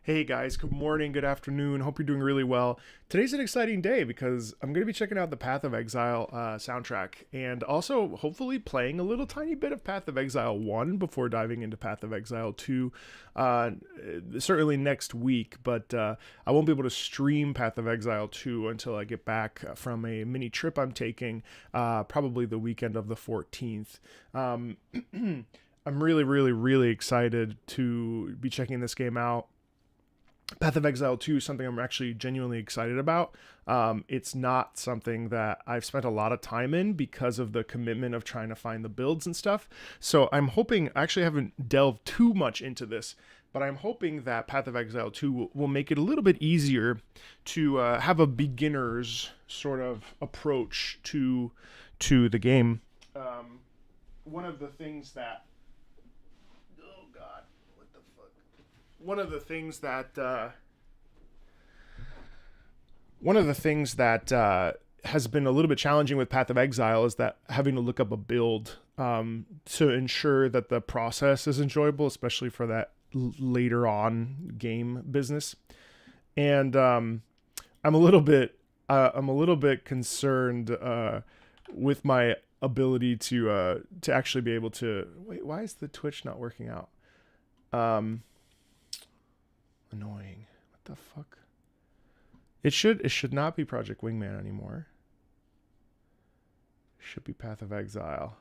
Hey guys, good morning, good afternoon. Hope you're doing really well. Today's an exciting day because I'm going to be checking out the Path of Exile soundtrack and also hopefully playing a little tiny bit of Path of Exile 1 before diving into Path of Exile 2 certainly next week, but I won't be able to stream Path of Exile 2 until I get back from a mini trip I'm taking, probably the weekend of the 14th. I'm really excited to be checking this game out. Path of Exile 2 is something I'm actually genuinely excited about. It's not something that I've spent a lot of time in because of the commitment of trying to find the builds and stuff. So I'm hoping, I actually haven't delved too much into this, but I'm hoping that Path of Exile 2 will make it a little bit easier to have a beginner's sort of approach to the game. One of the things that one of the things that has been a little bit challenging with Path of Exile is that having to look up a build to ensure that the process is enjoyable, especially for that later on game business. And I'm a little bit concerned with my ability to actually be able to wait. Why is the Twitch not working out? Annoying. What the fuck? It should not be Project Wingman anymore. It should be Path of Exile.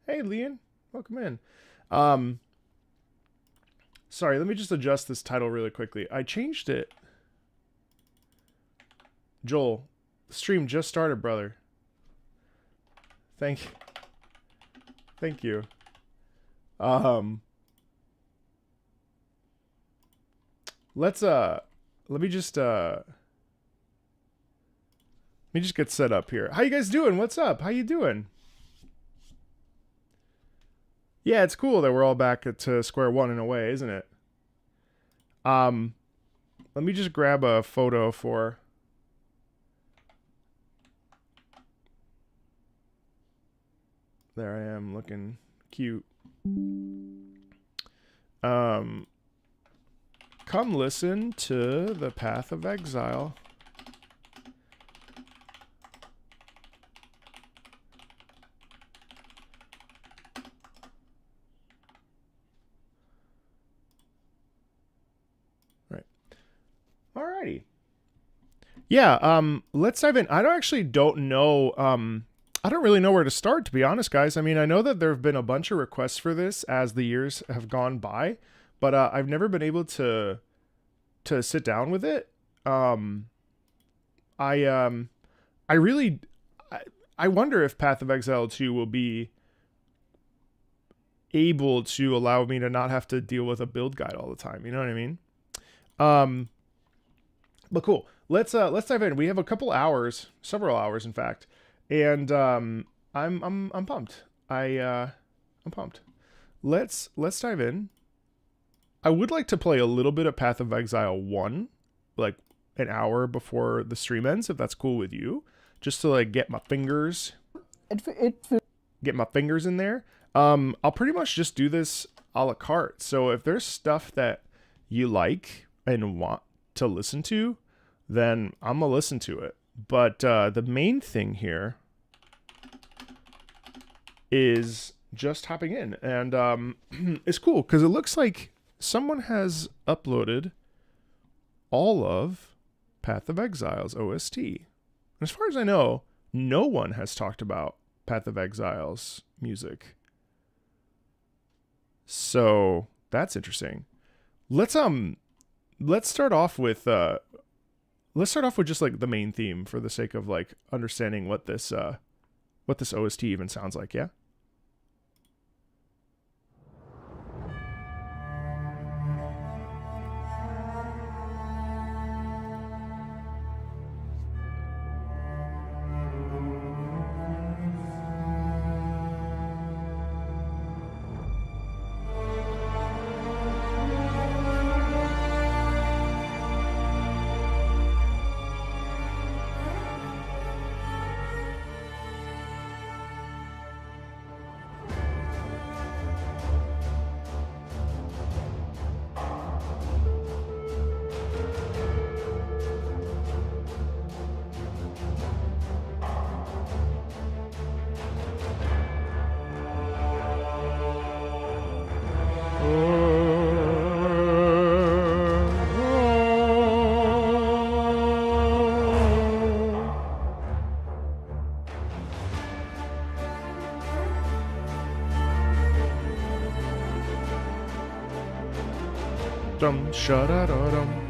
Hey Leon, welcome in. Sorry, let me just adjust this title really quickly. I changed it. Joel, the stream just started, brother. Thank you. Let me just get set up here. How you guys doing? What's up? How you doing? Yeah, it's cool that we're all back to square one in a way, isn't it? Let me just grab a photo for... There I am, looking cute. Come listen to the Path of Exile. Right. Alrighty. Yeah, let's dive in. I don't know, I don't really know where to start, to be honest, guys. I mean, I know that there have been a bunch of requests for this as the years have gone by, but I've never been able to sit down with it. I wonder if Path of Exile 2 will be able to allow me to not have to deal with a build guide all the time. You know what I mean? But cool. Let's dive in. We have a couple hours, several hours, in fact. And I'm pumped. I'm pumped. Let's dive in. I would like to play a little bit of Path of Exile 1, like an hour before the stream ends, if that's cool with you, just to like get my fingers in there. I'll pretty much just do this a la carte. So if there's stuff that you like and want to listen to, then I'm gonna listen to it. But the main thing here is just hopping in. And it's cool because it looks like someone has uploaded all of Path of Exile's OST. And as far as I know, no one has talked about Path of Exile's music. So that's interesting. Let's start off with just like the main theme for the sake of like understanding what this OST even sounds like, yeah? dum shada da dum.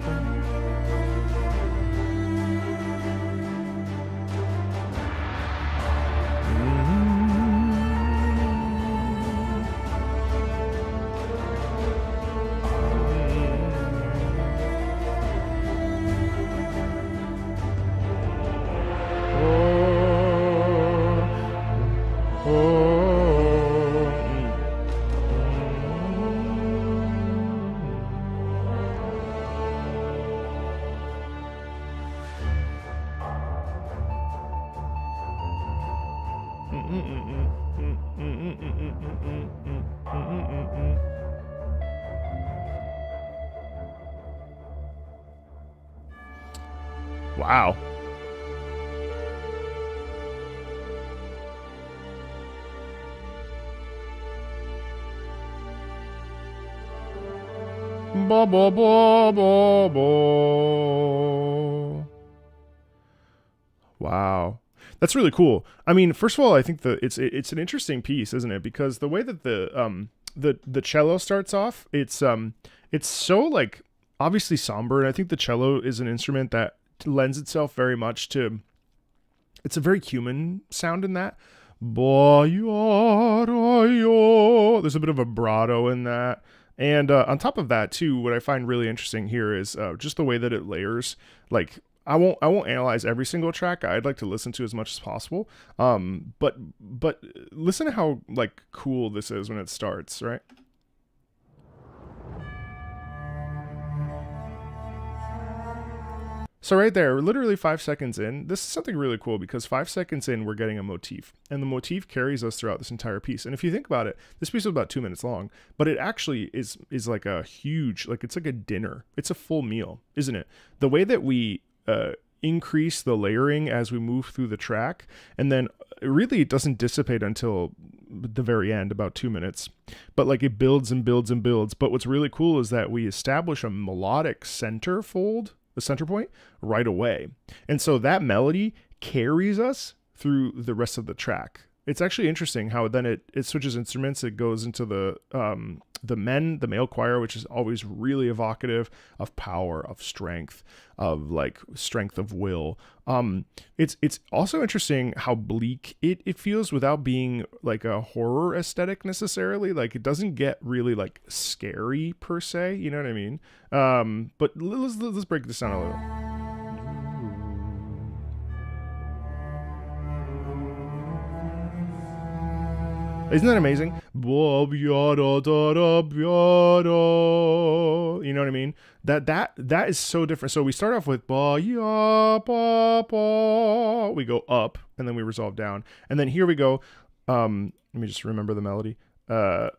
Wow. Ba ba ba ba ba. Wow. That's really cool. I mean, first of all, I think it's an interesting piece, isn't it? Because the way that the cello starts off, it's so like obviously somber, and I think the cello is an instrument that lends itself very much to, it's a very human sound in that. There's a bit of a vibrato in that. And on top of that too, what I find really interesting here is just the way that it layers. Like I won't analyze every single track. I'd like to listen to as much as possible. But listen to how like cool this is when it starts, right? So right there, literally 5 seconds in, this is something really cool because 5 seconds in, we're getting a motif. And the motif carries us throughout this entire piece. And if you think about it, this piece is about 2 minutes long, but it actually is like a huge, like it's like a dinner. It's a full meal, isn't it? The way that we increase the layering as we move through the track, and then really it doesn't dissipate until the very end, about 2 minutes. But like it builds and builds and builds. But what's really cool is that we establish a melodic center fold, the center point, right away. And so that melody carries us through the rest of the track. It's actually interesting how then it switches instruments. It goes into the male choir, which is always really evocative of power, of strength, of like strength of will. It's also interesting how bleak it feels without being like a horror aesthetic necessarily. Like it doesn't get really like scary per se, you know what I mean? But let's break this down a little. Isn't that amazing? You know what I mean? That is so different. So we start off with ba ya ba ba. We go up and then we resolve down. And then here we go. Let me just remember the melody. Ba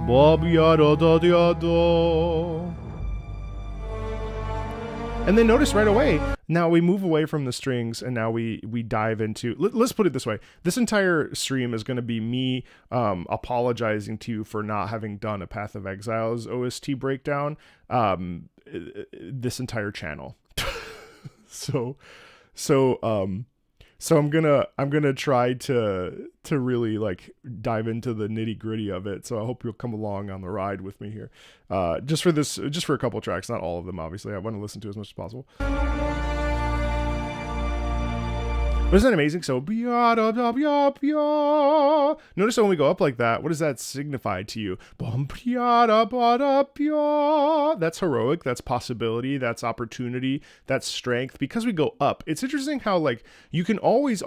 ya da da da da. And then notice right away, now we move away from the strings and now we dive into, let's put it this way. This entire stream is going to be me apologizing to you for not having done a Path of Exile's OST breakdown this entire channel. So I'm gonna try to really like dive into the nitty gritty of it. So I hope you'll come along on the ride with me here. Just for a couple tracks, not all of them, obviously. I want to listen to as much as possible. But isn't that amazing? So notice that when we go up like that, what does that signify to you? That's heroic, that's possibility, that's opportunity, that's strength. Because we go up, it's interesting how like you can always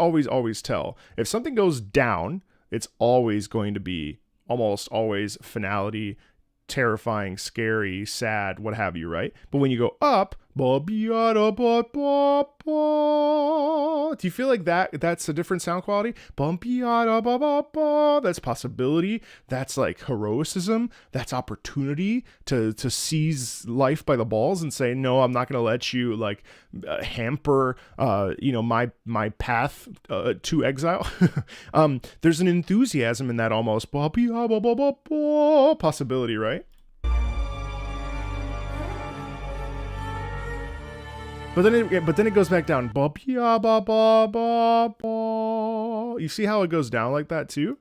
tell if something goes down, it's always going to be almost always finality, terrifying, scary, sad, what have you, right? But when you go up, do you feel like that's a different sound quality? That's possibility, that's like heroicism, that's opportunity to seize life by the balls and say, no, I'm not going to let you like hamper my path to exile. There's an enthusiasm in that almost possibility, right? But then it goes back down. You see how it goes down like that too?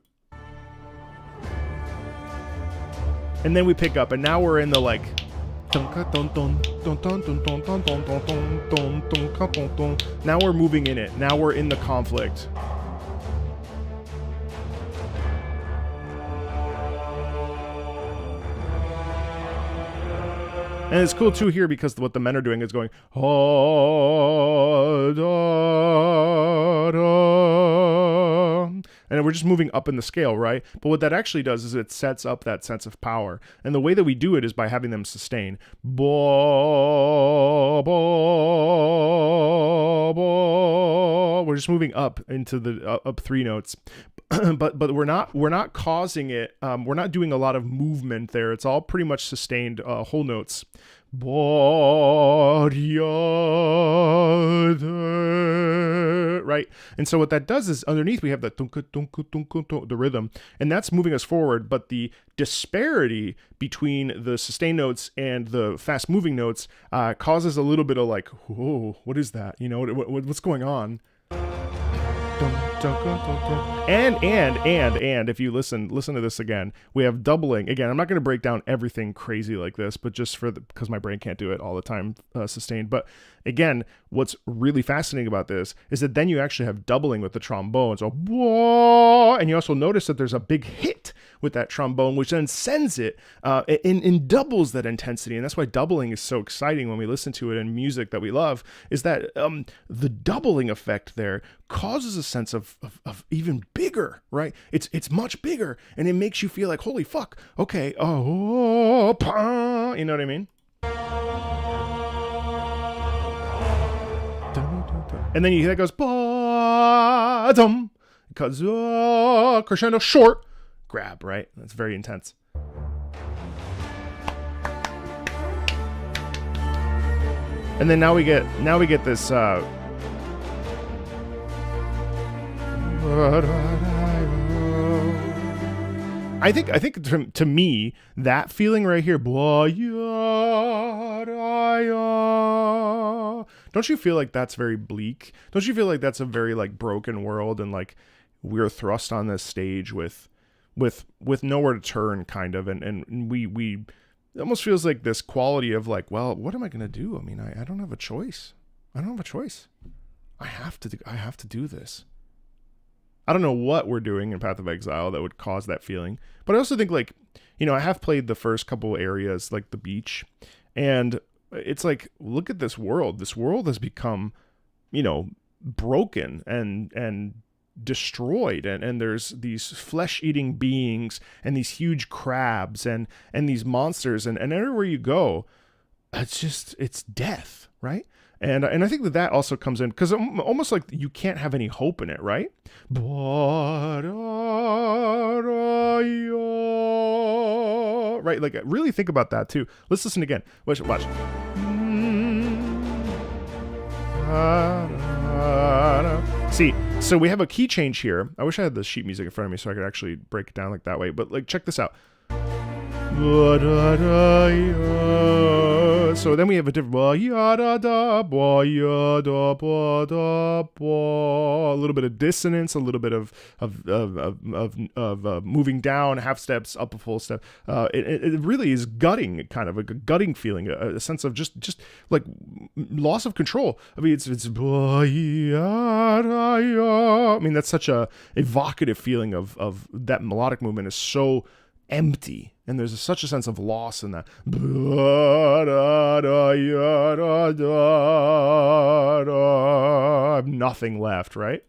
And then we pick up, and now we're in the like. Now we're moving in it. Now we're in the conflict. And it's cool too here because what the men are doing is going, and we're just moving up in the scale, right? But what that actually does is it sets up that sense of power. And the way that we do it is by having them sustain. We're just moving up into the up 3 notes. but we're not causing it. We're not doing a lot of movement there. It's all pretty much sustained whole notes. Right, and so what that does is underneath we have the rhythm, and that's moving us forward. But the disparity between the sustained notes and the fast moving notes causes a little bit of like, whoa, what is that? You know, what's going on? And if you listen to this again, we have doubling again. I'm not going to break down everything crazy like this, but just because my brain can't do it all the time, sustained. But again, what's really fascinating about this is that then you actually have doubling with the trombone. So whoa, and you also notice that there's a big hit with that trombone, which then sends it in doubles that intensity. And that's why doubling is so exciting when we listen to it in music that we love, is that the doubling effect there causes a sense of even bigger, right? It's much bigger, and it makes you feel like, holy fuck, okay, oh, pa, you know what I mean? And then that goes, ba-dum, because crescendo short, grab, right? That's very intense. And then now we get this I think to me that feeling right here, don't you feel like that's very bleak? Don't you feel like that's a very like broken world, and like we're thrust on this stage with nowhere to turn, kind of, and we it almost feels like this quality of like, well, what am I gonna do? I mean, I don't have a choice. I have to do this. I don't know what we're doing in Path of Exile that would cause that feeling, but I also think, like, you know, I have played the first couple areas, like the beach, and it's like, look at this world. This world has become, you know, broken and destroyed, and there's these flesh-eating beings and these huge crabs and these monsters, and everywhere you go, it's death, right? And I think that also comes in because almost like you can't have any hope in it, right? Right, like really think about that too. Let's listen again. Watch. See, so we have a key change here. I wish I had the sheet music in front of me so I could actually break it down like that way. But like, check this out. So then we have a different a little bit of dissonance, a little bit of moving down half steps, up a full step. It really is gutting, kind of a gutting feeling, a sense of just like loss of control. I mean, it's I mean, that's such a evocative feeling of that melodic movement is so empty, and there's such a sense of loss in that. I have nothing left, right?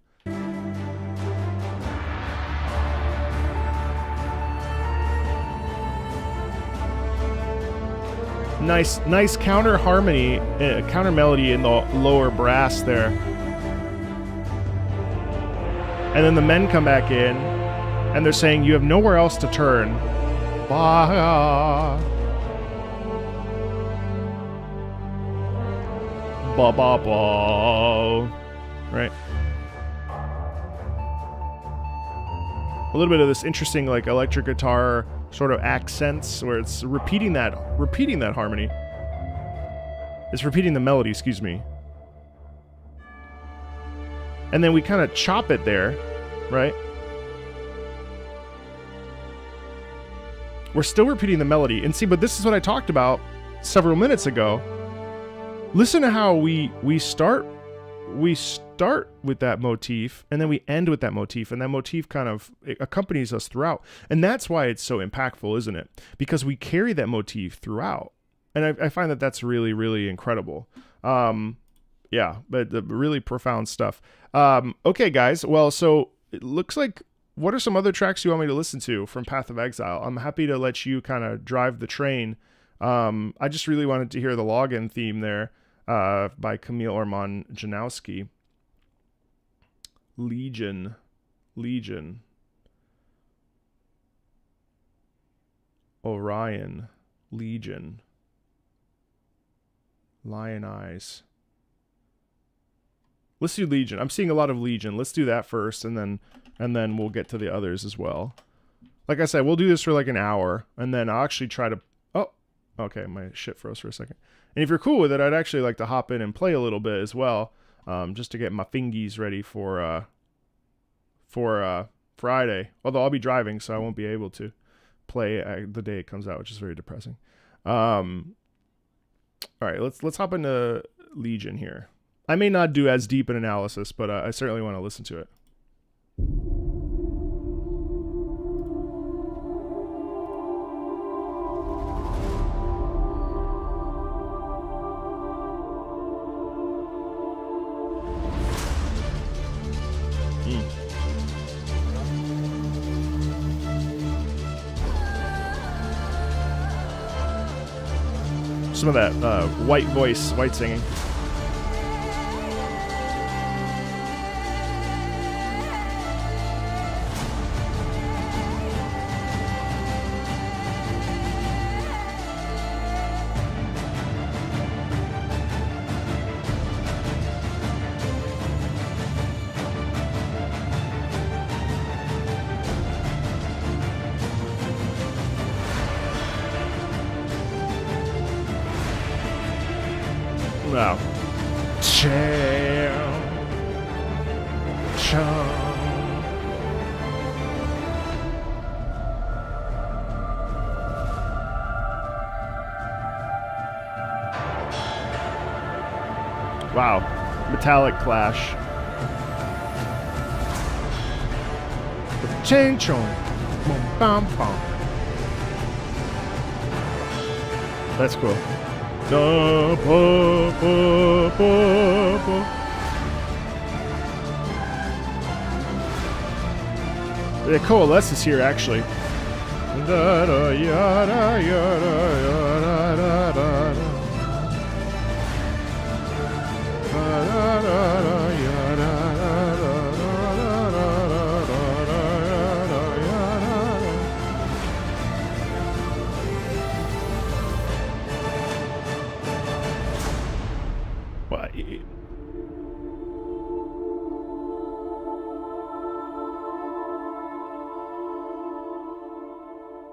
Nice counter harmony, counter melody in the lower brass there. And then the men come back in, and they're saying, you have nowhere else to turn. Ba ba ba. Right. A little bit of this interesting like electric guitar sort of accents where it's repeating that harmony. It's repeating the melody, excuse me. And then we kind of chop it there, right? We're still repeating the melody. And see, but this is what I talked about several minutes ago. Listen to how we start with that motif, and then we end with that motif, and that motif kind of accompanies us throughout. And that's why it's so impactful, isn't it? Because we carry that motif throughout. And I find that that's really, really incredible. Yeah, but really profound stuff. Okay, guys. Well, so it looks like, what are some other tracks you want me to listen to from Path of Exile? I'm happy to let you kind of drive the train. I just really wanted to hear the login theme there by Camille Ormond Janowski. Legion. Orion. Legion. Lion Eyes. Let's do Legion. I'm seeing a lot of Legion. Let's do that first, and then we'll get to the others as well. Like I said, we'll do this for like an hour, and then I'll actually try to... Oh, okay, my shit froze for a second. And if you're cool with it, I'd actually like to hop in and play a little bit as well, just to get my fingies ready for Friday. Although I'll be driving, so I won't be able to play the day it comes out, which is very depressing. All right, let's hop into Legion here. I may not do as deep an analysis, but I certainly want to listen to it. Some of that white voice, white singing. Wow. Wow. Metallic clash. Ching chong. Bum bum. That's cool. Da, ba, ba, ba, ba. It coalesces here, actually. Da, da, yada, yada, yada, da, da, da. Da, da, da, da, yada, da, da, da, da, da, da, yada, da. What?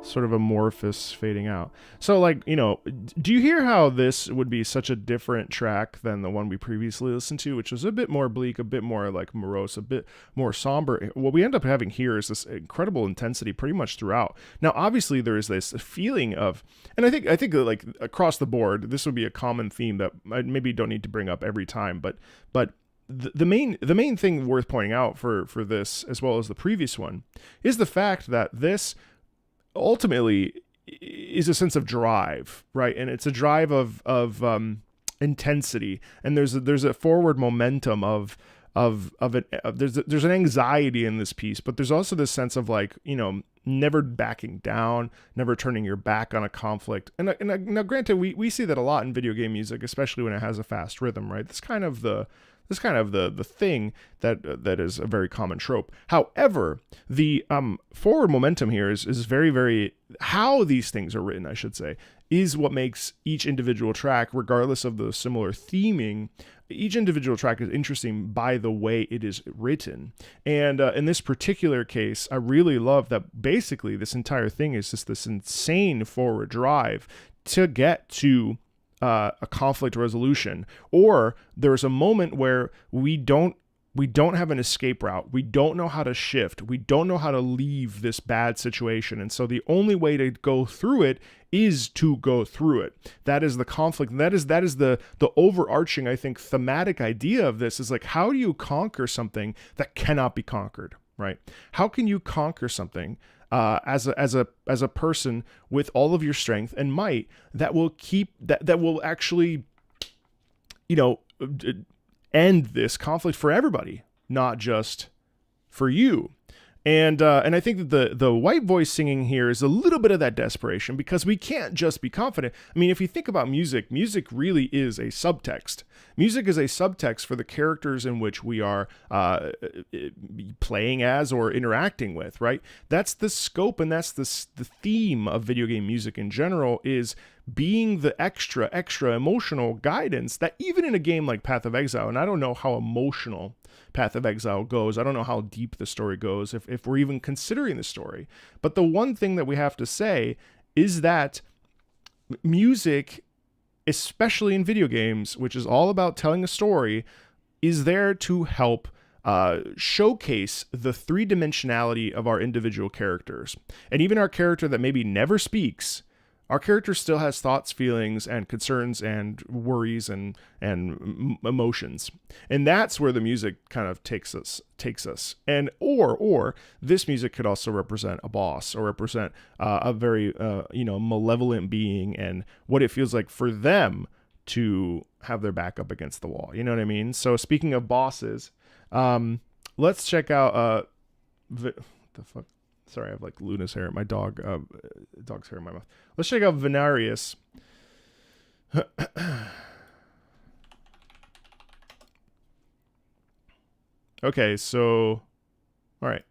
Sort of amorphous fading out. So, like, you know, do you hear how this would be such a different track than the one we previously listened to, which was a bit more bleak, a bit more like morose, a bit more somber? What we end up having here is this incredible intensity pretty much throughout. Now, obviously, there is this feeling of, and I think like across the board, this would be a common theme that I maybe don't need to bring up every time, but the main thing worth pointing out for this, as well as the previous one, is the fact that this ultimately is a sense of drive, right? And it's a drive of intensity, and there's a forward momentum there's an anxiety in this piece, but there's also this sense of, like, you know, never backing down, never turning your back on a conflict. And now, granted, we see that a lot in video game music, especially when it has a fast rhythm, right? That's kind of the thing that is a very common trope. However, the forward momentum here is very, very, how these things are written, I should say, is what makes each individual track, regardless of the similar theming, each individual track is interesting by the way it is written. And in this particular case, I really love that basically this entire thing is just this insane forward drive to get to a conflict resolution, or there's a moment where we don't We don't have an escape route. We don't know how to shift. We don't know how to leave this bad situation. And so the only way to go through it is to go through it. That is the conflict. And that is the overarching, I think, thematic idea of this is like, how do you conquer something that cannot be conquered, right? How can you conquer something as a person with all of your strength and might that will actually, end this conflict for everybody, not just for you. And I think that the white voice singing here is a little bit of that desperation, because we can't just be confident. I mean, if you think about music really is a subtext. Music is a subtext for the characters in which we are playing as or interacting with, right? That's the scope, and that's the theme of video game music in general, is being the extra emotional guidance that even in a game like Path of Exile, and I don't know how emotional Path of Exile goes, I don't know how deep the story goes, if we're even considering the story, but the one thing that we have to say is that music, especially in video games, which is all about telling a story, is there to help showcase the three-dimensionality of our individual characters. And even our character that maybe never speaks, our character still has thoughts, feelings, and concerns, and worries, and emotions, and that's where the music kind of takes us. And or this music could also represent a boss, or represent a very malevolent being, and what it feels like for them to have their back up against the wall. You know what I mean? So speaking of bosses, let's check out the fuck. Sorry, I have like Luna's hair. My dog's hair in my mouth. Let's check out Venarius. Okay, so, all right.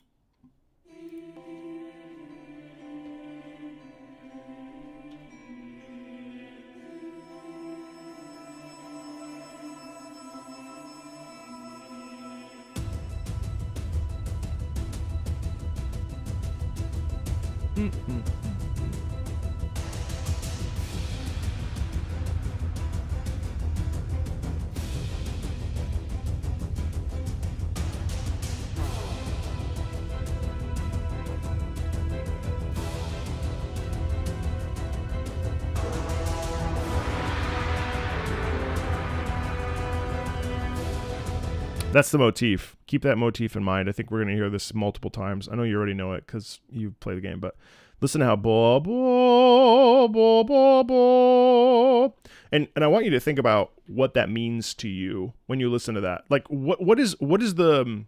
That's the motif. Keep that motif in mind. I think we're going to hear this multiple times. I know you already know it because you play the game, but listen to how bo bo bo bo bo. And I want you to think about what that means to you when you listen to that. Like what is the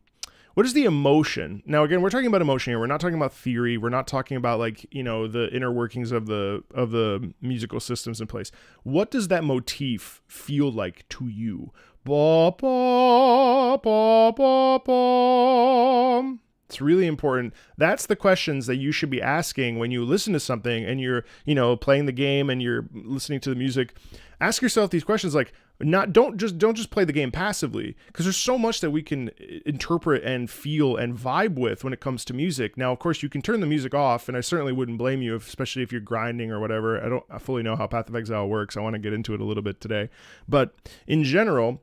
emotion? Now again, we're talking about emotion here. We're not talking about theory. We're not talking about like, the inner workings of the musical systems in place. What does that motif feel like to you? Ba, ba, ba, ba, ba. It's really important. That's the questions that you should be asking when you listen to something and you're, playing the game and you're listening to the music. Ask yourself these questions, like, don't just play the game passively, because there's so much that we can interpret and feel and vibe with when it comes to music. Now, of course, you can turn the music off, and I certainly wouldn't blame you, especially if you're grinding or whatever. I fully know how Path of Exile works. I want to get into it a little bit today, but in general,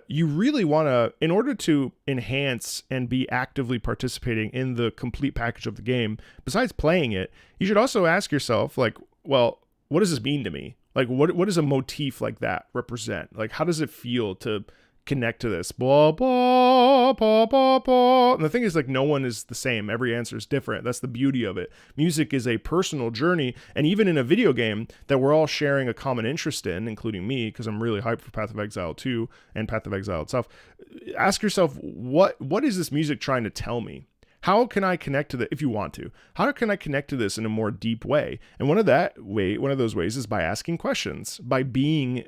you really want to, in order to enhance and be actively participating in the complete package of the game, besides playing it, you should also ask yourself, like, well, what does this mean to me? Like, what does a motif like that represent? Like, how does it feel to connect to this? Blah, blah, blah, blah, blah. And the thing is, like, no one is the same. Every answer is different. That's the beauty of it. Music is a personal journey. And even in a video game that we're all sharing a common interest in, including me, because I'm really hyped for Path of Exile 2 and Path of Exile itself, ask yourself, what is this music trying to tell me? How can I connect to if you want to, how can I connect to this in a more deep way? And one of those ways is by asking questions, by being,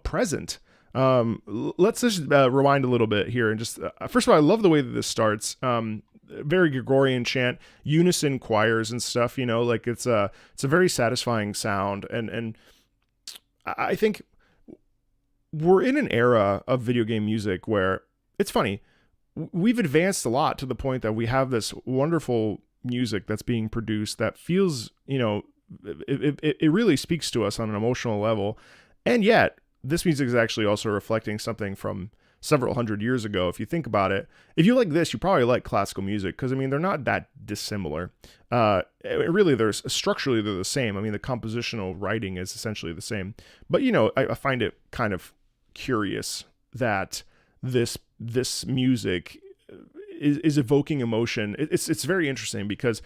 present. Let's just rewind a little bit here and just, first of all, I love the way that this starts. Very Gregorian chant, unison choirs and stuff, like it's a very satisfying sound. And I think we're in an era of video game music where it's funny. We've advanced a lot to the point that we have this wonderful music that's being produced that feels, it really speaks to us on an emotional level. And yet this music is actually also reflecting something from several hundred years ago. If you think about it, if you like this, you probably like classical music, because I mean, they're not that dissimilar. Really, structurally they're the same. I mean, the compositional writing is essentially the same. But you know, I find it kind of curious that this music is evoking emotion. It's very interesting, because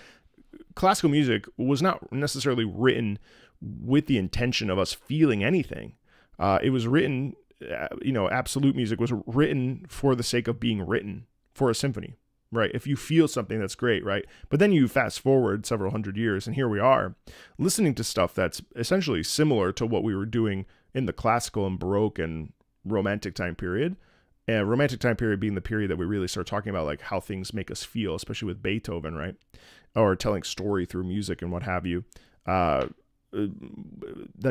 classical music was not necessarily written with the intention of us feeling anything. It was written, absolute music was written for the sake of being written for a symphony, right? If you feel something, that's great, right? But then you fast forward several hundred years, and here we are listening to stuff that's essentially similar to what we were doing in the classical and Baroque and Romantic time period. And Romantic time period being the period that we really start talking about, like, how things make us feel, especially with Beethoven, right? Or telling story through music and what have you. That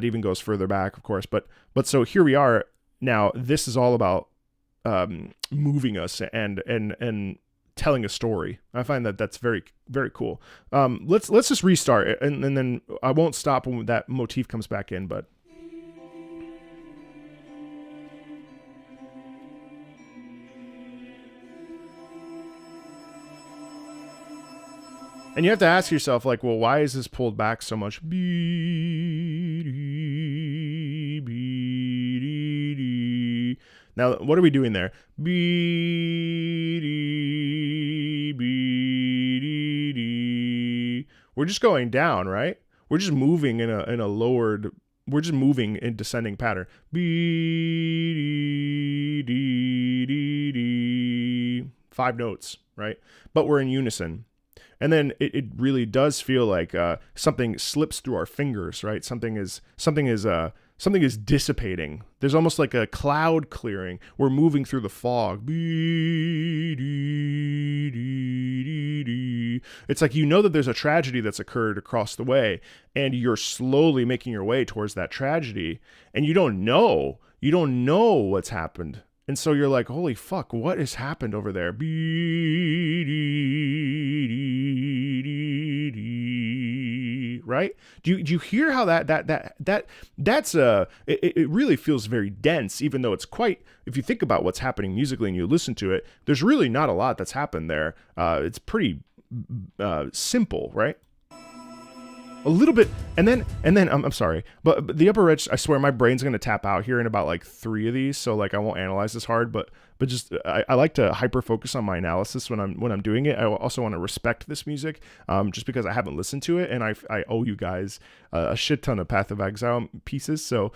even goes further back, of course. But so here we are now. This is all about moving us and telling a story. I find that that's very, very cool. Let's just restart, and then I won't stop when that motif comes back in, but. And you have to ask yourself, like, well, why is this pulled back so much? Now, what are we doing there? We're just going down, right? We're just moving in a lowered. We're just moving in descending pattern. 5 notes, right? But we're in unison. And then it really does feel like something slips through our fingers, right? Something is dissipating. There's almost like a cloud clearing. We're moving through the fog. It's like, you know that there's a tragedy that's occurred across the way, and you're slowly making your way towards that tragedy, and you don't know what's happened. And so you're like, holy fuck, what has happened over there? Right? Do you hear how that's it really feels very dense, even though it's quite, if you think about what's happening musically and you listen to it, there's really not a lot that's happened there. It's pretty simple, right? A little bit, and then I'm sorry, but the upper register, I swear my brain's gonna tap out here in about like 3 of these, so like I won't analyze this hard, but just I like to hyper focus on my analysis when I'm doing it. I also want to respect this music, just because I haven't listened to it, and I owe you guys a shit ton of Path of Exile pieces. So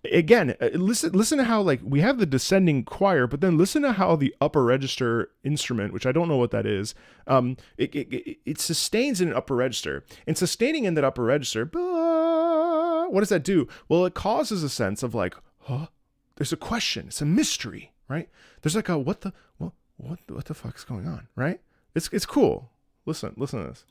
again, listen to how, like, we have the descending choir, but then listen to how the upper register instrument, which I don't know what that is, it sustains in an upper register, and sustaining in that upper register, what does that do? Well, it causes a sense of like, huh? There's a question. It's a mystery, right? There's like a what the fuck's going on, right? It's cool. Listen to this.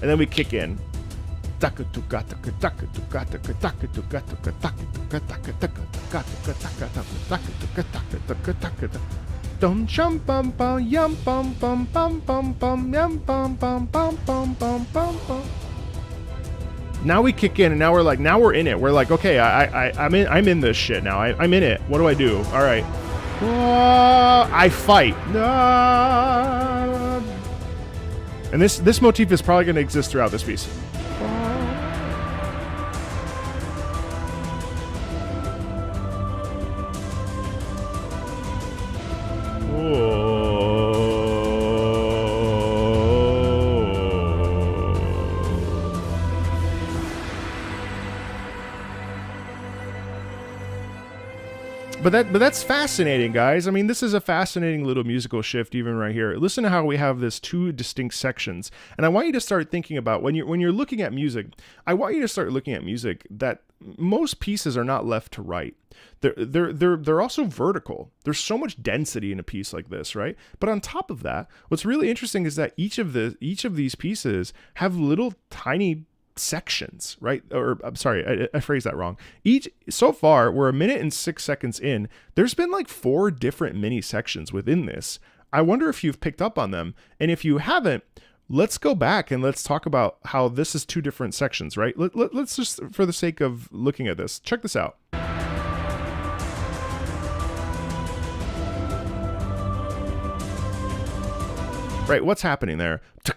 And then we kick in. Dum chum bum bum yum bum bum bum bum bum yum bum bum bum bum bum bum bum. Now we kick in, and now we're in it. We're like, okay, I'm in this shit now. I'm in it. What do I do? All right. I fight. And this motif is probably going to exist throughout this piece. But that's fascinating, guys. I mean, this is a fascinating little musical shift even right here. Listen to how we have this 2 distinct sections. And I want you to start thinking about when you're looking at music, I want you to start looking at music that most pieces are not left to right. They're also vertical. There's so much density in a piece like this, right? But on top of that, what's really interesting is that each of these pieces have little tiny sections, right? Or I'm sorry, I phrased that wrong. So far, we're 1 minute and 6 seconds in. There's been like 4 different mini sections within this. I wonder if you've picked up on them. And if you haven't, let's go back and let's talk about how this is two different sections, right? Let's just, for the sake of looking at this, check this out. Right, what's happening there? Oh,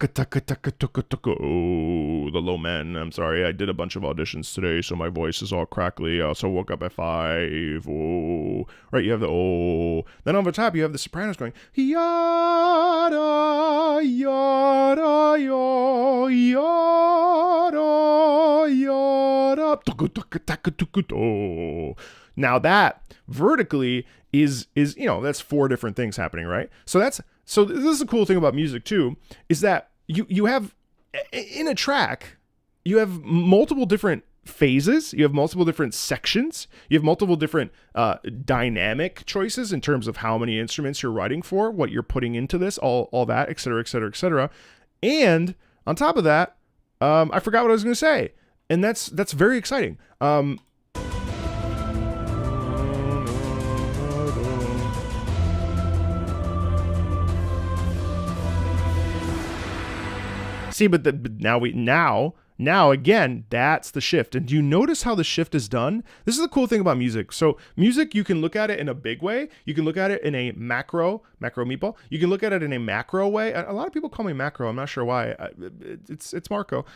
the low men. I'm sorry, I did a bunch of auditions today, so my voice is all crackly. I also woke up at 5. Oh, right, you have the oh. Then on the top, you have the sopranos going yada yada yo yada yada. Now that vertically is that's 4 different things happening, right? So this is the cool thing about music too, is that you have in a track, you have multiple different phases, you have multiple different sections, you have multiple different dynamic choices in terms of how many instruments you're writing for, what you're putting into this, all that, et cetera, et cetera, et cetera. And on top of that, I forgot what I was going to say, and that's very exciting. See, but now again, that's the shift. And do you notice how the shift is done? This is the cool thing about music. So music, you can look at it in a big way. You can look at it in a macro meatball. You can look at it in a macro way. A lot of people call me macro. I'm not sure why. It's Marco.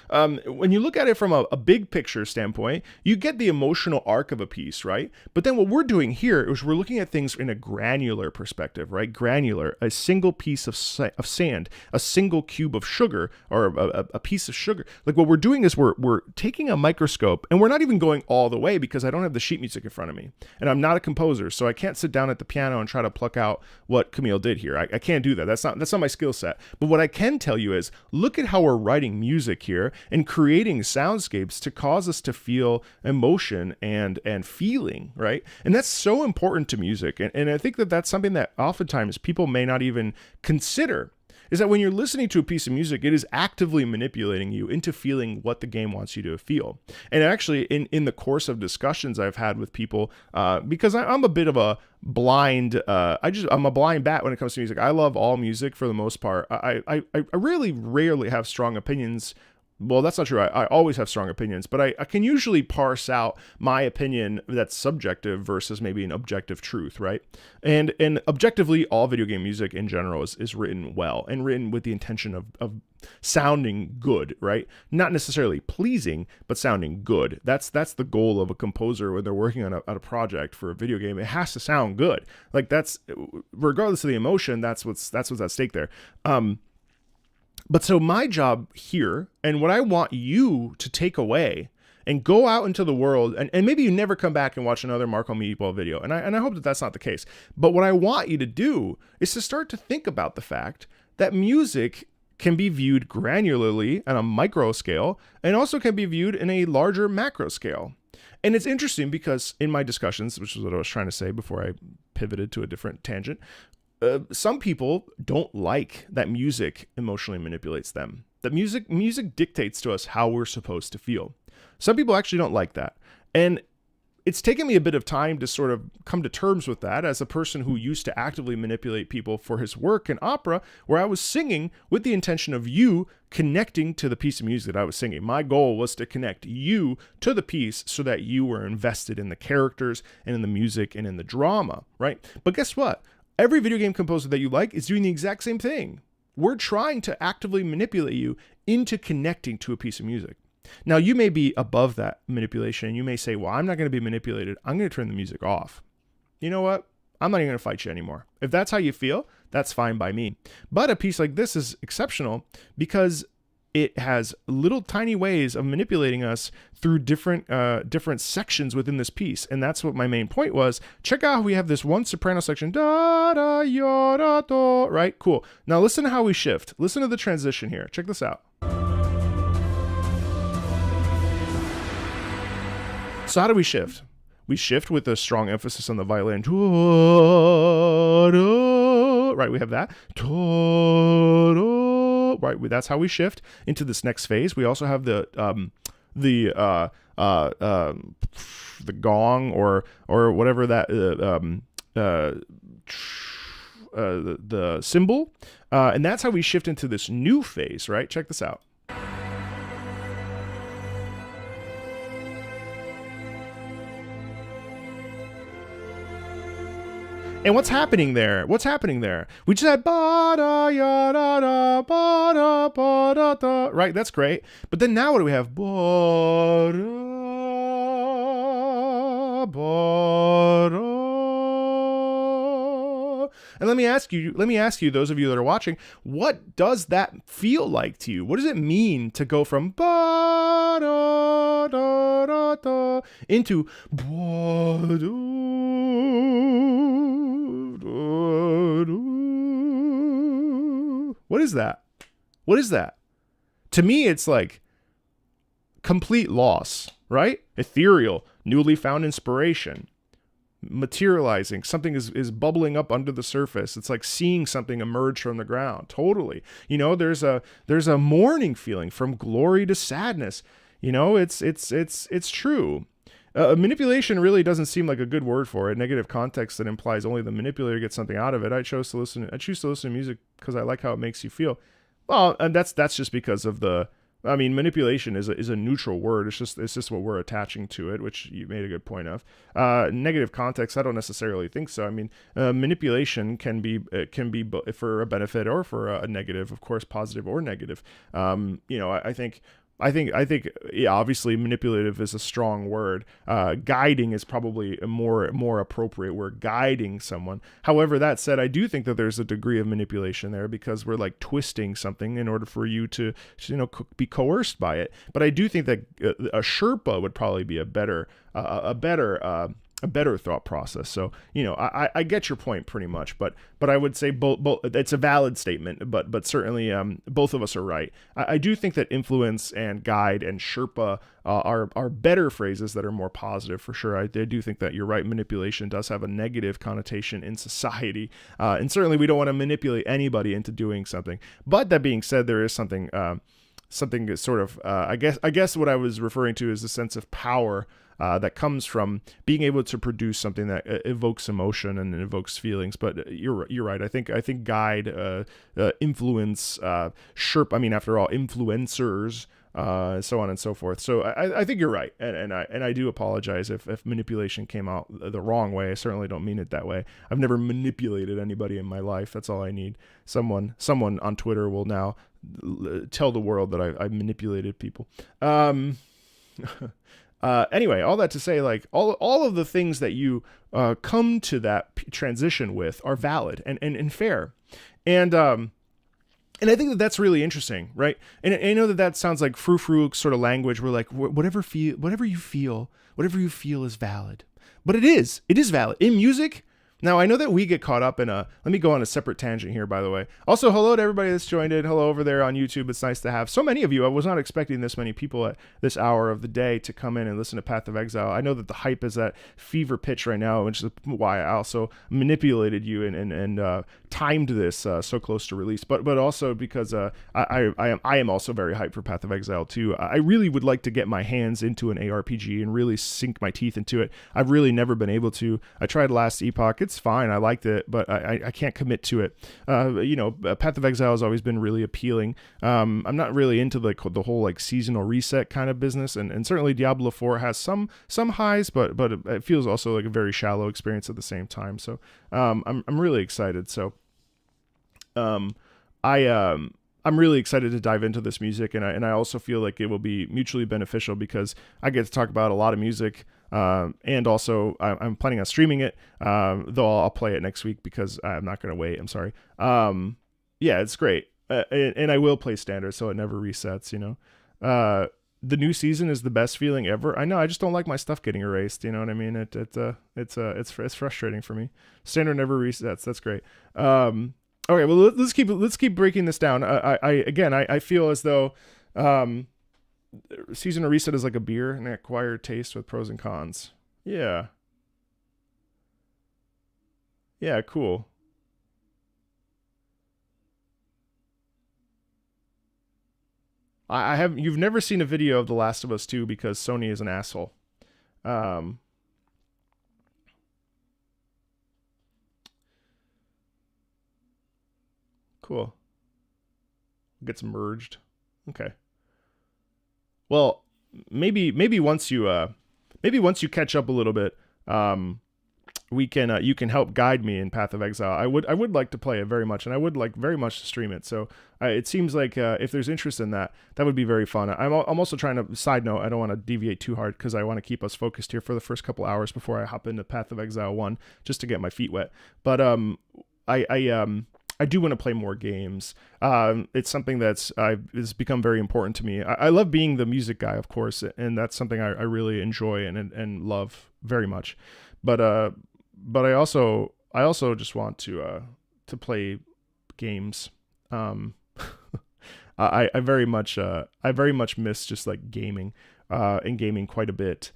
When you look at it from a big picture standpoint, you get the emotional arc of a piece, right? But then what we're doing here is we're looking at things in a granular perspective, right? Granular, a single piece of sand, a single cube of sugar, or a piece of sugar. Like what we're doing is we're taking a microscope, and we're not even going all the way because I don't have the sheet music in front of me, and I'm not a composer, so I can't sit down at the piano and try to pluck out what Camille did here. I can't do that. That's not my skill set. But what I can tell you is, look at how we're writing music here and creating soundscapes to cause us to feel emotion and feeling, right? And that's so important to music, and I think that that's something that oftentimes people may not even consider. Is that when you're listening to a piece of music, it is actively manipulating you into feeling what the game wants you to feel. And actually, in the course of discussions I've had with people, because I'm a bit of a blind, I'm a blind bat when it comes to music. I love all music for the most part. I really rarely have strong opinions. Well, that's not true. I always have strong opinions, but I can usually parse out my opinion that's subjective versus maybe an objective truth, right? And objectively, all video game music in general is written well and written with the intention of sounding good, right? Not necessarily pleasing, but sounding good. That's the goal of a composer when they're working on a project for a video game. It has to sound good. Like that's, regardless of the emotion, that's what's at stake there. But so my job here, and what I want you to take away and go out into the world, and maybe you never come back and watch another Marco Meatball video, and I hope that that's not the case. But what I want you to do is to start to think about the fact that music can be viewed granularly on a micro scale, and also can be viewed in a larger macro scale. And it's interesting because in my discussions, which is what I was trying to say before I pivoted to a different tangent, some people don't like that music emotionally manipulates them. That music dictates to us how we're supposed to feel. Some people actually don't like that. And it's taken me a bit of time to sort of come to terms with that as a person who used to actively manipulate people for his work in opera, where I was singing with the intention of you connecting to the piece of music that I was singing. My goal was to connect you to the piece so that you were invested in the characters and in the music and in the drama, right? But guess what? Every video game composer that you like is doing the exact same thing. We're trying to actively manipulate you into connecting to a piece of music. Now, you may be above that manipulation, and you may say, well, I'm not going to be manipulated. I'm going to turn the music off. You know what? I'm not even going to fight you anymore. If that's how you feel, that's fine by me. But a piece like this is exceptional because it has little tiny ways of manipulating us through different sections within this piece. And that's what my main point was. Check out how we have this one soprano section. Da, da, yo, da, do. Right? Cool. Now listen to how we shift. Listen to the transition here. Check this out. So how do we shift? We shift with a strong emphasis on the violin. Right? We have that. Right, that's how we shift into this next phase. We also have the gong or whatever that the symbol, and that's how we shift into this new phase, right? Check this out. And what's happening there? What's happening there? We just had ba da ya da da ba da ba da da. Right, that's great. But then now what do we have? Ba da ba da. And let me ask you, those of you that are watching, what does that feel like to you? What does it mean to go from ba da da da da into ba da da da? What is that? What is that? To me, it's like complete loss, right? Ethereal, newly found inspiration. Materializing, something is bubbling up under the surface. It's like seeing something emerge from the ground. Totally. You know, there's a mourning feeling, from glory to sadness. You know, it's true. Manipulation really doesn't seem like a good word for it. Negative context that implies only the manipulator gets something out of it. I choose to listen to music because I like how it makes you feel. Well, and that's just because of manipulation is a neutral word. It's just what we're attaching to it, which you made a good point of. Negative context, I don't necessarily think so. I mean, manipulation can be for a benefit or for a negative, of course, positive or negative. I think, yeah, obviously manipulative is a strong word. Guiding is probably a more appropriate. We're guiding someone. However, that said, I do think that there's a degree of manipulation there, because we're like twisting something in order for you to be coerced by it. But I do think that a Sherpa would probably be a better thought process. So, I get your point pretty much, but I would say both it's a valid statement, but certainly both of us are right. I do think that influence and guide and Sherpa are better phrases that are more positive, for sure. I do think that you're right. Manipulation does have a negative connotation in society, and certainly we don't want to manipulate anybody into doing something. But that being said, there is something sort of I guess what I was referring to is the sense of power that comes from being able to produce something that evokes emotion and evokes feelings. But you're right. I think guide, influence, Sherpa. I mean, after all, influencers, so on and so forth. So I think you're right, and I do apologize if manipulation came out the wrong way. I certainly don't mean it that way. I've never manipulated anybody in my life. That's all I need. Someone on Twitter will now tell the world that I manipulated people. Anyway, all that to say, like all of the things that you come to that transition with are valid and fair, and I think that that's really interesting, right? And I know that sounds like frou-frou sort of language. We're like, whatever you feel is valid, but it is valid in music. Now, I know that we get caught up in let me go on a separate tangent here, by the way. Also, hello to everybody that's joined in. Hello over there on YouTube. It's nice to have so many of you. I was not expecting this many people at this hour of the day to come in and listen to Path of Exile. I know that the hype is at fever pitch right now, which is why I also manipulated you and timed this so close to release. But also because I am also very hyped for Path of Exile too. I really would like to get my hands into an ARPG and really sink my teeth into it. I've really never been able to. I tried Last Epoch. It's fine. I liked it, but I can't commit to it. Path of Exile has always been really appealing. I'm not really into the whole like seasonal reset kind of business, and certainly Diablo 4 has some highs, but it feels also like a very shallow experience at the same time. So I'm really excited. So I'm really excited to dive into this music, and I also feel like it will be mutually beneficial because I get to talk about a lot of music. And also I'm planning on streaming it, though I'll play it next week because I'm not going to wait. I'm sorry. Yeah, it's great. And I will play standard, so it never resets, the new season is the best feeling ever. I know, I just don't like my stuff getting erased. You know what I mean? It's frustrating for me. Standard never resets. That's great. Okay. Well, let's keep breaking this down. I feel as though, seasonal reset is like a beer, an acquired taste with pros and cons. Yeah, cool. You've never seen a video of The Last of Us 2 because Sony is an asshole. Cool. Gets merged. Okay. Well, maybe once you catch up a little bit, we can you can help guide me in Path of Exile. I would like to play it very much, and I would like very much to stream it. So it seems like if there's interest in that, that would be very fun. I'm also trying to, side note, I don't want to deviate too hard because I want to keep us focused here for the first couple hours before I hop into Path of Exile 1 just to get my feet wet. But I do want to play more games. It's something that's has become very important to me. I love being the music guy, of course, and that's something I really enjoy and love very much. But I also just want to play games. I very much miss just like gaming and gaming quite a bit.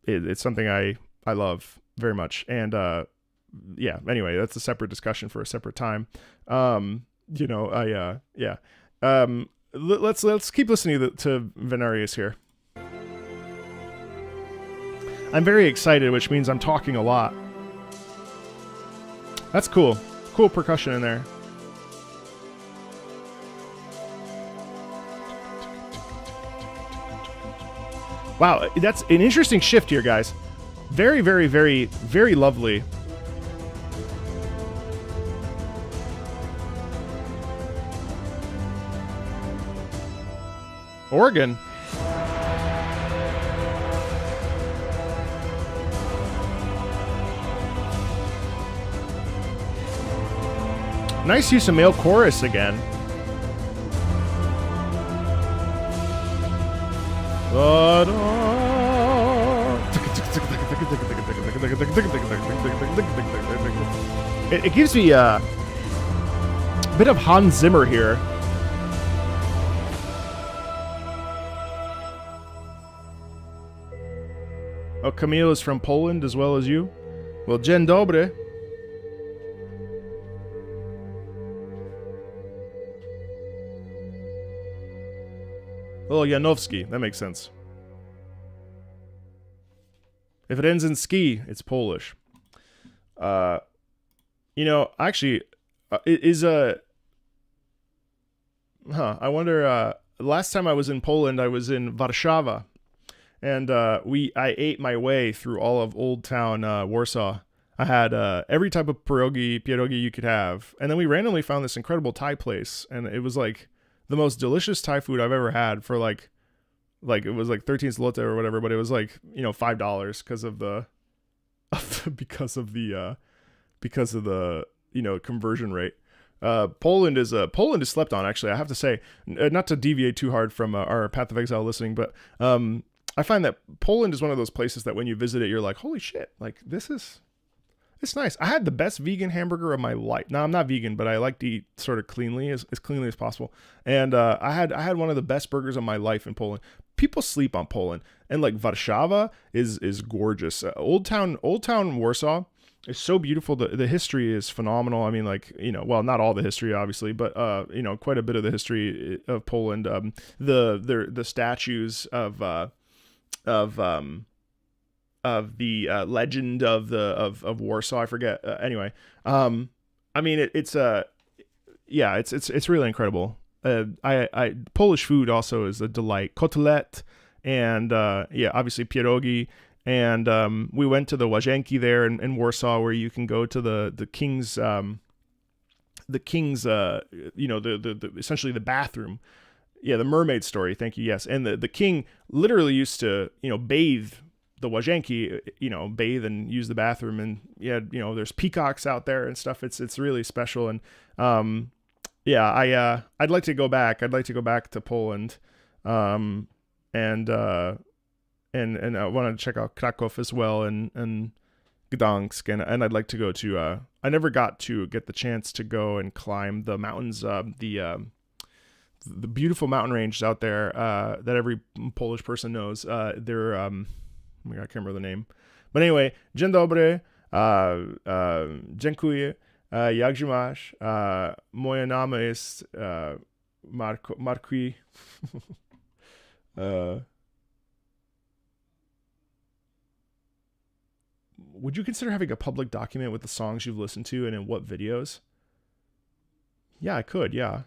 It's something I love very much, and yeah. Anyway, that's a separate discussion for a separate time. You know, yeah. Let's keep listening to Venarius here. I'm very excited, which means I'm talking a lot. That's cool. Cool percussion in there. Wow, that's an interesting shift here, guys. Very, very, very, very lovely. Organ. Nice use of male chorus again. It gives me a bit of Hans Zimmer here. Oh, Camille is from Poland as well as you? Well, dzień dobry. Oh, Janowski. That makes sense. If it ends in ski, it's Polish. You know, actually, I wonder, last time I was in Poland, I was in Warszawa. And I ate my way through all of Old Town Warsaw. I had every type of pierogi you could have. And then we randomly found this incredible Thai place. And it was like the most delicious Thai food I've ever had for like it was like 13 zloty or whatever, but it was like, you know, $5 because of the you know, conversion rate. Poland is slept on, actually. I have to say, not to deviate too hard from our Path of Exile listening, but I find that Poland is one of those places that when you visit it, you're like, holy shit, like it's nice. I had the best vegan hamburger of my life. Now, I'm not vegan, but I like to eat sort of cleanly, as cleanly as possible. And I had one of the best burgers of my life in Poland. People sleep on Poland, and like Warszawa is gorgeous. Old Town Warsaw is so beautiful. The history is phenomenal. I mean, like, you know, well, not all the history, obviously, but you know, quite a bit of the history of Poland. The statues of the legend of Warsaw. I forget. Anyway, I mean, it's really incredible. Polish food also is a delight. Kotelet and yeah, obviously pierogi. And we went to the Łazienki there in Warsaw, where you can go to the king's you know, the essentially the bathroom. Yeah, the mermaid story. Thank you. Yes, and the king literally used to, you know, bathe the Łazienki, you know, bathe and use the bathroom, and yeah, you know, there's peacocks out there and stuff. It's really special, and yeah, I'd like to go back. I'd like to go back to Poland, and I want to check out Kraków as well, and Gdansk, and I'd like to go to. I never got to get the chance to go and climb the mountains, the beautiful mountain ranges out there that every Polish person knows. They're oh my God, I can't remember the name, but anyway, dzień dobry, dziękuję, jak się masz? Moje name jest Marquis. Would you consider having a public document with the songs you've listened to and in what videos? Yeah, I could. Yeah.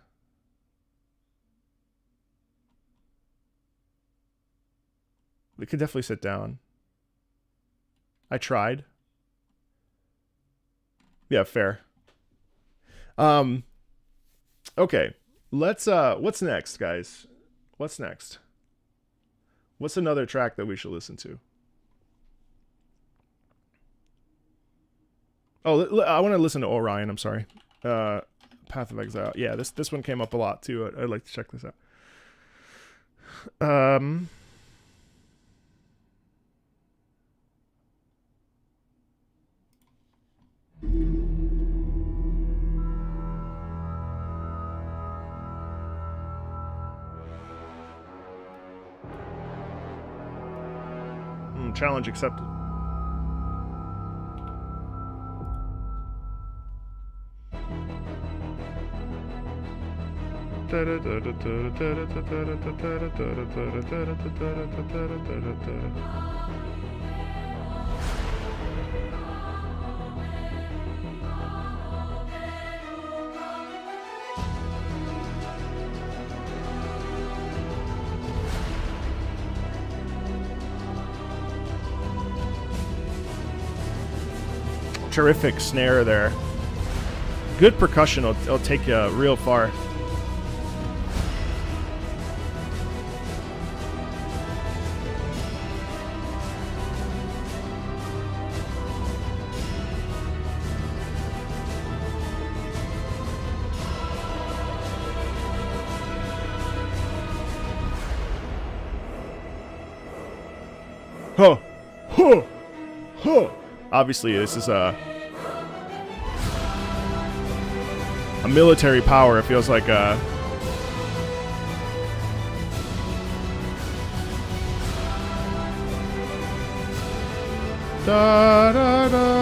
We could definitely sit down. I tried. Yeah, fair. Okay. What's next, guys? What's next? What's another track that we should listen to? Oh, I want to listen to Orion. I'm sorry. Path of Exile. Yeah, this one came up a lot too. I'd like to check this out. Challenge accepted. Terrific snare there. Good percussion will take you real far. Huh. Huh. Huh. Obviously, this is a military power. It feels like a... Da, da, da.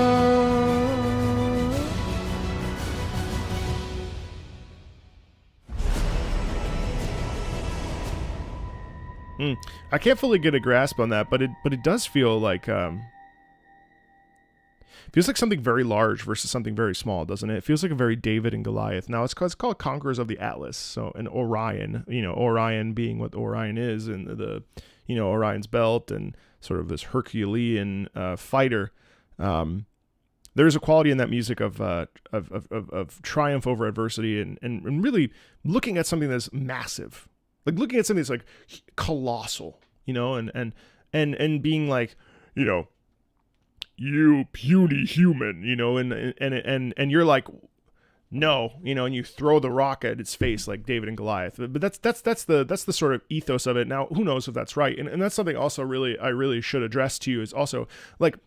I can't fully get a grasp on that, but it does feel like feels like something very large versus something very small, doesn't it? It feels like a very David and Goliath. Now it's called Conquerors of the Atlas. So an Orion, Orion being what Orion is, and the Orion's belt and sort of this Herculean fighter. There's a quality in that music of triumph over adversity and really looking at something that's massive. Like looking at something that's like colossal, and being like, you puny human, and you're like, no, and you throw the rock at its face like David and Goliath. But that's the sort of ethos of it. Now, who knows if that's right? And that's something also I really should address to you is also like,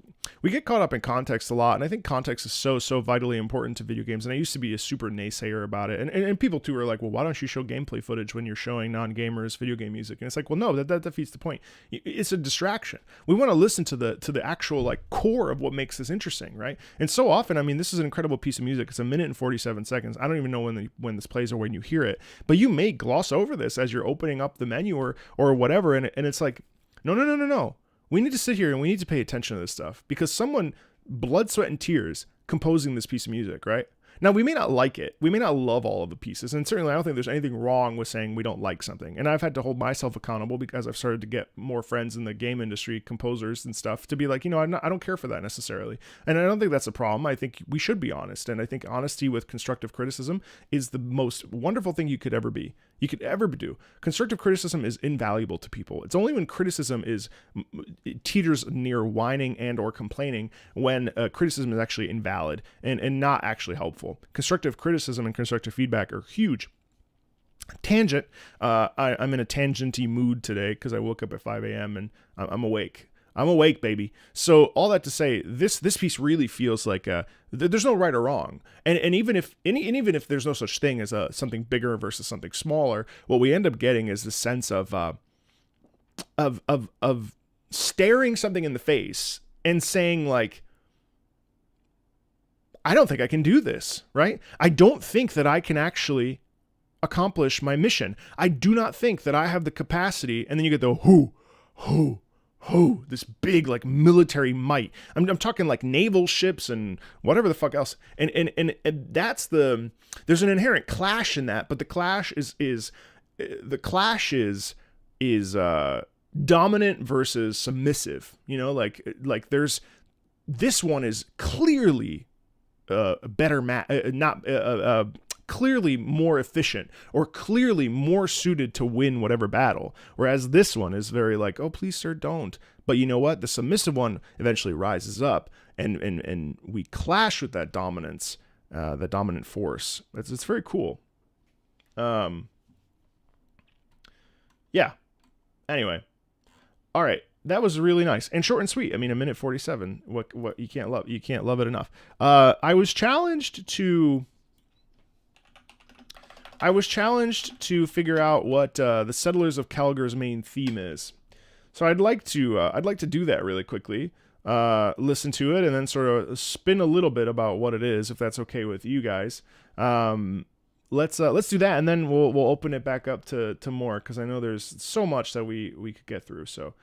we get caught up in context a lot, and I think context is so vitally important to video games. And I used to be a super naysayer about it, and people too are like, well, why don't you show gameplay footage when you're showing non-gamers video game music? And it's like, well, no, that defeats the point. It's a distraction. We want to listen to the actual like core of what makes this interesting, right? And so often, I mean, this is an incredible piece of music. It's 1 minute and 47 seconds. I don't even know when this plays or when you hear it, but you may gloss over this as you're opening up the menu or whatever, and it's like, no. We need to sit here and we need to pay attention to this stuff because someone, blood, sweat, and tears, composing this piece of music, right? Now, we may not like it. We may not love all of the pieces. And certainly, I don't think there's anything wrong with saying we don't like something. And I've had to hold myself accountable because I've started to get more friends in the game industry, composers and stuff, to be like, I don't care for that necessarily. And I don't think that's a problem. I think we should be honest. And I think honesty with constructive criticism is the most wonderful thing you could ever do. Constructive criticism is invaluable to people. It's only when criticism teeters near whining and or complaining when criticism is actually invalid and not actually helpful. Constructive criticism and constructive feedback are huge. Tangent. I'm in a tangenty mood today because I woke up at 5 a.m. and I'm awake. I'm awake, baby. So all that to say, this piece really feels like there's no right or wrong, and even if there's no such thing as something bigger versus something smaller, what we end up getting is the sense of staring something in the face and saying like, I don't think I can do this, right? I don't think that I can actually accomplish my mission. I do not think that I have the capacity. And then you get the who, oh, this big like military might. I'm talking like naval ships and whatever the fuck else. And that's there's an inherent clash in that, but the clash is dominant versus submissive. You know, like there's this one is clearly better clearly more efficient or clearly more suited to win whatever battle. Whereas this one is very like, oh, please, sir, don't. But you know what? The submissive one eventually rises up and we clash with that dominance, the dominant force. It's very cool. Yeah. Anyway. All right. That was really nice and short and sweet. I mean, 1:47. What you can't love it enough. I was challenged to figure out what the Settlers of Kalguur's main theme is. So I'd like to do that really quickly. Listen to it and then sort of spin a little bit about what it is, if that's okay with you guys. Let's do that, and then we'll open it back up to more, because I know there's so much that we could get through. So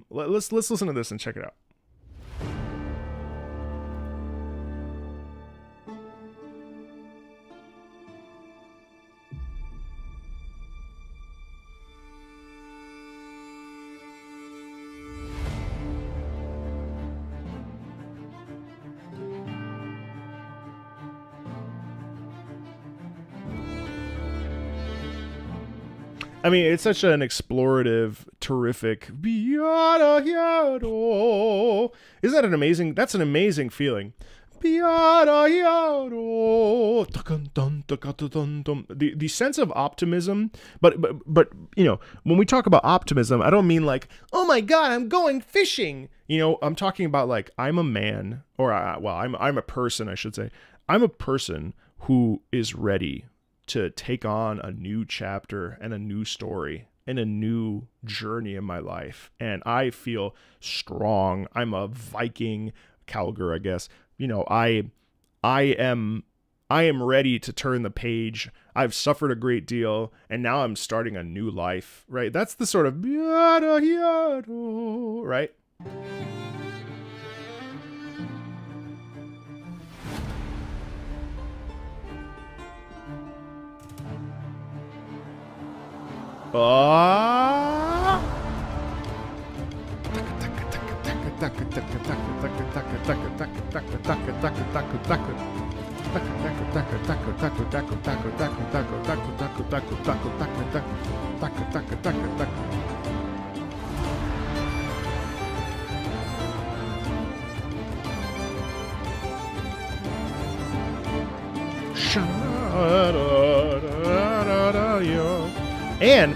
let's listen to this and check it out. I mean, it's such an explorative, terrific. Isn't that an amazing? That's an amazing feeling. The sense of optimism, but you know, when we talk about optimism, I don't mean like, oh my god, I'm going fishing. You know, I'm talking about like, I'm a man, or I'm a person, I should say. I'm a person who is ready to take on a new chapter and a new story and a new journey in my life. And I feel strong. I'm a Viking, Kalguur, I guess. You know, I am ready to turn the page. I've suffered a great deal, and now I'm starting a new life, right? That's the sort of, right? And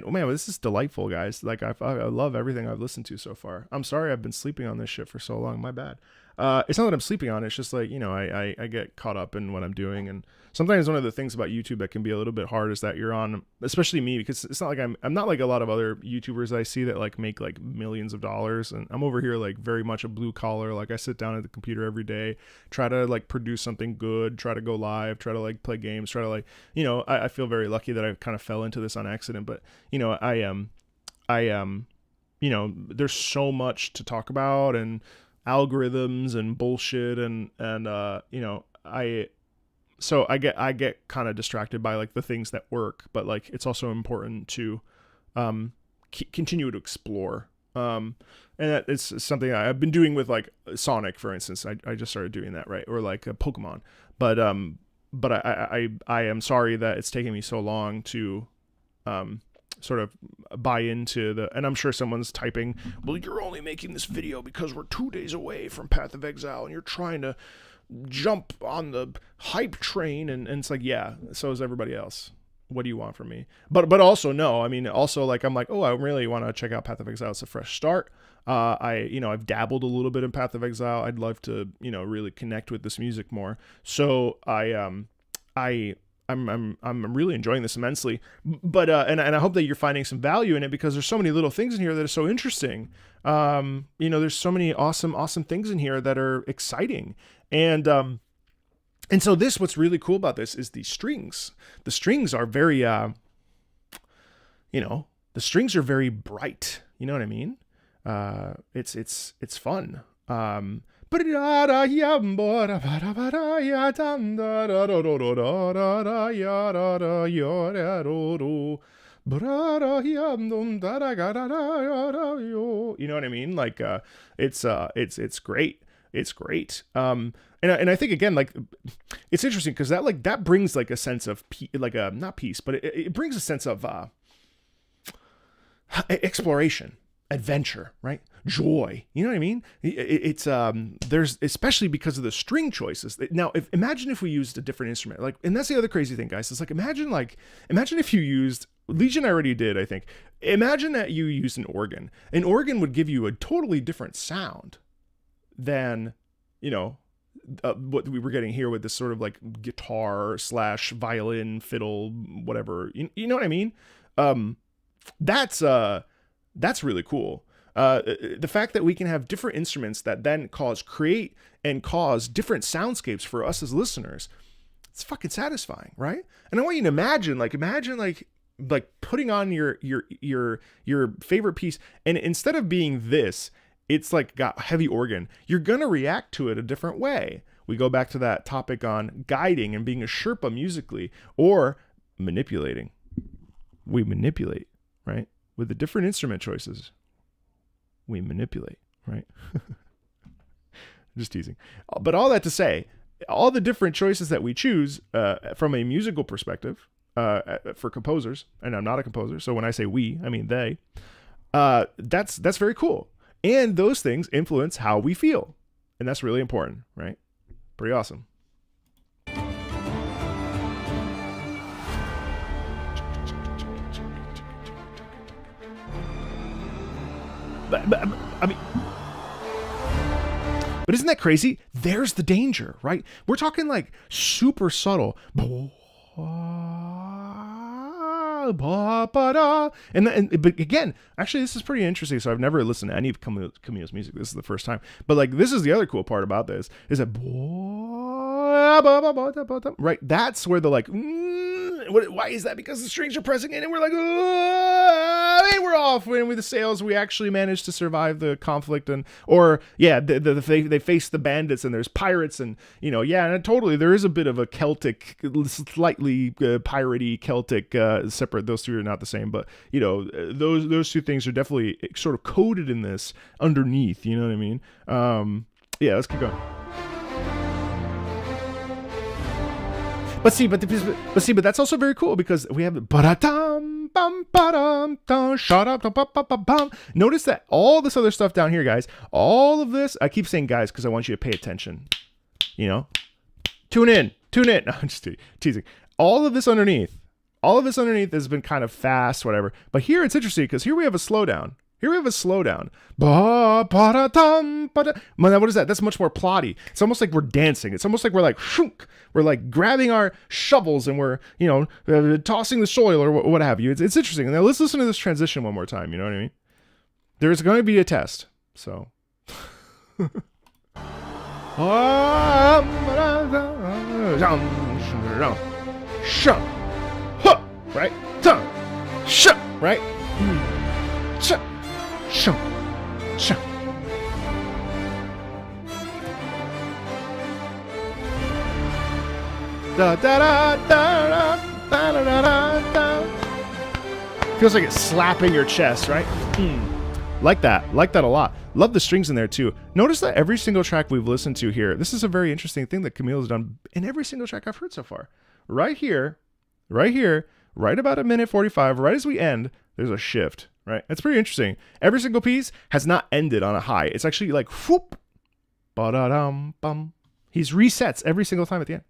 oh man, this is delightful, guys. Like I love everything I've listened to so far. I'm sorry I've been sleeping on this shit for so long. My bad. It's not that I'm sleeping on it. It's just like, you know, I get caught up in what I'm doing, and sometimes one of the things about YouTube that can be a little bit hard is that you're on, especially me, because it's not like I'm not like a lot of other YouTubers I see that like make like millions of dollars, and I'm over here like very much a blue collar. Like I sit down at the computer every day, try to like produce something good, try to go live, try to like play games, try to like, you know, I feel very lucky that I kind of fell into this on accident. But you know, I you know, there's so much to talk about, and algorithms and bullshit, and you know, I get kind of distracted by like the things that work, but like it's also important to continue to explore, and that is something I've been doing with like Sonic, for instance. I just started doing that, right? Or like Pokemon, but I am sorry that it's taken me so long to sort of buy into the, and I'm sure someone's typing, well, you're only making this video because we're 2 days away from Path of Exile and you're trying to jump on the hype train, and it's like, yeah, so is everybody else. What do you want from me? But also, no, I mean, also like, I'm like, oh, I really want to check out Path of Exile. It's a fresh start. I've dabbled a little bit in Path of Exile. I'd love to, you know, really connect with this music more. So I'm really enjoying this immensely, but and I hope that you're finding some value in it, because there's so many little things in here that are so interesting. You know, there's so many awesome things in here that are exciting, and so what's really cool about this is the strings. The strings are very, you know, the strings are very bright. You know what I mean? It's fun. You know what I mean? Like, it's great. It's great. And I think again, like, it's interesting because that brings like a sense of not peace, but it brings a sense of exploration, adventure, right? Joy. You know what I mean? It's there's, especially because of the string choices. Now, imagine if we used a different instrument, like, and that's the other crazy thing, guys. It's like, imagine if you used, Legion already did, I think. Imagine that you used an organ. An organ would give you a totally different sound than, you know, what we were getting here with this sort of like guitar / violin, fiddle, whatever. You know what I mean? That's really cool. The fact that we can have different instruments that then create and cause different soundscapes for us as listeners, it's fucking satisfying, right? And I want you to imagine putting on your favorite piece, and instead of being this, it's like got heavy organ. You're gonna react to it a different way. We go back to that topic on guiding and being a Sherpa musically, or manipulating. We manipulate, right? With the different instrument choices, we manipulate, right? Just teasing. But all that to say, all the different choices that we choose from a musical perspective for composers, and I'm not a composer, so when I say we, I mean they, that's very cool. And those things influence how we feel. And that's really important, right? Pretty awesome. But I mean, but isn't that crazy? There's the danger, right? We're talking like super subtle. And but again, actually, this is pretty interesting. So I've never listened to any of Camille's music. This is the first time. But like, this is the other cool part about this is that, right? That's where the like, why is that? Because the strings are pressing in, and we're like, hey, we're off. And with the sails, we actually managed to survive the conflict, they face the bandits, and there's pirates, and and totally there is a bit of a Celtic, slightly piratey Celtic separate. Those two are not the same, but those two things are definitely sort of coded in this underneath. You know what I mean? Yeah, let's keep going. But that's also very cool because we have notice that all this other stuff down here, guys, all of this, I keep saying guys because I want you to pay attention. Tune in. No, I'm just teasing. All of this underneath has been kind of fast, whatever. But here it's interesting because here we have a slowdown. What is that? That's much more plotty. It's almost like we're dancing. It's almost like we're like, shunk. We're like grabbing our shovels and we're, tossing the soil or what have you. It's interesting. Now let's listen to this transition one more time. You know what I mean? There's going to be a test. So. Right? Right? Feels like it's slapping your chest, right? Like that a lot. Love the strings in there too. Notice that every single track we've listened to here, this is a very interesting thing that Camille has done in every single track I've heard so far. Right here, right about a minute 45, right as we end, there's a shift. Right? That's pretty interesting. Every single piece has not ended on a high. It's actually like whoop, ba-da-dum, bum. He's resets every single time at the end.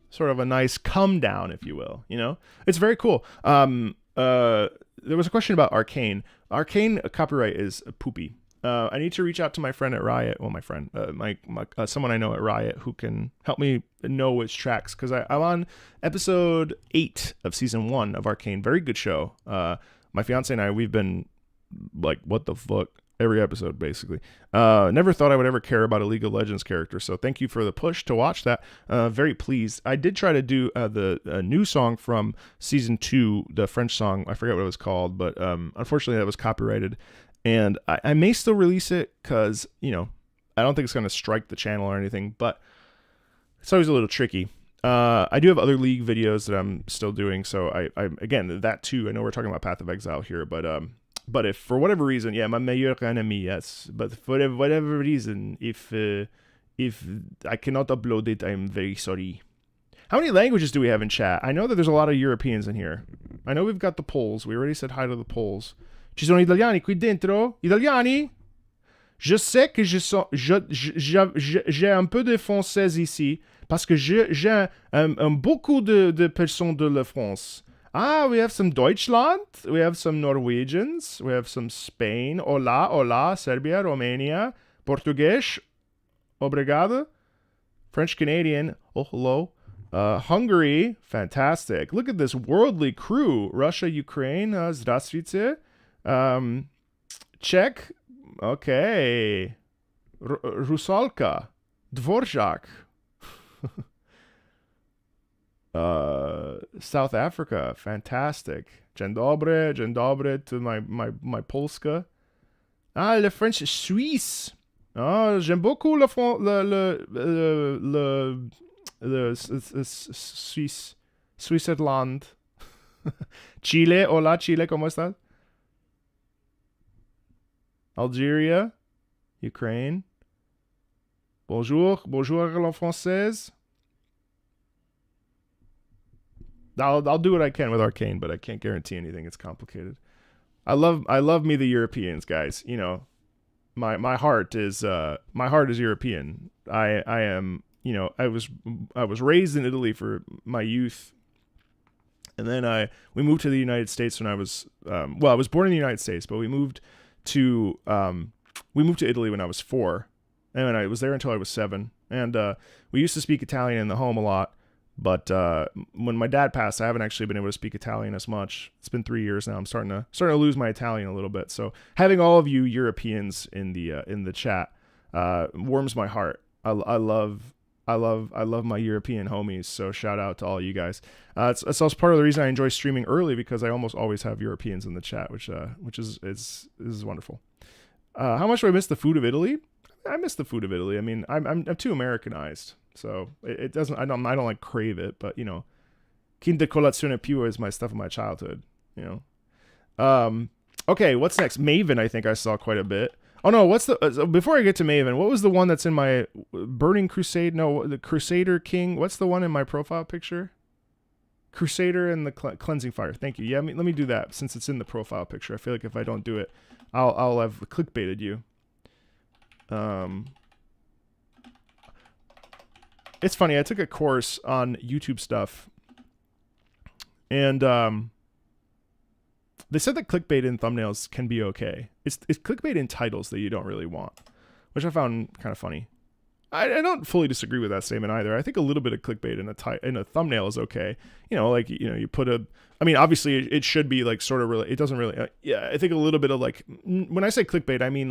Sort of a nice come down, if you will. It's very cool. There was a question about Arcane. Arcane copyright is poopy. I need to reach out to my friend at Riot. Well, my friend, someone I know at Riot who can help me know which tracks, because I'm on episode 8 of season 1 of Arcane. Very good show. My fiance and I, we've been like, what the fuck? every episode, basically. Never thought I would ever care about a League of Legends character, so thank you for the push to watch that. Very pleased. I did try to do the new song from Season 2, the French song. I forget what it was called, but unfortunately that was copyrighted. And I may still release it because, you know, I don't think it's going to strike the channel or anything, but it's always a little tricky. I do have other League videos that I'm still doing, so I again, that too, I know we're talking about Path of Exile here, but if for whatever reason, yeah, my meilleur ennemi, yes. But for whatever reason, if I cannot upload it, I'm very sorry. How many languages do we have in chat? I know that there's a lot of Europeans in here. I know we've got the Poles. We already said hi to the Poles. Ci sono italiani qui dentro? Italiani? Je sais que j'ai un peu de français ici, parce que j'ai beaucoup de personnes de la France. Ah, we have some Deutschland, we have some Norwegians, we have some Spain, hola, hola, Serbia, Romania, Portuguese, obrigado, French Canadian, oh hello, Hungary, fantastic. Look at this worldly crew, Russia, Ukraine, здравствуйте, Czech, okay, Rusalka, Dvorak. South Africa, fantastic. Dzień dobry to my Polska. Ah, le French, Suisse. Oh, j'aime beaucoup le Suisse, Switzerland. Chile, hola Chile, ¿cómo estás? Algeria, Ukraine. Bonjour la française. I'll do what I can with Arcane, but I can't guarantee anything. It's complicated. I love me the Europeans, guys. You know, my heart is European. I am, you know, I was raised in Italy for my youth, and then we moved to the United States when I was I was born in the United States, but we moved to Italy when I was 4, and I was there until I was 7. And we used to speak Italian in the home a lot. But when my dad passed, I haven't actually been able to speak Italian as much. It's been 3 years now. I'm starting to lose my Italian a little bit. So having all of you Europeans in the chat warms my heart. I love my European homies. So shout out to all you guys. It's also part of the reason I enjoy streaming early, because I almost always have Europeans in the chat, which is wonderful. How much do I miss the food of Italy? I miss the food of Italy. I mean, I'm too Americanized. So it doesn't. I don't like crave it, but you know, Kin de colazione pure is my stuff of my childhood. You know. Okay, what's next? Maven, I think I saw quite a bit. Oh no, what's the before I get to Maven? What was the one that's in my Burning Crusade? No, the Crusader King. What's the one in my profile picture? Crusader and the Cleansing Fire. Thank you. Yeah, let me do that since it's in the profile picture. I feel like if I don't do it, I'll have clickbaited you. It's funny, I took a course on YouTube stuff, and they said that clickbait in thumbnails can be okay. It's clickbait in titles that you don't really want, which I found kind of funny. I don't fully disagree with that statement either. I think a little bit of clickbait in a thumbnail is okay. You know, like, you know, you put I mean, obviously it should be like sort of really, it doesn't really, yeah, I think a little bit of like, when I say clickbait, I mean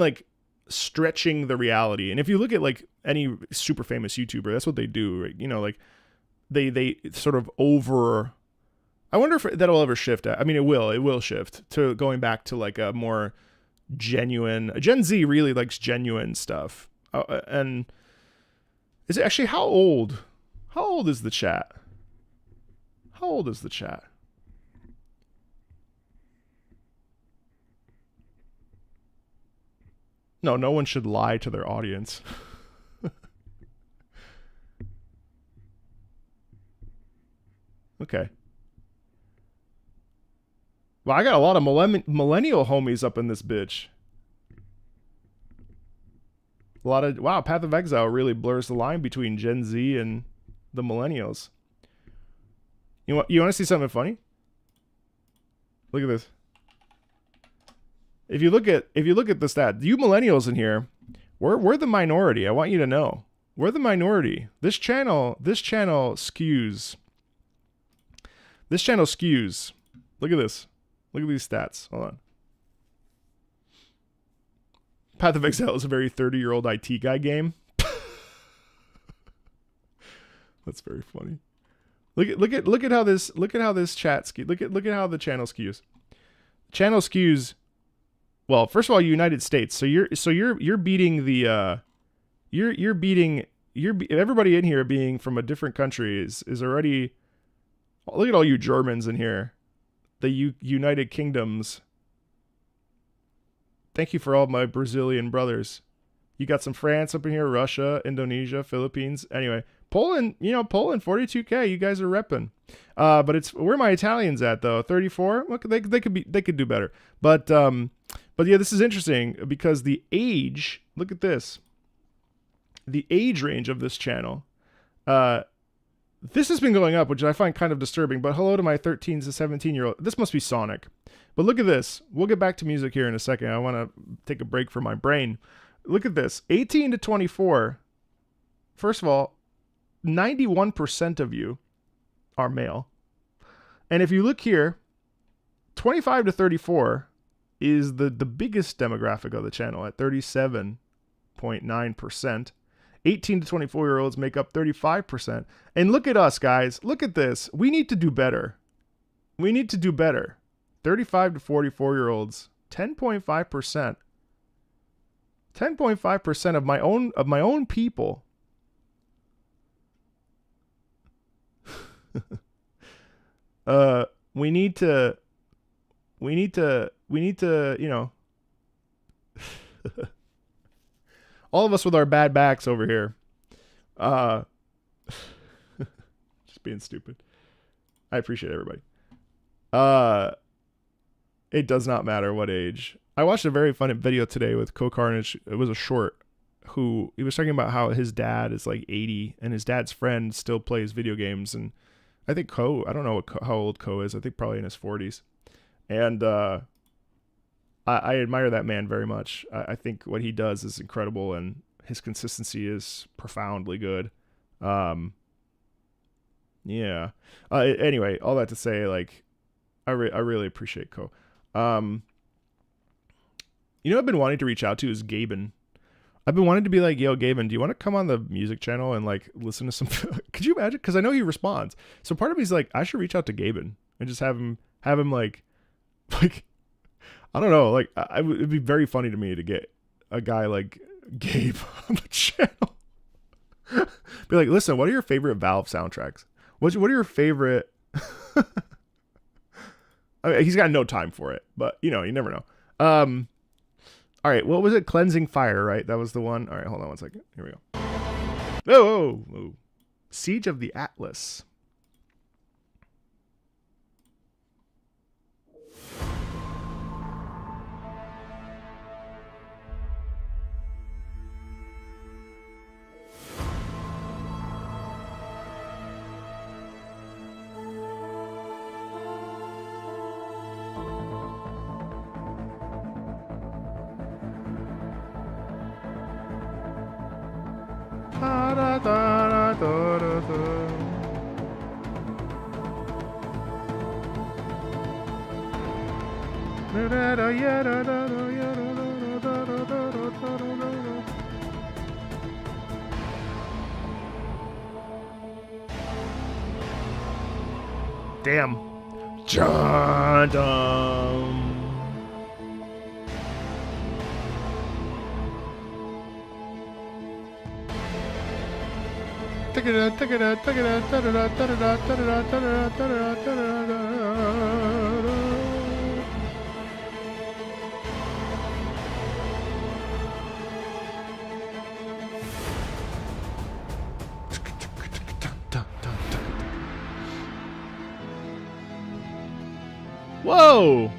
like stretching the reality. And if you look at like any super famous YouTuber, that's what they do, right? You know, like they sort of I wonder if that'll ever shift. I mean, it will shift to going back to like a more genuine. Gen Z really likes genuine stuff. And is it actually, how old is the chat? How old is the chat? No one should lie to their audience. Okay. Well, I got a lot of millennial homies up in this bitch. Wow, Path of Exile really blurs the line between Gen Z and the millennials. You want to see something funny? Look at this. If you look at the stat, you millennials in here, we're the minority. I want you to know. We're the minority. This channel skews. This channel skews. Look at this. Look at these stats. Hold on. Path of Exile is a very 30-year-old IT guy game. That's very funny. Look at how this chat skews. Look at how the channel skews. Channel skews. Well, first of all, United States. So you're beating the you're beating everybody in here being from a different country is already. Look at all you Germans in here, the United Kingdoms. Thank you for all my Brazilian brothers. You got some France up in here, Russia, Indonesia, Philippines. Anyway, Poland, Poland, 42K. You guys are repping. But it's where my Italians at though? 34. Look, they could do better. But yeah, this is interesting because the age. Look at this. The age range of this channel. This has been going up, which I find kind of disturbing. But hello to my 13 to 17-year-old. This must be Sonic. But look at this. We'll get back to music here in a second. I want to take a break for my brain. Look at this. 18 to 24. First of all, 91% of you are male. And if you look here, 25 to 34 is the biggest demographic of the channel at 37.9%. 18 to 24-year-olds make up 35%. And look at us, guys. Look at this. We need to do better. We need to do better. 35 to 44-year-olds, 10.5%. 10.5% of my own people. We need to, all of us with our bad backs over here. Just being stupid. I appreciate everybody. It does not matter what age. I watched a very funny video today with Co-Carnage. It was a short. He was talking about how his dad is like 80 and his dad's friend still plays video games. And I think I don't know how old Co is. I think probably in his 40s. And I admire that man very much. I think what he does is incredible and his consistency is profoundly good. Yeah. Anyway, all that to say, like, I really appreciate Co. I've been wanting to reach out to is Gaben. I've been wanting to be like, yo, Gaben, do you want to come on the music channel and like listen to some? Could you imagine? Because I know he responds. So part of me's like, I should reach out to Gaben and just have him like, I don't know, like it'd be very funny to me to get a guy like Gabe on the channel. Be like, listen, what are your favorite Valve soundtracks? What are your favorite? I mean, he's got no time for it, but you never know. All right, what was it? Cleansing Fire, right? That was the one. All right, hold on one second. Here we go. Oh. Siege of the Atlas. Damn. John. Whoa!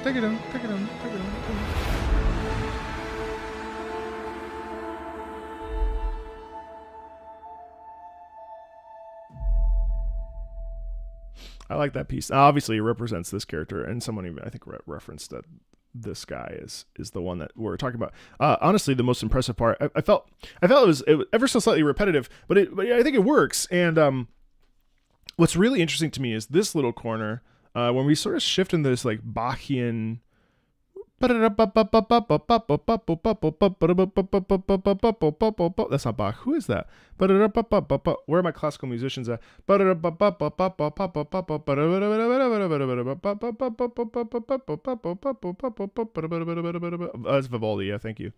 Take it down. I like that piece. Obviously, it represents this character, and someone even I think referenced that this guy is the one that we're talking about. Honestly, the most impressive part, I felt it was ever so slightly repetitive, but I think it works. And what's really interesting to me is this little corner when we sort of shift into this like Bachian. That's not Bach. Who is that? Where are my classical musicians at? That's Vivaldi, yeah, thank you.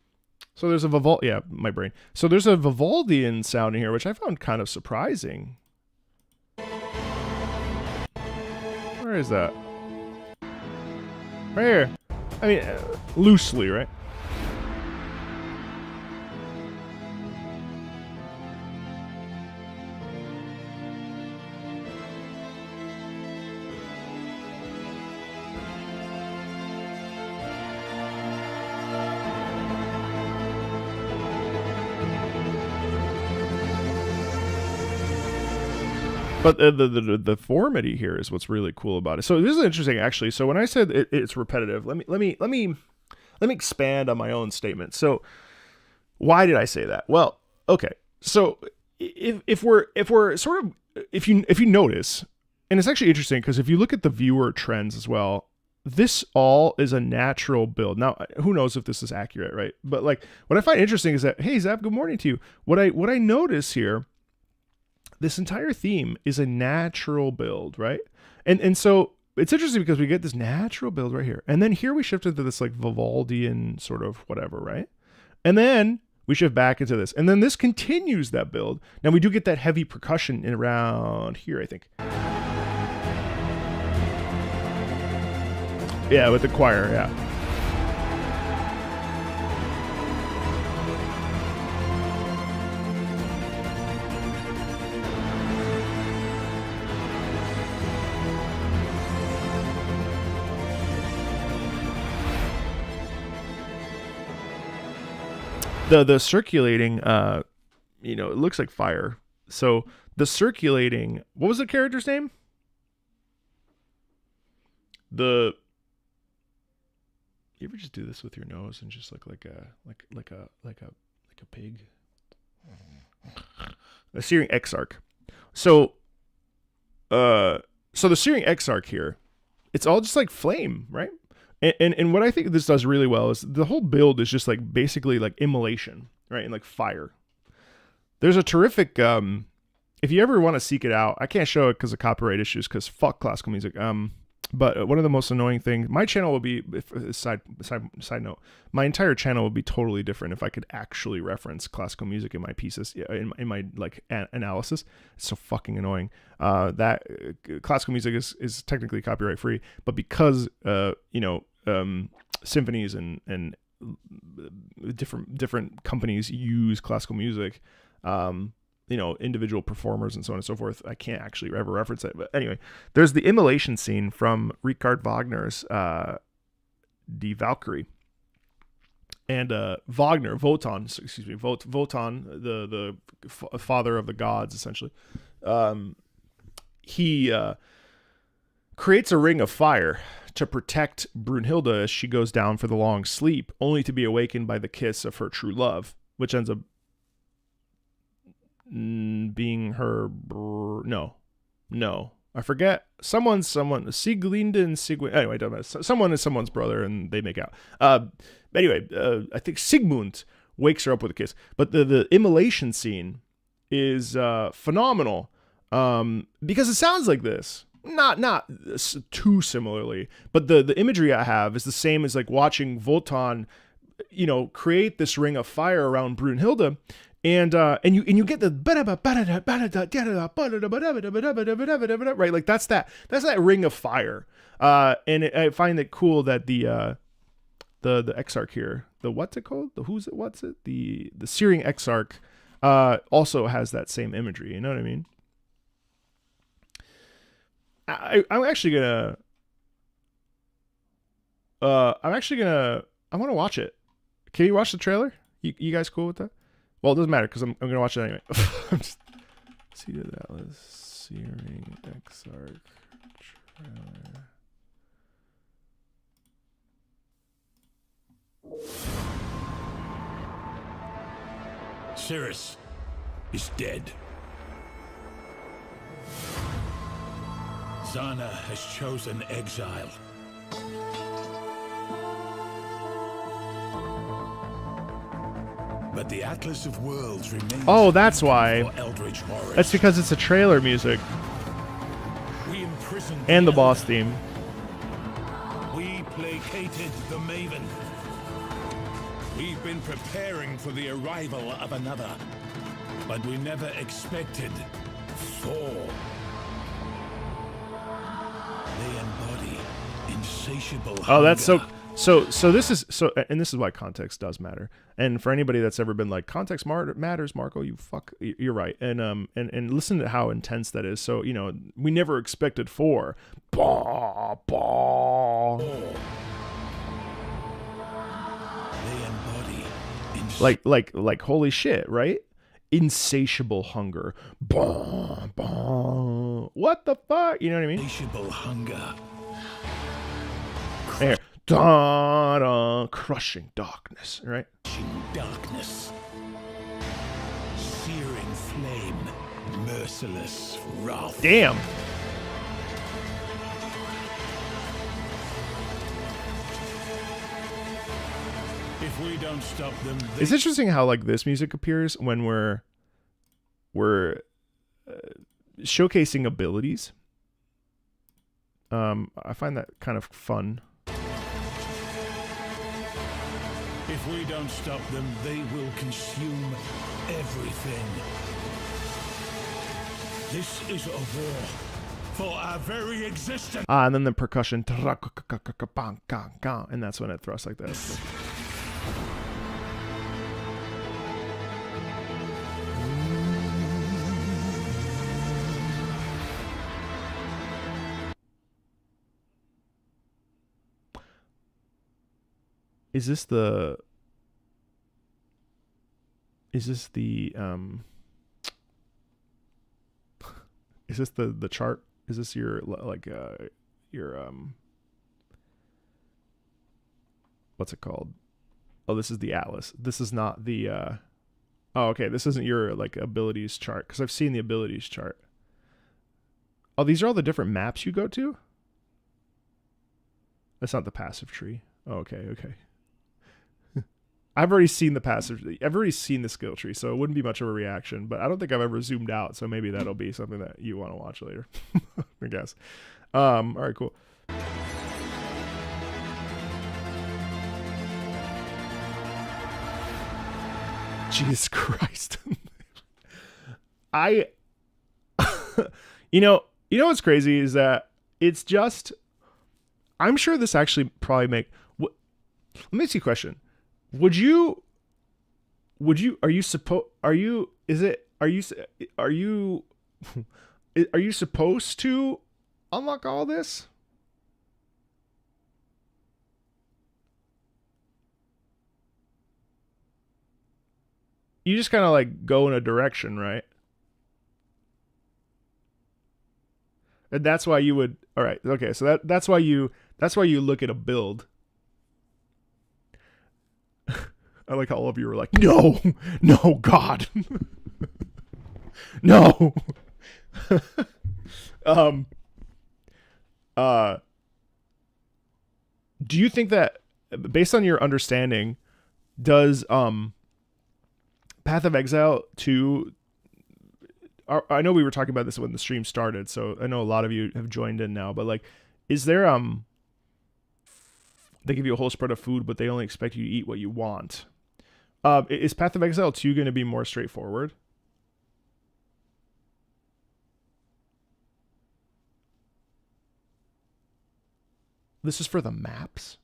So there's a Vivaldi, yeah, my brain. So there's a Vivaldian sound in here, which I found kind of surprising. Where is that? Right here. I mean, loosely, right? But the deformity here is what's really cool about it. So this is interesting, actually. So when I said it's repetitive, let me expand on my own statement. So why did I say that? Well, okay. So if you notice, and it's actually interesting because if you look at the viewer trends as well, this all is a natural build. Now, who knows if this is accurate, right? But like what I find interesting is that, hey, Zap, good morning to you. What I notice here, this entire theme is a natural build, right? And so it's interesting because we get this natural build right here. And then here we shift into this like Vivaldian sort of whatever, right? And then we shift back into this. And then this continues that build. Now we do get that heavy percussion in around here, I think. Yeah, with the choir, yeah. The circulating, it looks like fire. So the circulating, what was the character's name? You ever just do this with your nose and just look like a pig? The Searing Exarch. So the Searing Exarch here, it's all just like flame, right? And what I think this does really well is the whole build is just like basically like immolation, right? And like fire. There's a terrific, if you ever want to seek it out, I can't show it because of copyright issues because fuck classical music. But one of the most annoying things, my channel will be, side note, my entire channel would be totally different if I could actually reference classical music in my pieces, in my like analysis. It's so fucking annoying. That classical music is technically copyright free, but because symphonies and different companies use classical music, individual performers and so on and so forth, I can't actually ever reference it. But anyway, there's the immolation scene from Richard Wagner's Die Valkyrie. And Wotan, the father of the gods, essentially, he creates a ring of fire to protect Brunhilde as she goes down for the long sleep, only to be awakened by the kiss of her true love, which ends up being her no I forget Sieglinde and Sigwin, anyway, it doesn't matter. Someone is someone's brother and they make out. Anyway, I think Sigmund wakes her up with a kiss, but the immolation scene is phenomenal because it sounds like this, not too similarly, but the imagery I have is the same as like watching Wotan create this ring of fire around Brunhilde. And you get the right, like that's that ring of fire, and I find it cool that the Exarch here, the what's it called, the Searing Exarch, also has that same imagery. You know what I mean? I'm actually gonna I'm actually gonna. I want to watch it. Can you watch the trailer? You guys cool with that? Well, it doesn't matter because I'm gonna watch it anyway. I'm just, Seated Atlas, Searing Exarch trailer. Cirrus is dead. Zana has chosen exile. But the Atlas of Worlds remains. Oh, that's why. Eldritch horrors. That's because it's a trailer music. We imprisoned and the Elder. boss theme. We placated the Maven. We've been preparing for the arrival of another, but we never expected four. They embody insatiable hunger. Oh, that's so this is so, and this is why context does matter. And for anybody that's ever been like, context matters, Marco, you're right. And listen to how intense that is. So, you know, we never expected four. Bah, bah. They embody Like holy shit, right? Insatiable hunger. Bah, bah. What the fuck? You know what I mean? insatiable hunger. There. Da, da, crushing darkness, right? Darkness. Searing flame. Merciless wrath. Damn. If we don't stop them, It's interesting how like this music appears when we're showcasing abilities. I find that kind of fun. if we don't stop them, they will consume everything. This is a war for our very existence. And then the percussion, and that's when it thrusts like this. Is this the is this the chart? Is this your like your what's it called? Oh, this is the Atlas. This is not the oh, okay, this isn't your like abilities chart, because I've seen the abilities chart. Oh, these are all the different maps you go to? That's not the passive tree. Oh, okay, okay. I've already seen the passive. I've already seen the skill tree, so it wouldn't be much of a reaction. But I don't think I've ever zoomed out, so maybe that'll be something that you want to watch later. I guess. All right, cool. Jesus Christ. You know what's crazy is that it's just. I'm sure this actually probably make. Let me ask you a question. Are you supposed to unlock all this? You just kind of like go in a direction, right? And that's why you would, all right. Okay. So that's why you look at a build. I like how all of you were like, no, God, no. Do you think that, based on your understanding, does Path of Exile 2? I know we were talking about this when the stream started, so I know a lot of you have joined in now. But like, is there they give you a whole spread of food, but they only expect you to eat what you want? Is Path of Exile 2 going to be more straightforward? This is for the maps?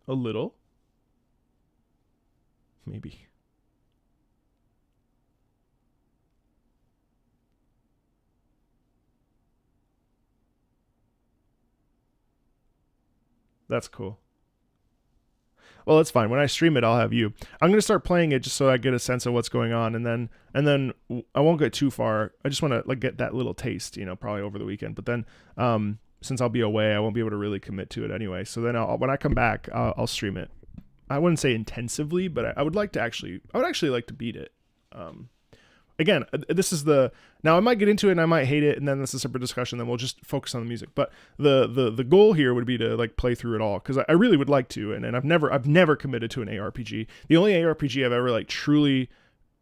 A little? Maybe. That's cool. Well, that's fine. When I stream it, I'll have you. I'm gonna start playing it just so I get a sense of what's going on, and then I won't get too far. I just want to like get that little taste, you know, probably over the weekend. But then, since I'll be away, I won't be able to really commit to it anyway. So then when I come back, I'll stream it. I wouldn't say intensively, but I would like to actually. I would actually like to beat it. Again, this is now I might get into it and I might hate it, and then that's a separate discussion. Then we'll just focus on the music. But the goal here would be to like play through it all, because I really would like to. And I've never committed to an ARPG. The only ARPG I've ever like truly,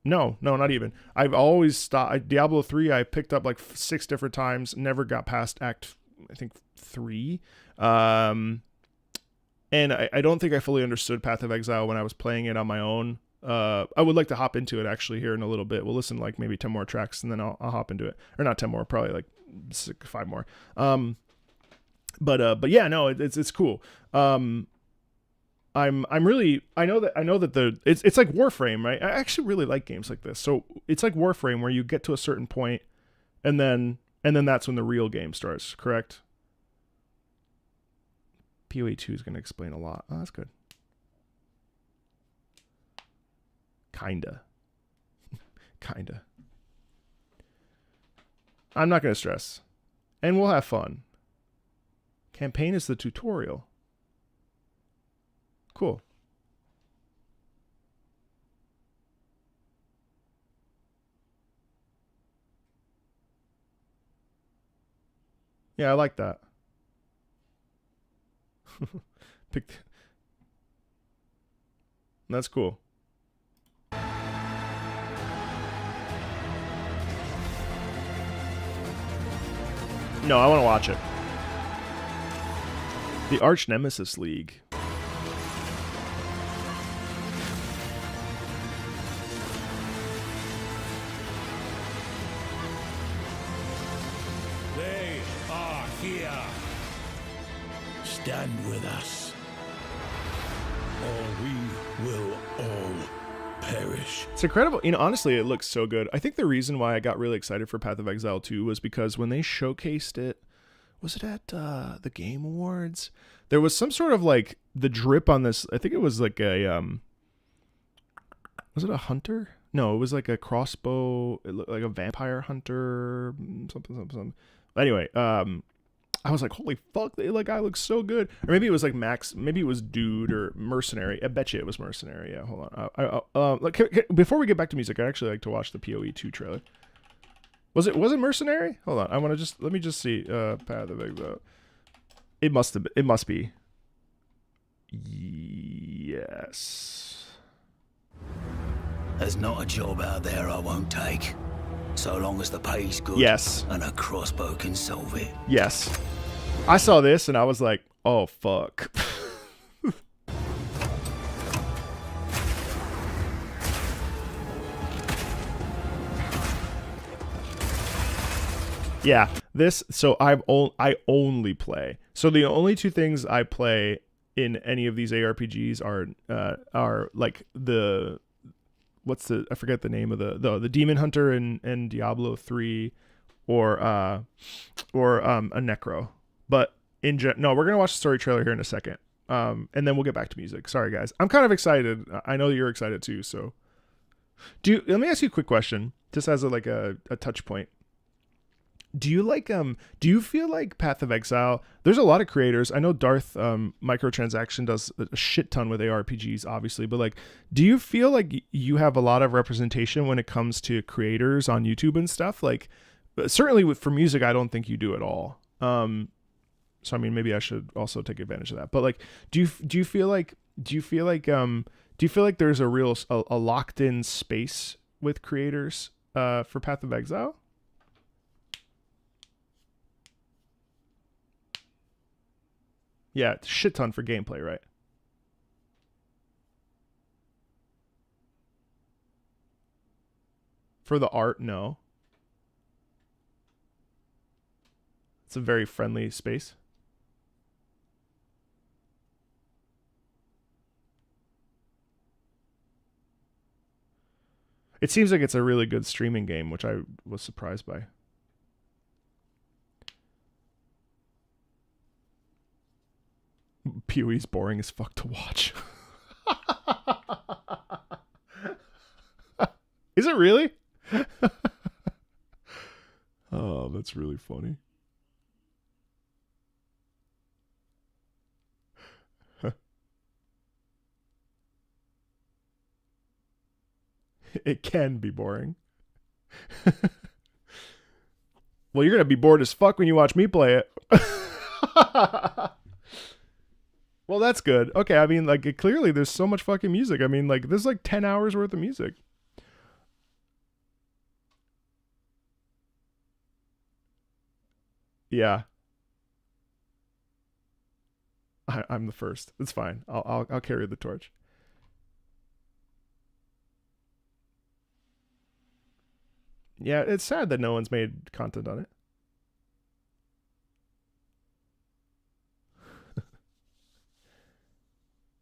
no, not even. I've always stopped. Diablo 3 I picked up like 6 different times. Never got past Act, I think 3. And I don't think I fully understood Path of Exile when I was playing it on my own. I would like to hop into it actually here in a little bit. We'll listen like maybe 10 more tracks and then I'll hop into it, or not 10 more, probably like 5 more. But yeah, no, it's cool. I'm really, I know that it's like Warframe, right? I actually really like games like this. So it's like Warframe where you get to a certain point and then that's when the real game starts, correct? PoE 2 is going to explain a lot. Oh, that's good. Kinda. I'm not going to stress. And we'll have fun. Campaign is the tutorial. Cool. Yeah, I like that. That's cool. No, I want to watch it. The Arch Nemesis League. They are here. Stand with us, or we will all perish. It's incredible. You know, honestly, it looks so good. I think the reason why I got really excited for Path of Exile 2 was because when they showcased it, was it at the Game Awards? There was some sort of like the drip on this. I think it was like a was it a hunter? No, it was like a crossbow. It looked like a vampire hunter. Something. Anyway, I was like, holy fuck, that guy looks so good. Or maybe it was like Max, maybe it was Dude or Mercenary. I bet you it was Mercenary. Yeah, hold on. Before we get back to music, I'd actually like to watch the PoE 2 trailer. Was it Mercenary? Hold on. Let me just see. Path of Exile. It must be. Yes. There's not a job out there I won't take, so long as the pay's good. Yes. And a crossbow can solve it. Yes. I saw this and I was like, oh fuck. Yeah, this. So I only play. So the only 2 things I play in any of these ARPGs are like I forget the name of the Demon Hunter in Diablo 3, or a Necro. But no, we're gonna watch the story trailer here in a second, and then we'll get back to music. Sorry guys, I'm kind of excited. I know you're excited too. So, let me ask you a quick question, just as a touch point. Do you feel like Path of Exile, there's a lot of creators, I know Darth Microtransaction does a shit ton with ARPGs obviously, but like, do you feel like you have a lot of representation when it comes to creators on YouTube and stuff? Like, certainly for music, I don't think you do at all. So I mean, maybe I should also take advantage of that. But like, do you feel like there's a locked in space with creators for Path of Exile? Yeah, it's a shit ton for gameplay, right? For the art, no. It's a very friendly space. It seems like it's a really good streaming game, which I was surprised by. PoE's boring as fuck to watch. Is it really? Oh, that's really funny. It can be boring. Well, you're going to be bored as fuck when you watch me play it. Well, that's good. Okay, I mean, like, clearly there's so much fucking music. I mean, like, there's like 10 hours worth of music. Yeah. I'm the first. It's fine. I'll carry the torch. Yeah, it's sad that no one's made content on it.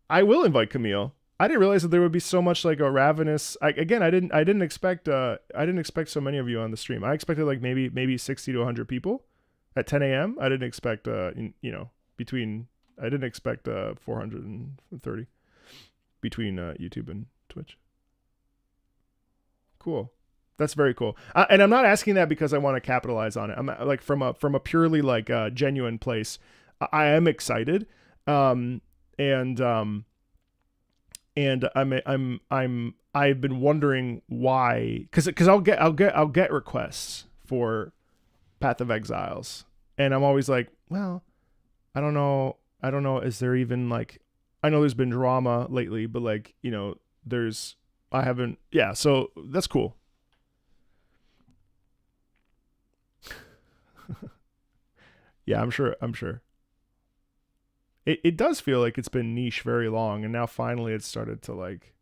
I will invite Camille. I didn't realize that there would be so much like a ravenous. I didn't expect so many of you on the stream. I expected like maybe 60 to 100 people at 10 a.m. I didn't expect between. I didn't expect 430 between YouTube and Twitch. Cool. That's very cool. And I'm not asking that because I want to capitalize on it. I'm like from a purely like genuine place. I am excited. And I've been wondering why, because I'll get requests for Path of Exiles, and I'm always like, well, I don't know. Is there even like, I know there's been drama lately, but like, so that's cool. Yeah, I'm sure. It does feel like it's been niche very long, and now finally it's started to like.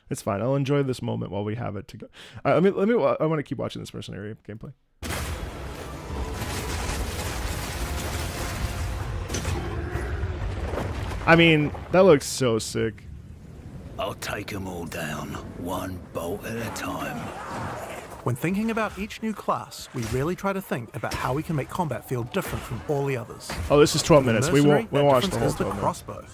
It's fine. I'll enjoy this moment while we have it to go. I want to keep watching this mercenary gameplay. I mean, that looks so sick. I'll take them all down, one bolt at a time. When thinking about each new class, we really try to think about how we can make combat feel different from all the others. Oh, this is 12 minutes. We won't watch the whole is the 12 minutes. crossbow.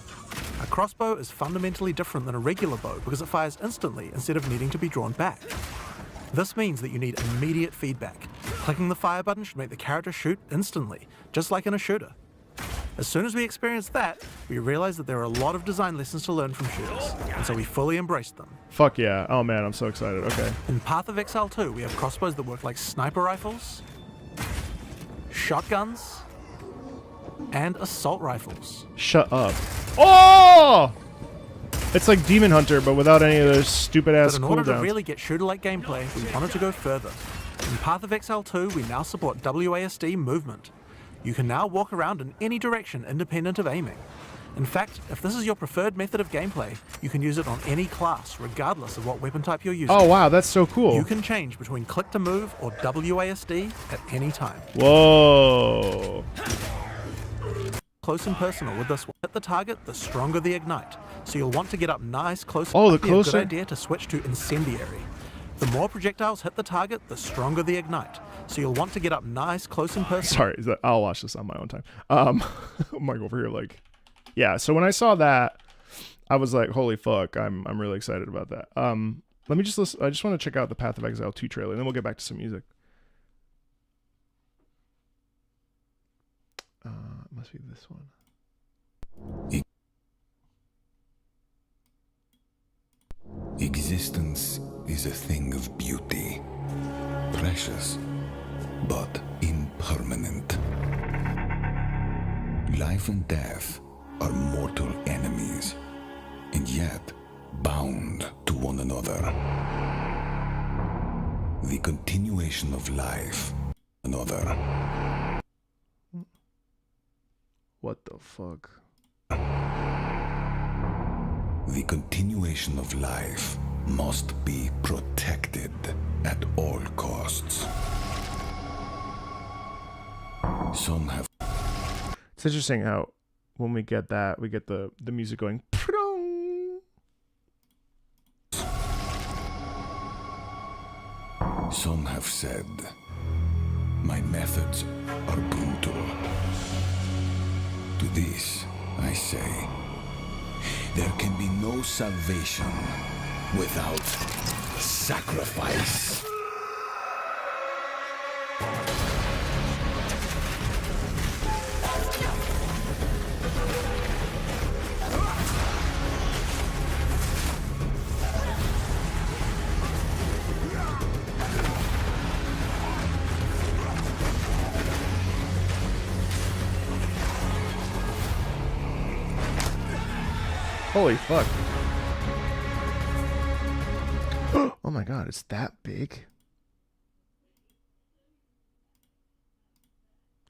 A crossbow is fundamentally different than a regular bow because it fires instantly instead of needing to be drawn back. This means that you need immediate feedback. Clicking the fire button should make the character shoot instantly, just like in a shooter. As soon as we experienced that, we realized that there are a lot of design lessons to learn from shooters, and so we fully embraced them. Fuck yeah. Oh man, I'm so excited. Okay. In Path of Exile 2, we have crossbows that work like sniper rifles, shotguns, and assault rifles. Shut up. Oh! It's like Demon Hunter, but without any of those stupid ass cooldowns. But in order to really get shooter-like gameplay, we wanted to go further. In Path of Exile 2, we now support WASD movement. You can now walk around in any direction independent of aiming. In fact, if this is your preferred method of gameplay, you can use it on any class, regardless of what weapon type you're using. Oh wow, that's so cool. You can change between click to move or WASD at any time. Whoa. Close and personal with this one. Hit the target, the stronger the ignite. So you'll want to get up nice close. Oh, the Might be a closer? good idea to switch to incendiary. The more projectiles hit the target, the stronger the ignite. So you'll want to get up nice, close and personal. Sorry, I'll watch this on my own time. I'm like over here like, yeah. So when I saw that, I was like, holy fuck, I'm really excited about that. Let me just listen. I just want to check out the Path of Exile 2 trailer, and then we'll get back to some music. It must be this one. Existence is a thing of beauty, precious, but impermanent. Life and death are mortal enemies, and yet bound to one another. The continuation of life, another. What the fuck? The continuation of life must be protected at all costs. Some have. It's interesting how when we get that, we get the music going. Some have said My methods are brutal. To this, I say, there can be no salvation without sacrifice. Holy fuck. Oh my god, it's that big?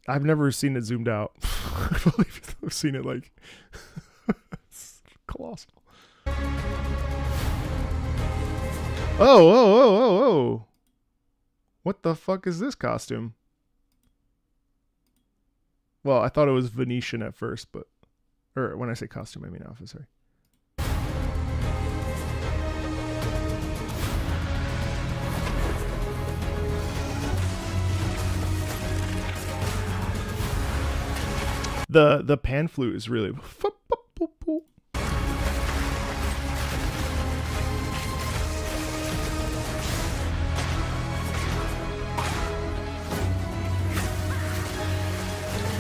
I've never seen it zoomed out. I believe I've seen it like it's colossal. Oh. What the fuck is this costume? Well, I thought it was Venetian at first, but or when I say costume, I mean outfit, sorry. The pan flute is really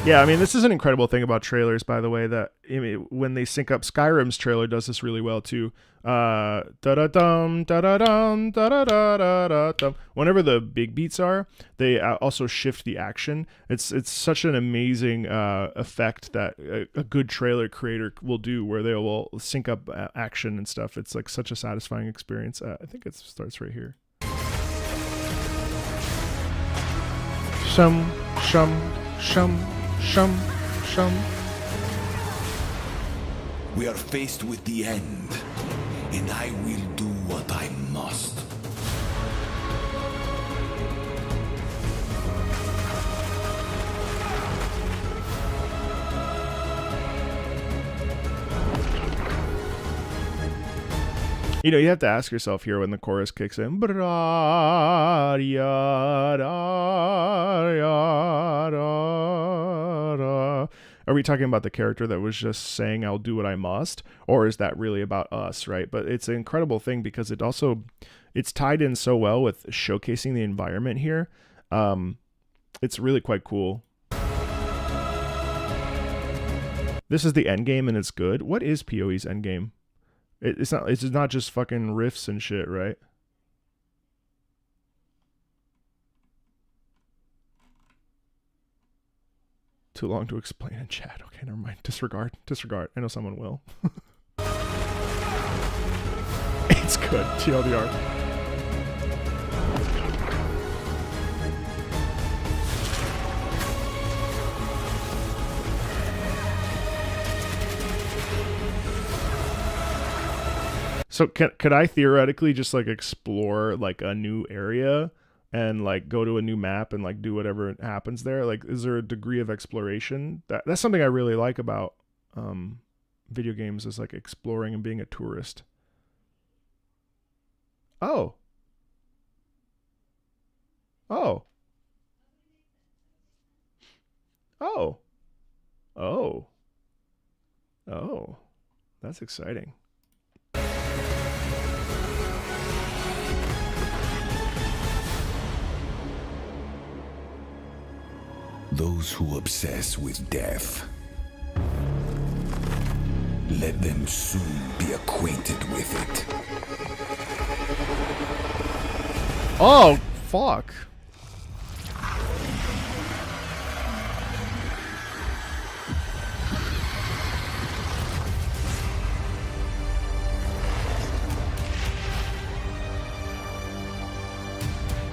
yeah, I mean, this is an incredible thing about trailers, by the way, that I mean, when they sync up, Skyrim's trailer does this really well too. Da-da-dum, da-da-dum, da-da-da-da-da-dum. Whenever the big beats are, they also shift the action. It's such an amazing effect that a good trailer creator will do, where they will sync up action and stuff. It's like such a satisfying experience. I think it starts right here. Shum. We are faced with the end, and I will do what I must. You know, you have to ask yourself here when the chorus kicks in. Are we talking about the character that was just saying, I'll do what I must? Or is that really about us, right? But it's an incredible thing because it's tied in so well with showcasing the environment here. It's really quite cool. This is the end game and it's good. What is PoE's end game? It's not just fucking riffs and shit, right? Too long to explain in chat. Okay, never mind. Disregard. I know someone will. It's good. TLDR. So could I theoretically just like explore like a new area and like go to a new map and like do whatever happens there? Like, is there a degree of exploration? That's something I really like about video games, is like exploring and being a tourist. Oh. That's exciting. Those who obsess with death, let them soon be acquainted with it. Oh, fuck.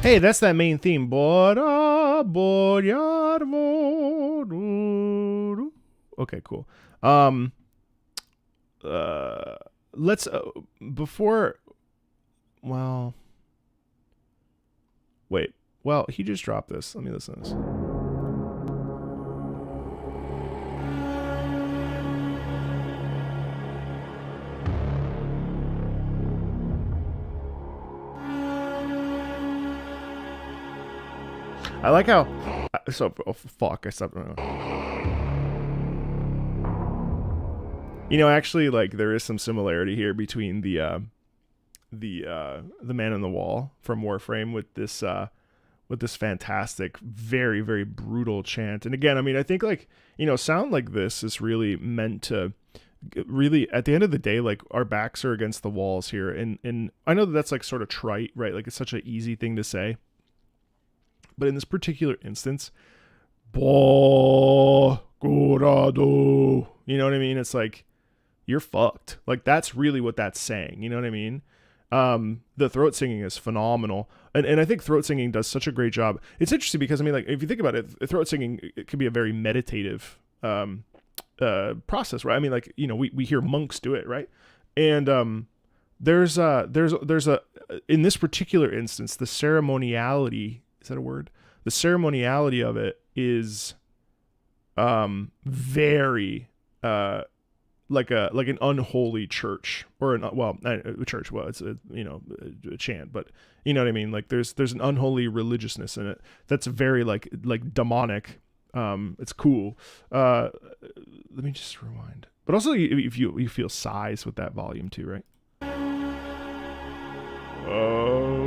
Hey, that's that main theme. Okay, cool. Let's before. Well, wait. Well, he just dropped this. Let me listen to this. I like how. Oh, fuck! I stopped. Actually, like there is some similarity here between the man on the wall from Warframe with this fantastic, very, very brutal chant. And again, I mean, I think like, sound like this is really meant to really, at the end of the day, like our backs are against the walls here. And I know that that's like sort of trite, right? Like it's such an easy thing to say. But in this particular instance, Bo Gorado, you know what I mean? It's like, you're fucked. Like that's really what that's saying. You know what I mean? The throat singing is phenomenal. And I think throat singing does such a great job. It's interesting because, I mean, like, if you think about it, throat singing, it can be a very meditative process, right? I mean, like, we hear monks do it, right? And there's a in this particular instance, the ceremoniality, is that a word? The ceremoniality of it is very like an unholy church or a church. Well, it's a chant, but you know what I mean? Like there's an unholy religiousness in it that's very like demonic. It's cool. Let me just rewind. But also if you feel size with that volume too, right? Oh.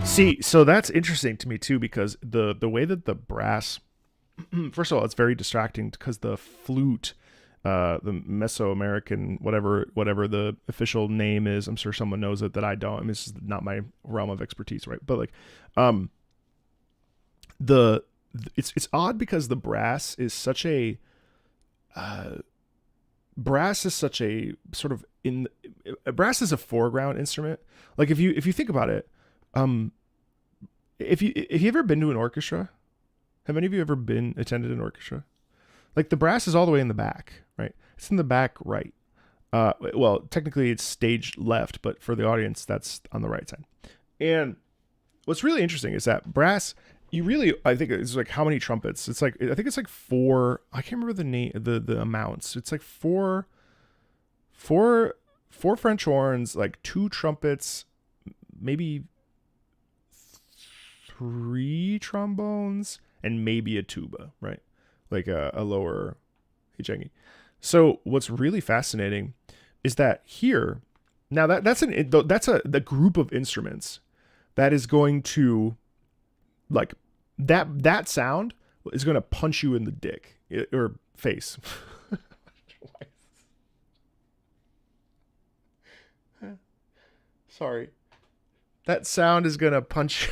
See, so that's interesting to me too, because the way that the brass, first of all, it's very distracting because the flute, the Mesoamerican, whatever the official name is, I'm sure someone knows it that I don't. I mean, this is not my realm of expertise, right? But like, it's odd because the brass is such a sort of brass is a foreground instrument. Like if you think about it, if you ever been to an orchestra, have any of you ever attended an orchestra? Like the brass is all the way in the back, right? It's in the back right. Well, technically it's stage left, but for the audience, that's on the right side. And what's really interesting is that brass, I think it's like how many trumpets? It's like, I think it's like 4. I can't remember the name, the amounts. It's like four French horns, like 2 trumpets, maybe 3 trombones, and maybe a tuba, right? Like a lower hichengi. So what's really fascinating is that here, now that's the group of instruments that is going to, like, that sound is going to punch you in the dick or face. Sorry. That sound is going to punch.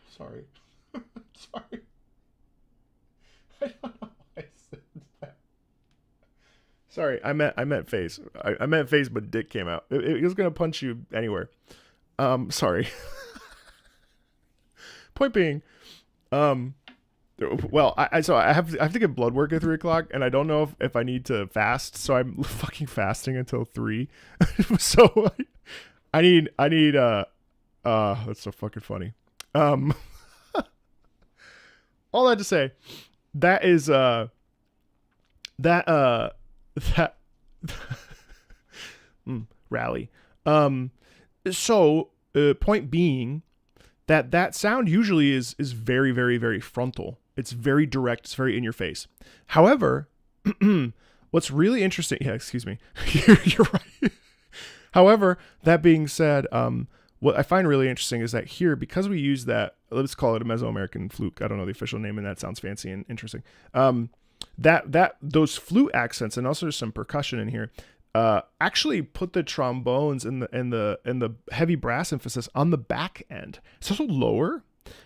Sorry. Sorry. I don't know why I said that. Sorry, I meant face. I meant face, but dick came out. It was going to punch you anywhere. Sorry. Point being, well, I have to get blood work at 3:00, and I don't know if I need to fast, so I'm fucking fasting until 3. So I need that's so fucking funny. All that to say, that is rally. So point being that sound usually is very, very, very frontal. It's very direct. It's very in your face. However, what's really interesting, excuse me, you're right. However, that being said, what I find really interesting is that here, because we use that, let's call it a Mesoamerican flute. I don't know the official name, and that sounds fancy and interesting. Those flute accents and also some percussion in here actually put the trombones and the heavy brass emphasis on the back end. It's also lower.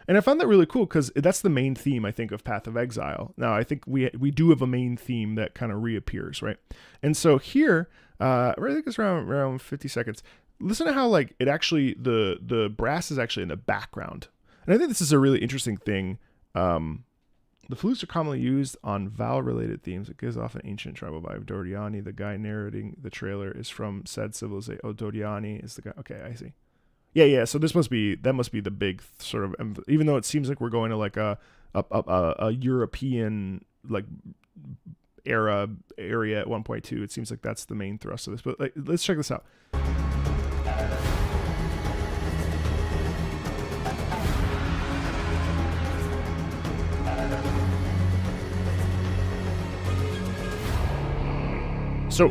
And I found that really cool because that's the main theme, I think, of Path of Exile. Now, I think we do have a main theme that kind of reappears, right? And so here, I think it's around 50 seconds. Listen to how like it actually the brass is actually in the background, and I think this is a really interesting thing. The flutes are commonly used on Val-related themes. It gives off an ancient tribal vibe. Dodiani, the guy narrating the trailer, is from said civilization. Oh, Dodiani is the guy. Okay, I see. Yeah. So that must be the big sort of, even though it seems like we're going to like a European like area at 1.2. It seems like that's the main thrust of this. But like, let's check this out. So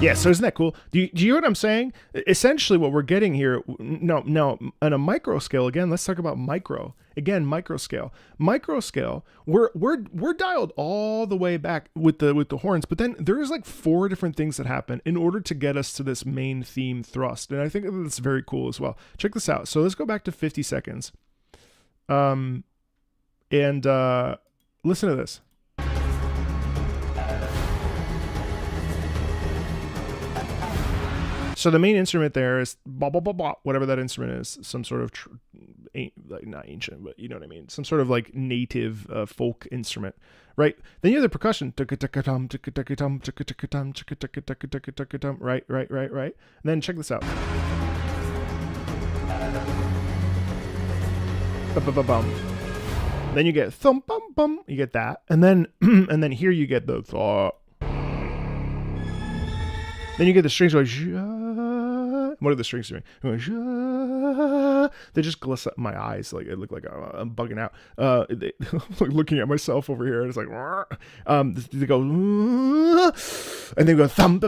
yeah, so isn't that cool? Do you hear what I'm saying? Essentially what we're getting here, no, on a micro scale, again, let's talk about micro. Again, micro scale. Micro scale, we're dialed all the way back with the horns, but then there's like 4 different things that happen in order to get us to this main theme thrust. And I think that's very cool as well. Check this out. So let's go back to 50 seconds. And listen to this. So the main instrument there is blah, blah, blah, blah, whatever that instrument is, some sort of, like not ancient, but you know what I mean? Some sort of like native folk instrument, right? Then you have the percussion, right? And then check this out. Then you get thump, bum, bum, you get that. And then here you get the thaw. Then you get the strings going, what are the strings doing? They just gliss up my eyes. Like, it look like I'm bugging out. Like looking at myself over here. And it's like, they go, and they go, thump,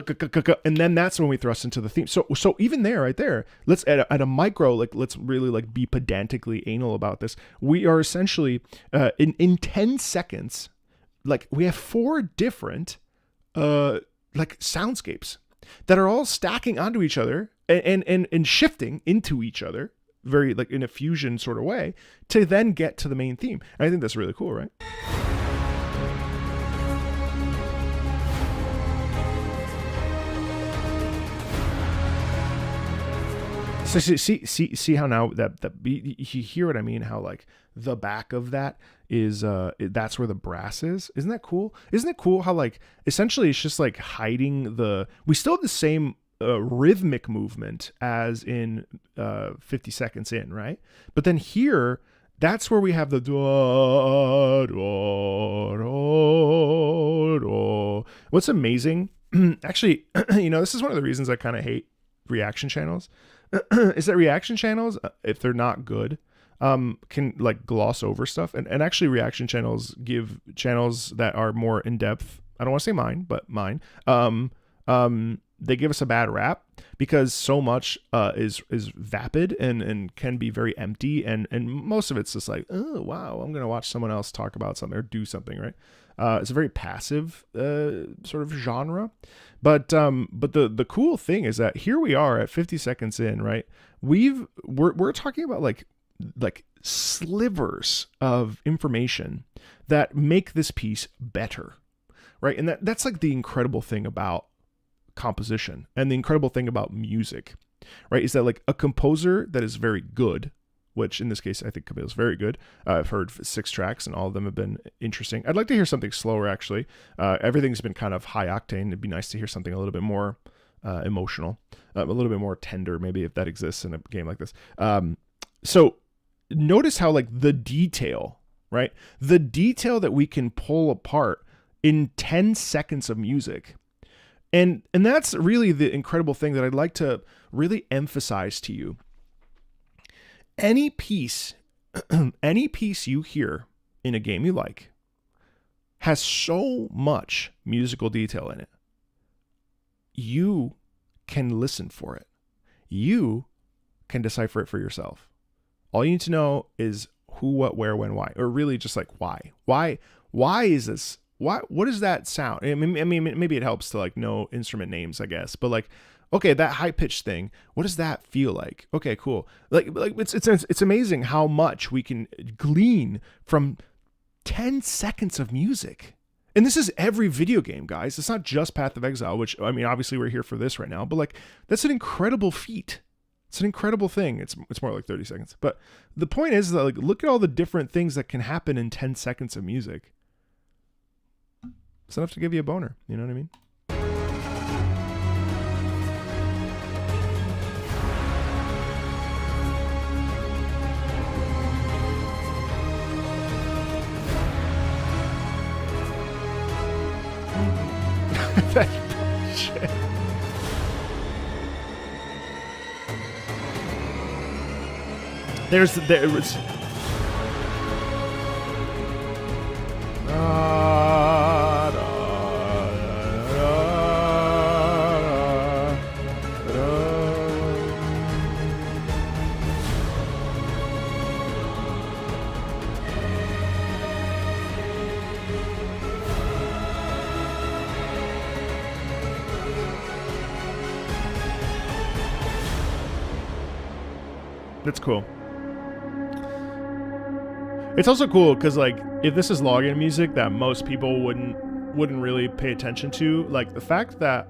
and then that's when we thrust into the theme. So even there, right there, let's at a micro, like, let's really like be pedantically anal about this. We are essentially, in 10 seconds, like we have 4 different, like soundscapes that are all stacking onto each other and shifting into each other, very like in a fusion sort of way, to then get to the main theme. And I think that's really cool, right? So see how now that you hear what I mean? How like the back of that is that's where the brass is. Isn't that cool? Isn't it cool how like essentially it's just like hiding we still have the same rhythmic movement as in 50 seconds in, right? But then here, that's where we have the What's amazing, actually, this is one of the reasons I kind of hate reaction channels. Is that reaction channels, if they're not good, can like gloss over stuff, and actually reaction channels give channels that are more in depth. I don't want to say mine, but mine. They give us a bad rap because so much is vapid and can be very empty, and most of it's just like, oh wow, I'm gonna watch someone else talk about something or do something, right? It's a very passive sort of genre, but the cool thing is that here we are at 50 seconds in, right? We're talking about like slivers of information that make this piece better, right? And that's like the incredible thing about composition and the incredible thing about music, right? Is that like a composer that is very good, which in this case I think Camille's very good. I've heard 6 tracks and all of them have been interesting. I'd like to hear something slower, actually. Everything's been kind of high octane. It'd be nice to hear something a little bit more emotional, a little bit more tender, maybe, if that exists in a game like this. So notice how like the detail, right? The detail that we can pull apart in 10 seconds of music. And that's really the incredible thing that I'd like to really emphasize to you. Any piece any piece you hear in a game you like has so much musical detail in it. You can listen for it. You can decipher it for yourself. All you need to know is who, what, where, when, why, or really just like why. Why is this? What does that sound? I mean, maybe it helps to like know instrument names, I guess. But like, okay, that high pitched thing, what does that feel like? Okay, cool. Like it's amazing how much we can glean from 10 seconds of music. And this is every video game, guys. It's not just Path of Exile, which, I mean, obviously we're here for this right now, but like, that's an incredible feat. It's an incredible thing. It's more like 30 seconds. But the point is that, like, look at all the different things that can happen in 10 seconds of music. It's enough to give you a boner. You know what I mean? That shit. There was That's cool. It's also cool because, like, if this is login music that most people wouldn't really pay attention to, like the fact that,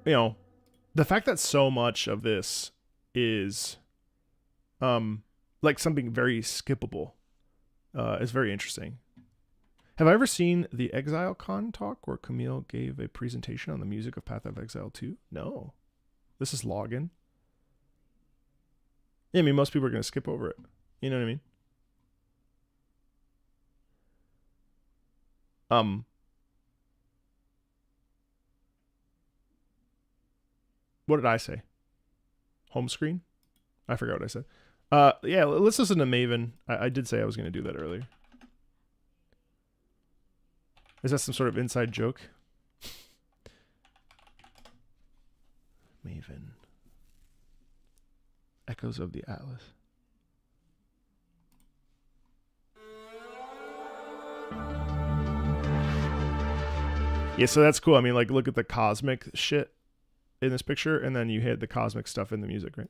you know, the fact that so much of this is like something very skippable is very interesting. Have I ever seen the Exile Con talk where Camille gave a presentation on the music of Path of Exile 2? No. This is login. Yeah, I mean, most people are going to skip over it. You know what I mean? What did I say? Home screen? I forgot what I said. Yeah, let's listen to Maven. I did say I was going to do that earlier. Is that some sort of inside joke? Maven. Echoes of the Atlas. Yeah, so that's cool. I mean, like, look at the cosmic shit in this picture, and then you hit the cosmic stuff in the music, right?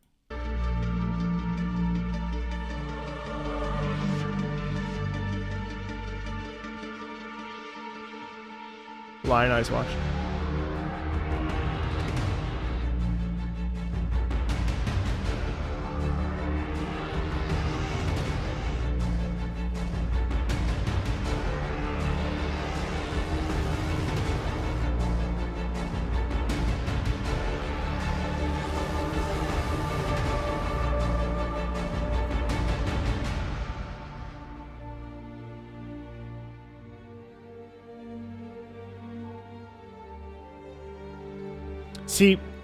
Lion Eyes Watch.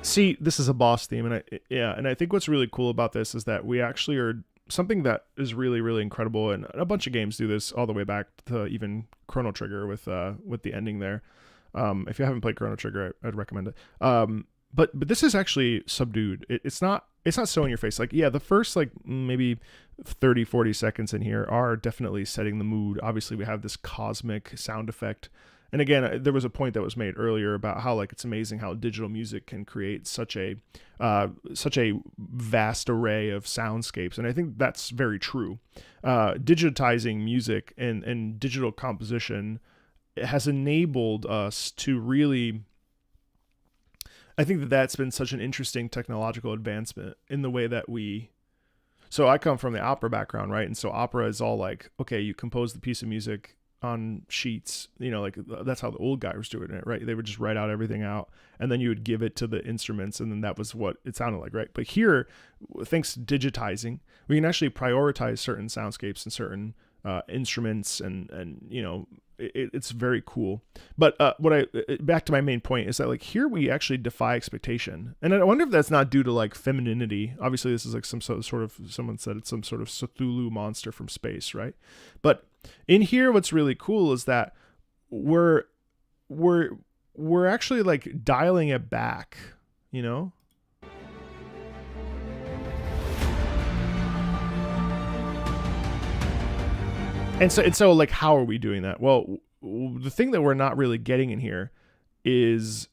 See, this is a boss theme, and I think what's really cool about this is that we actually are something that is really, really incredible, and a bunch of games do this all the way back to even Chrono Trigger with the ending there. If you haven't played Chrono Trigger, I'd recommend it. But this is actually subdued. It's not so in your face. Like, yeah, the first like maybe 30, 40 seconds in here are definitely setting the mood. Obviously, we have this cosmic sound effect. And again, there was a point that was made earlier about how, like, it's amazing how digital music can create such a vast array of soundscapes, and I think that's very true. Digitizing music and digital composition has enabled us to really. I think that's been such an interesting technological advancement in the way that we. So I come from the opera background, right? And so opera is all like, okay, you compose the piece of music on sheets, you know, like that's how the old guy was doing it, right? They would just write out everything out, and then you would give it to the instruments, and then that was what it sounded like, right? But here, thanks to digitizing, we can actually prioritize certain soundscapes and certain instruments, and you know, it's very cool. But back to my main point is that like here we actually defy expectation, and I wonder if that's not due to like femininity. Obviously, this is like some sort of someone said it's some sort of Cthulhu monster from space, right? But in here, what's really cool is that we're actually like dialing it back, you know. And so like, how are we doing that? Well, the thing that we're not really getting in here is,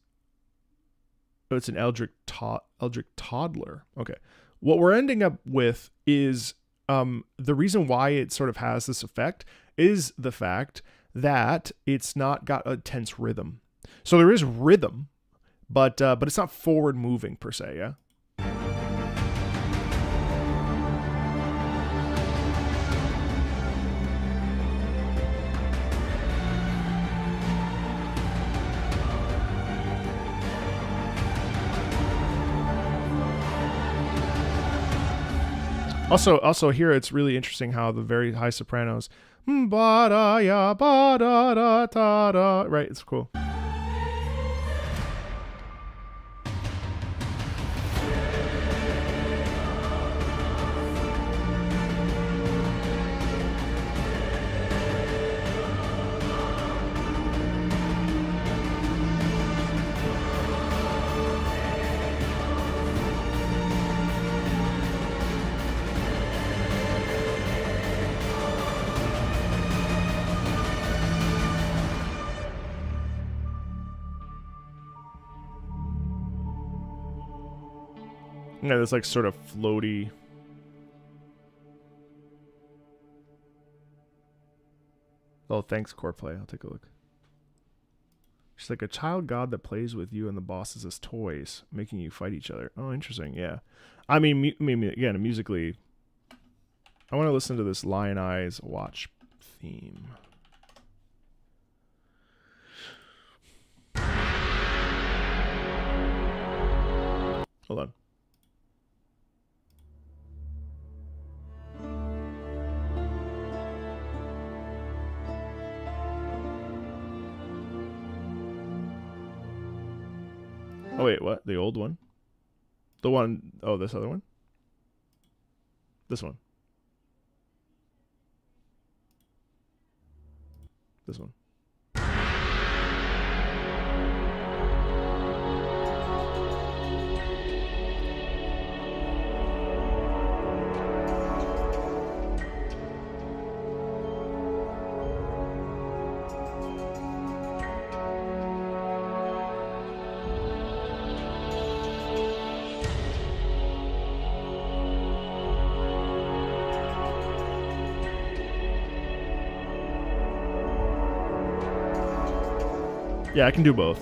it's an Eldritch toddler. Okay. What we're ending up with is, the reason why it sort of has this effect is the fact that it's not got a tense rhythm. So there is rhythm, but it's not forward moving per se. Yeah. Also here it's really interesting how the very high sopranos, ba-da-ya, ba-da-da-da-da, right? It's cool. Yeah, this like sort of floaty. Oh, thanks, Coreplay. I'll take a look. She's like a child god that plays with you and the bosses as toys, making you fight each other. Oh, interesting. Yeah. I mean, again, musically, I want to listen to this Lion Eyes Watch theme. Hold on. Oh wait, what? The old one? The one, oh, this other one? This one. This one. Yeah, I can do both.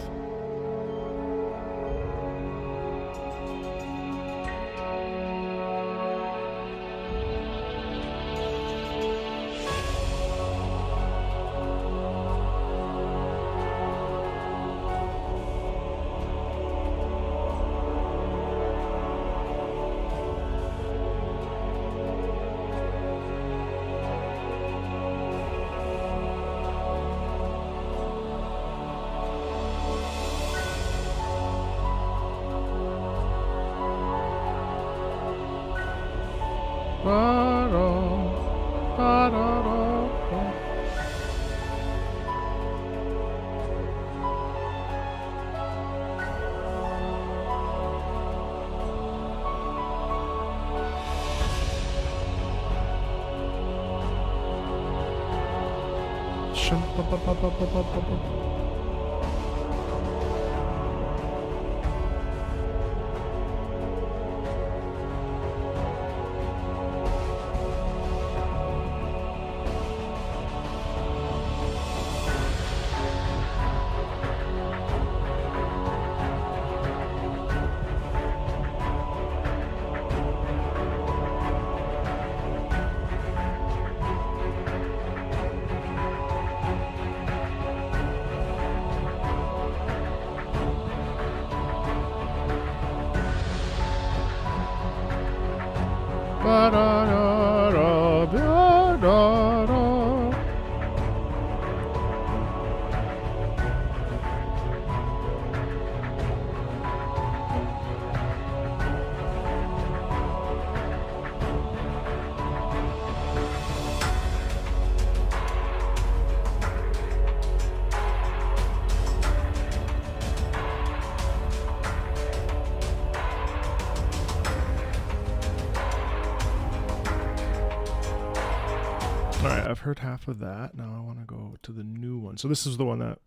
right, I've heard half of that. Now I want to go to the new one. So this is the one that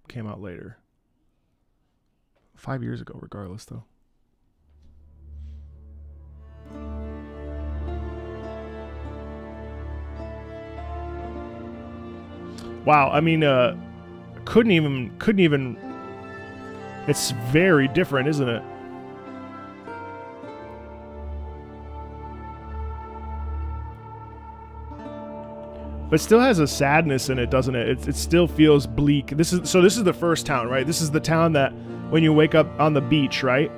came out later. 5 years ago, regardless, though. Wow, I mean, couldn't even. It's very different, isn't it? But still has a sadness in it, doesn't it? It still feels bleak. This is the first town, right? This is the town that when you wake up on the beach, right?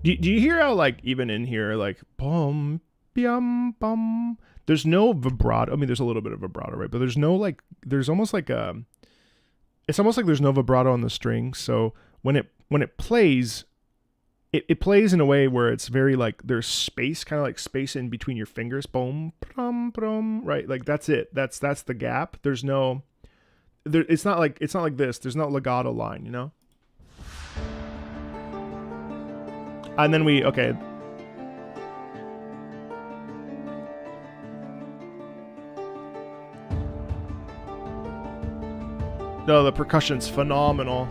Do you hear how, like, even in here, like, bum, bum, bum, there's no vibrato. I mean, there's a little bit of vibrato, right? But there's no, like, there's almost like it's almost like there's no vibrato on the string. So when it plays, it plays in a way where it's very, like, there's space, kind of like space in between your fingers. Boom, brum, brum, right? Like, that's it. That's the gap. There's no, it's not like this. There's no legato line, you know? And then okay. No, the percussion's phenomenal.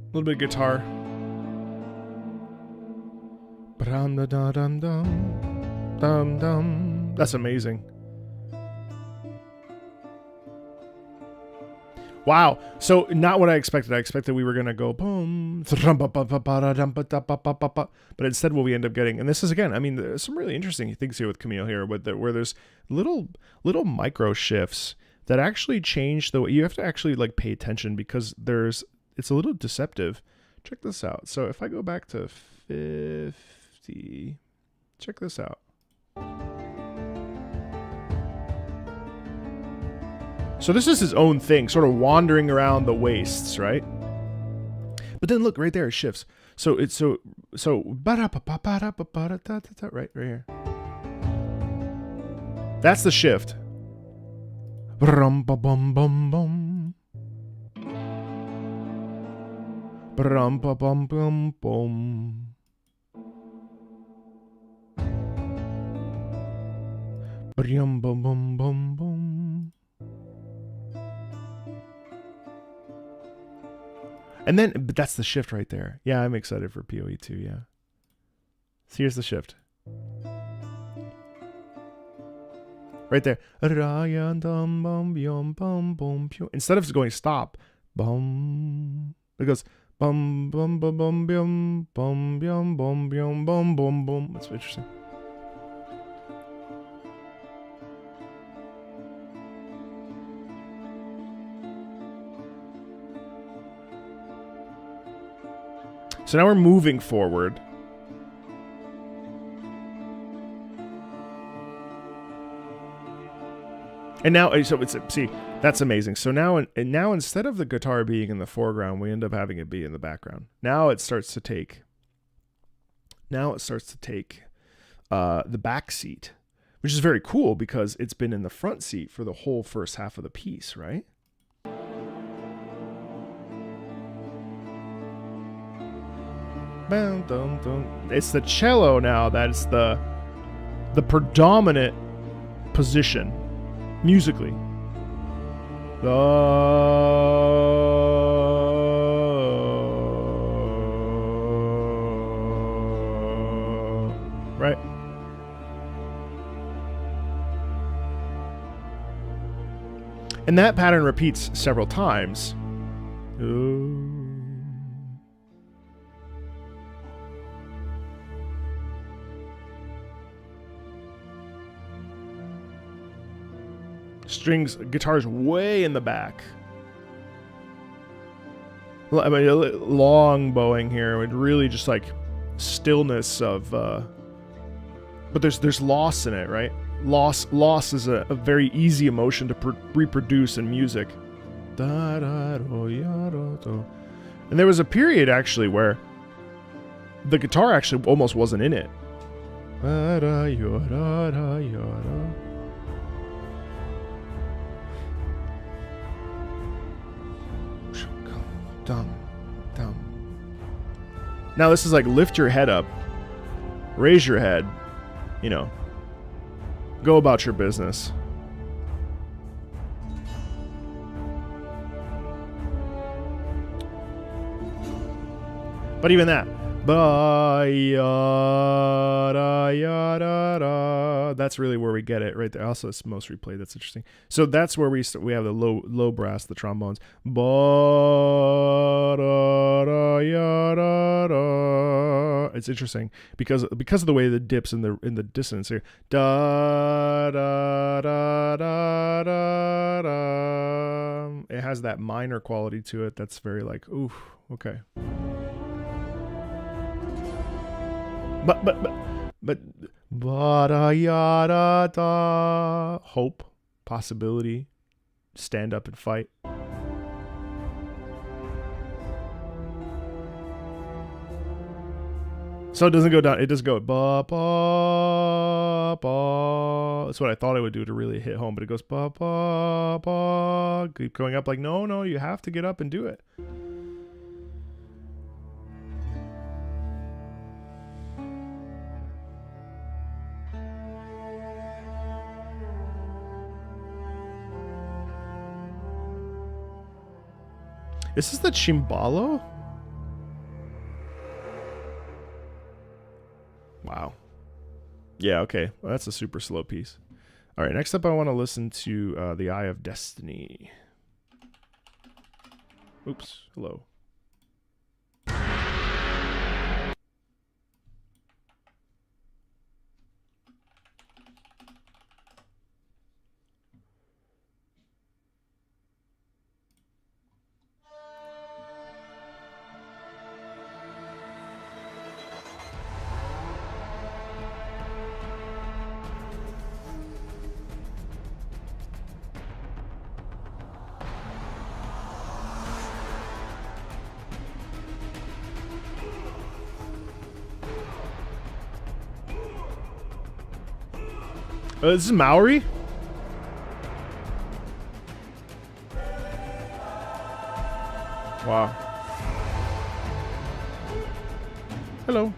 A little bit of guitar. That's amazing. Wow. So not what I expected. I expected we were going to go boom. But instead what we end up getting, and this is, again, I mean, there's some really interesting things here with Camille here, where there's little micro shifts that actually change the way you have to actually, like, pay attention, because it's a little deceptive. Check this out. So if I go back to 50, check this out. So this is his own thing, sort of wandering around the wastes, right? But then look, right there, it shifts. So it's right here. That's the shift. Brum ba bum bum bum. Brum ba bum bum bum. Brum bum bum bum bum. And then, but that's the shift right there. Yeah, I'm excited for PoE 2, yeah. So here's the shift. Right there. Instead of going stop, bum, it goes bum bum bum bum bum bum bum bum bum bum bum bum. That's interesting. So now we're moving forward. And now, so it's, see, that's amazing. So now instead of the guitar being in the foreground, we end up having it be in the background. Now it starts to take the back seat, which is very cool because it's been in the front seat for the whole first half of the piece, right? It's the cello now that's the predominant position musically. Right. And that pattern repeats several times. Strings, guitars way in the back. I mean, long bowing here would really just like stillness of. But there's loss in it, right? Loss is a very easy emotion to reproduce in music. And there was a period actually where the guitar actually almost wasn't in it. Now this is like lift your head up, raise your head, you know, go about your business. But even that, that's really where we get it right there. Also, it's most replayed. That's interesting. So that's where we have the low brass, the trombones. It's interesting because of the way the dips in the dissonance here. Da da da da da da. It has that minor quality to it. That's very like, ooh, okay. But yada da, hope, possibility, stand up and fight. So it doesn't go down. It does go ba ba ba. That's what I thought it would do to really hit home, but it goes ba ba ba. Keep going up like no, you have to get up and do it. Is this the Chimbalo? Wow. Yeah, okay. Well, that's a super slow piece. All right, next up I want to listen to The Eye of Destiny. Oops, hello. This is Maori? Wow. Hello.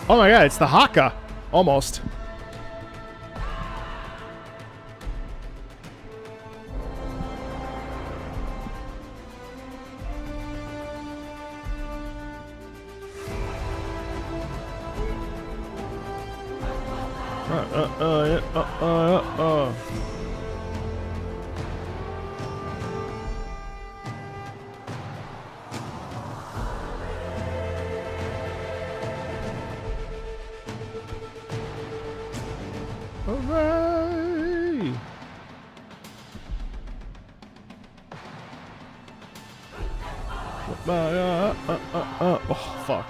Oh my god, it's the Haka. Almost. Hooray! Oh, fuck.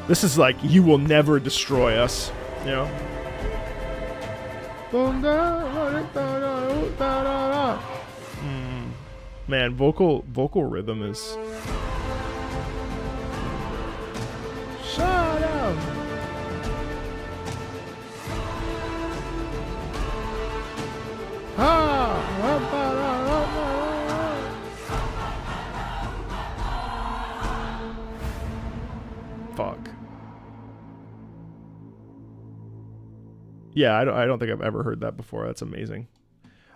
This is like, you will never destroy us, you know? Man, vocal rhythm is... Shut up! Fuck. Yeah, I don't think I've ever heard that before. That's amazing.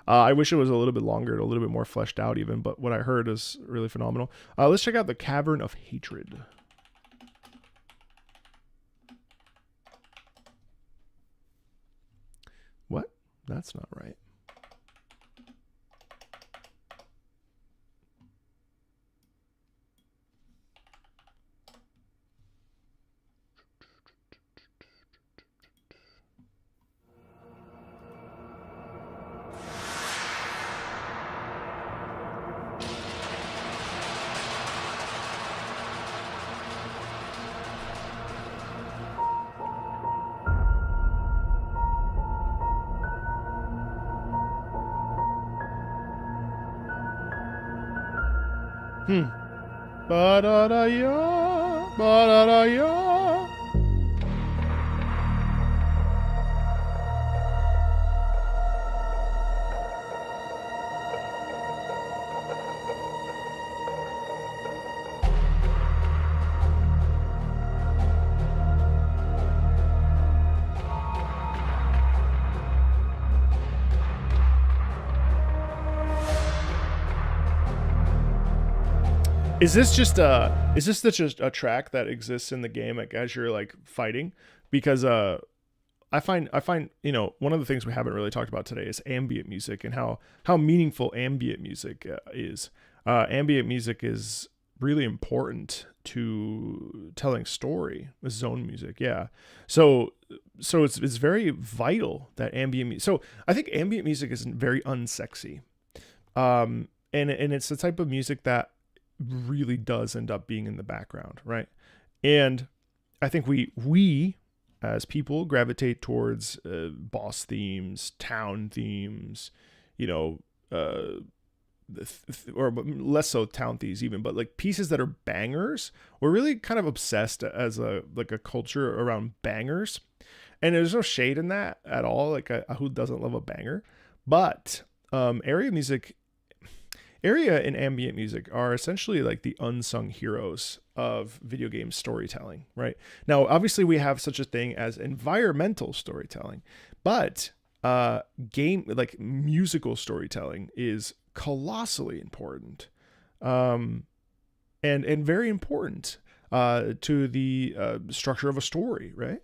I wish it was a little bit longer, a little bit more fleshed out even, but what I heard is really phenomenal. Let's check out the Cavern of Hatred. What? That's not right. Ba-da-da-ya, ba-da-da-ya. Is this just a track that exists in the game, like as you're like fighting? Because I find one of the things we haven't really talked about today is ambient music and how meaningful ambient music is. Ambient music is really important to telling story with zone music. Yeah. So it's very vital that ambient music. So I think ambient music is very unsexy. And it's the type of music that really does end up being in the background, right? And I think we as people gravitate towards boss themes, town themes, or less so town themes even, but like pieces that are bangers. We're really kind of obsessed as a culture around bangers, and there's no shade in that at all. Like who doesn't love a banger? But area and ambient music are essentially like the unsung heroes of video game storytelling, right? Now, obviously we have such a thing as environmental storytelling, but musical storytelling is colossally important, and very important to the structure of a story, right?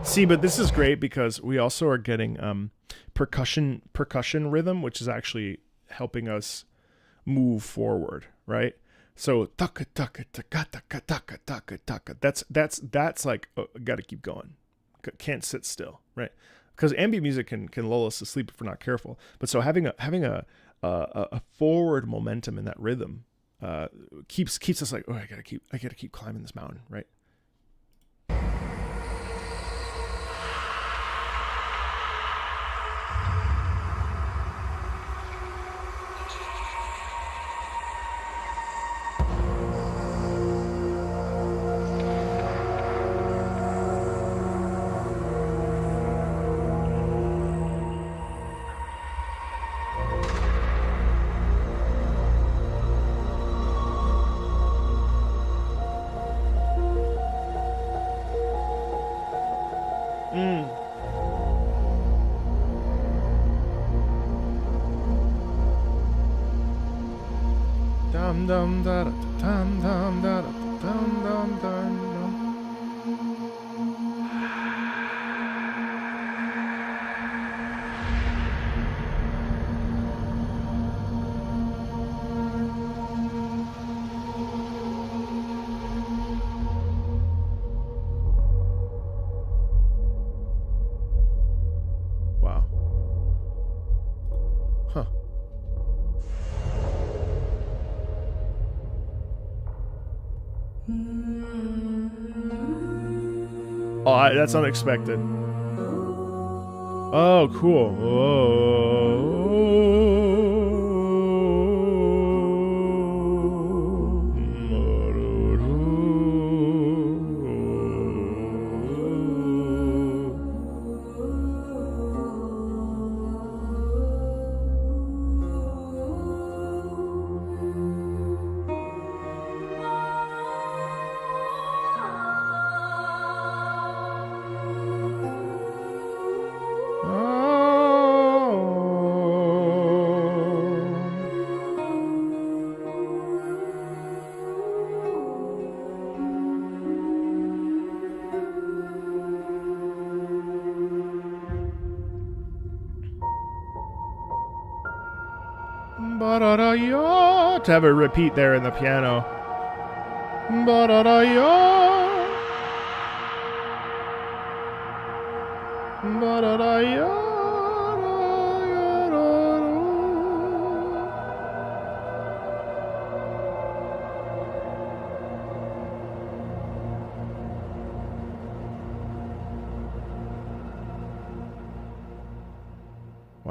See, but this is great because we also are getting percussion rhythm, which is actually helping us move forward, right? So taka taka taka taka taka taka taka. That's like got to keep going, can't sit still, right? Because ambient music can lull us to sleep if we're not careful. But so having a forward momentum in that rhythm keeps us like, oh, I gotta keep climbing this mountain, right? Dum dum da da dum dum da da dum dum dum. Wow. Huh. Oh, that's unexpected. Oh, cool. To have a repeat there in the piano.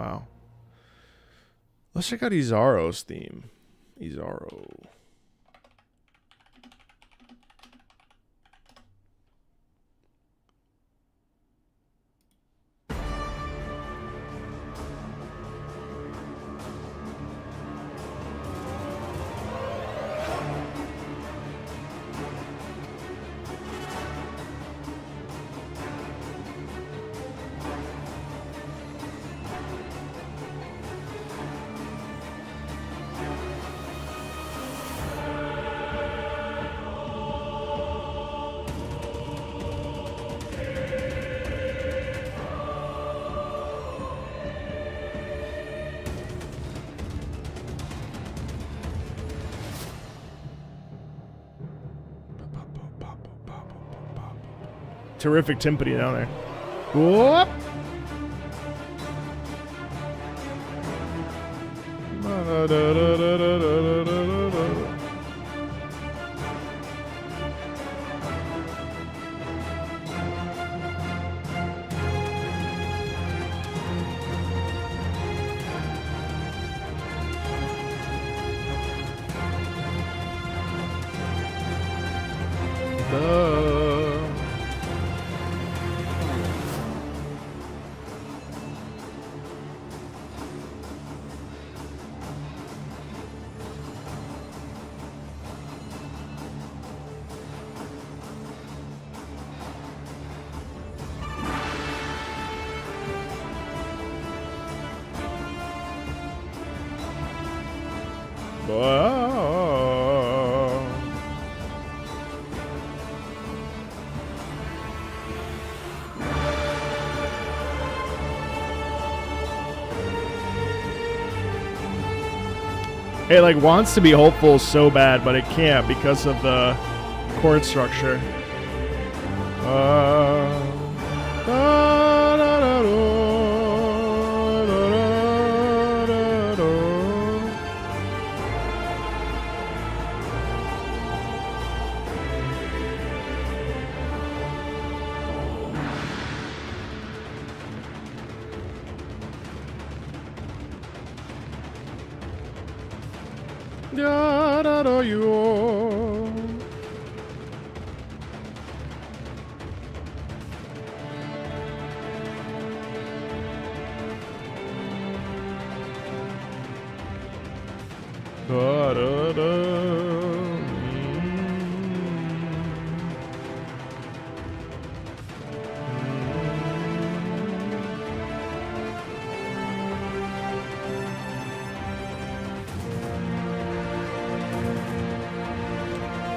Wow. Let's check out Izaro's theme. Izaro. Terrific timpani down there. Whoop! It like wants to be hopeful so bad, but it can't because of the chord structure.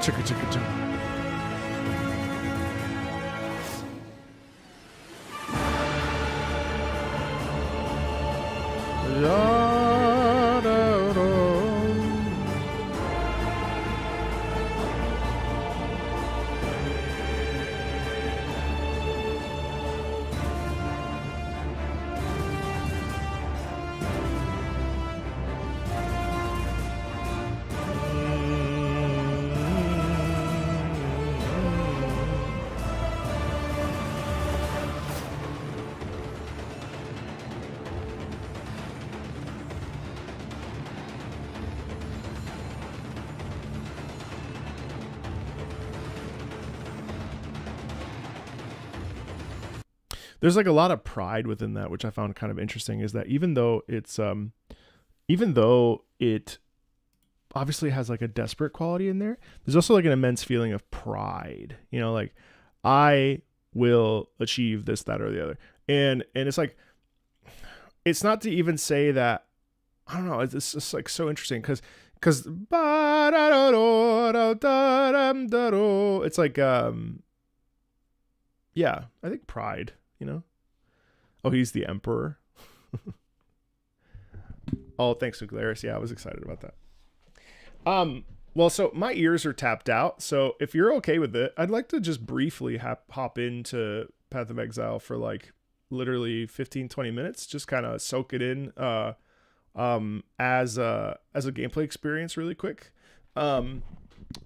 Chicka chicka chicka. There's like a lot of pride within that, which I found kind of interesting, is that even though it obviously has like a desperate quality in there, there's also like an immense feeling of pride, you know, like I will achieve this, that, or the other. And it's like, it's not to even say that, I don't know, it's just like so interesting because it's like, yeah, I think pride. You know? Oh, he's the emperor. Oh, thanks, Nuclearis. Yeah, I was excited about that. Well, so my ears are tapped out. So if you're okay with it, I'd like to just briefly hop into Path of Exile for like literally 15-20 minutes. Just kind of soak it in as a gameplay experience really quick. I'm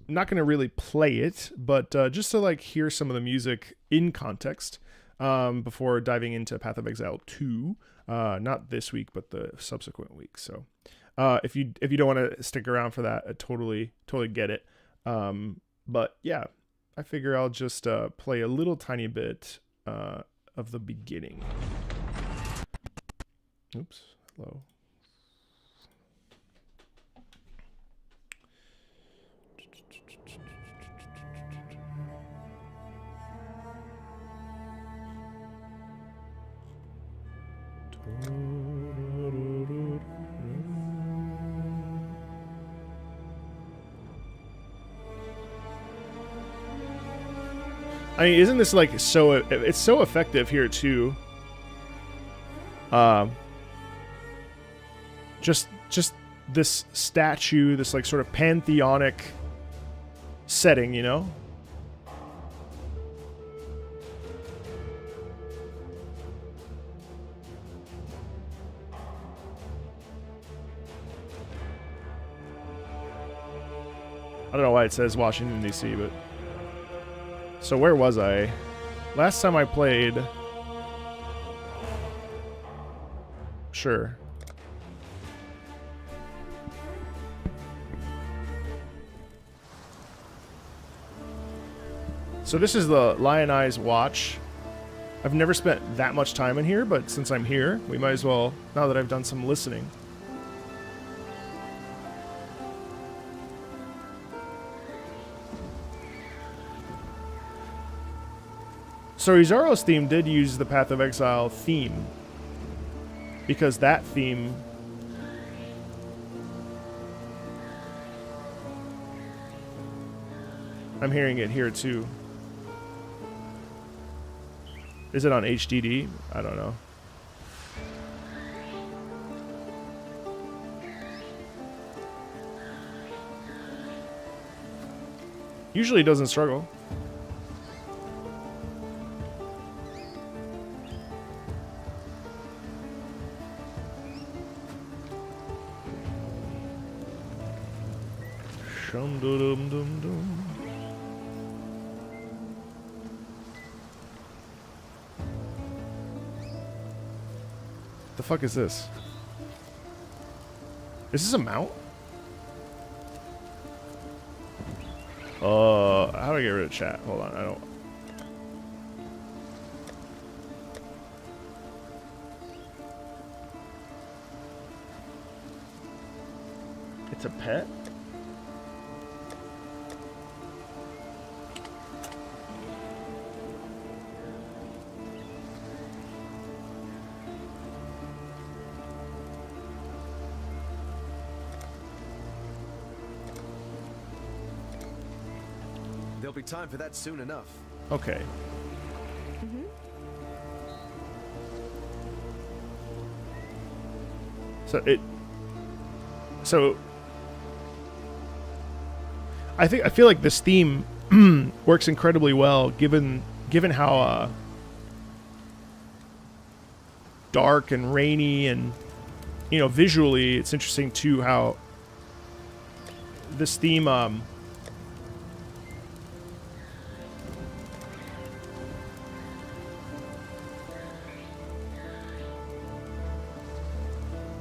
not going to really play it, but just to like hear some of the music in context. Before diving into Path of Exile 2, Not this week, but the subsequent week. So if you don't want to stick around for that, I totally get it. But yeah, I figure I'll just play a little tiny bit of the beginning. Oops, hello. I mean, isn't this like so? It's so effective here too. Just this statue, this like sort of pantheonic setting, you know. I don't know why it says Washington, D.C., but... So where was I? Last time I played... Sure. So this is the Lion Eyes Watch. I've never spent that much time in here, but since I'm here, we might as well, now that I've done some listening. So Izaro's theme did use the Path of Exile theme, because that theme I'm hearing it here too. Is it on HDD? I don't know. Usually it doesn't struggle. Shum-dum-dum-dum-dum. The fuck is this? Is this a mount? How do I get rid of chat? Hold on, I don't... It's a pet? There'll be time for that soon enough. Okay. So I feel like this theme works incredibly well given how dark and rainy, and you know, visually it's interesting too how this theme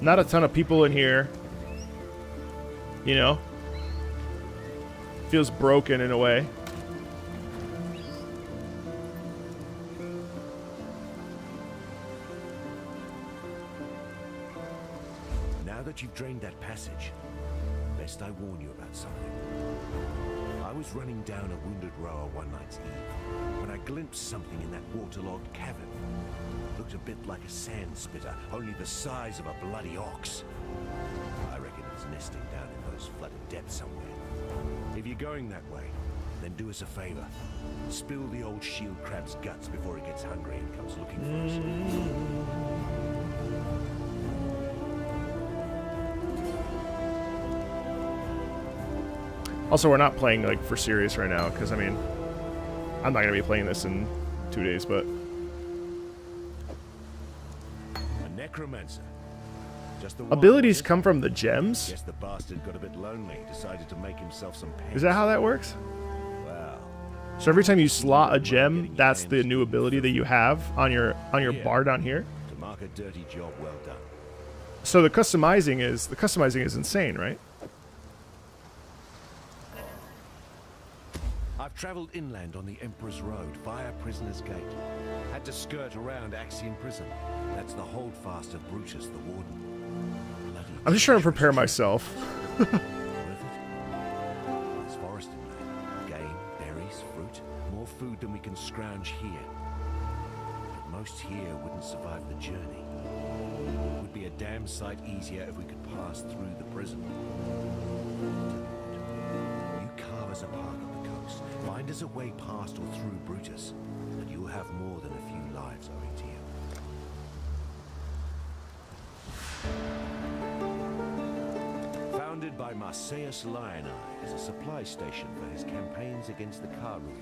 not a ton of people in here, you know. Feels broken in a way. Now that you've drained that passage, best I warn you about something. I was running down a wounded rower one night's eve when I glimpsed something in that waterlogged cavern. Looked a bit like a sand spitter, only the size of a bloody ox. I reckon it's nesting down in those flooded depths somewhere. If you're going that way, then do us a favor. Spill the old shield crab's guts before it gets hungry and comes looking for us. Also, we're not playing like for serious right now, because I mean, I'm not gonna be playing this in 2 days, but A necromancer. Just the one, abilities was it? come from the gems? Guess the bastard got a bit lonely, decided to make himself some pens. Is that how that works? Wow. So every time you slot a gem, that's the new ability that you have on your bar down here? To Mark a dirty job well done. So the customizing is insane, right? I've traveled inland on the Emperor's Road via Prisoner's Gate. Had to skirt around Axiom Prison. That's the holdfast of Brutus the Warden. Bloody I'm just trying to prepare myself. Worth it? There's forest inland. Game, berries, fruit. More food than we can scrounge here. But most here wouldn't survive the journey. It would be a damn sight easier if we could pass through the prison. You carve us a path up the coast. Find us a way past or through Brutus, and you'll have more than a few lives owing to you. Founded by Marseilles Lioneye as a supply station for his campaigns against the Kalguur.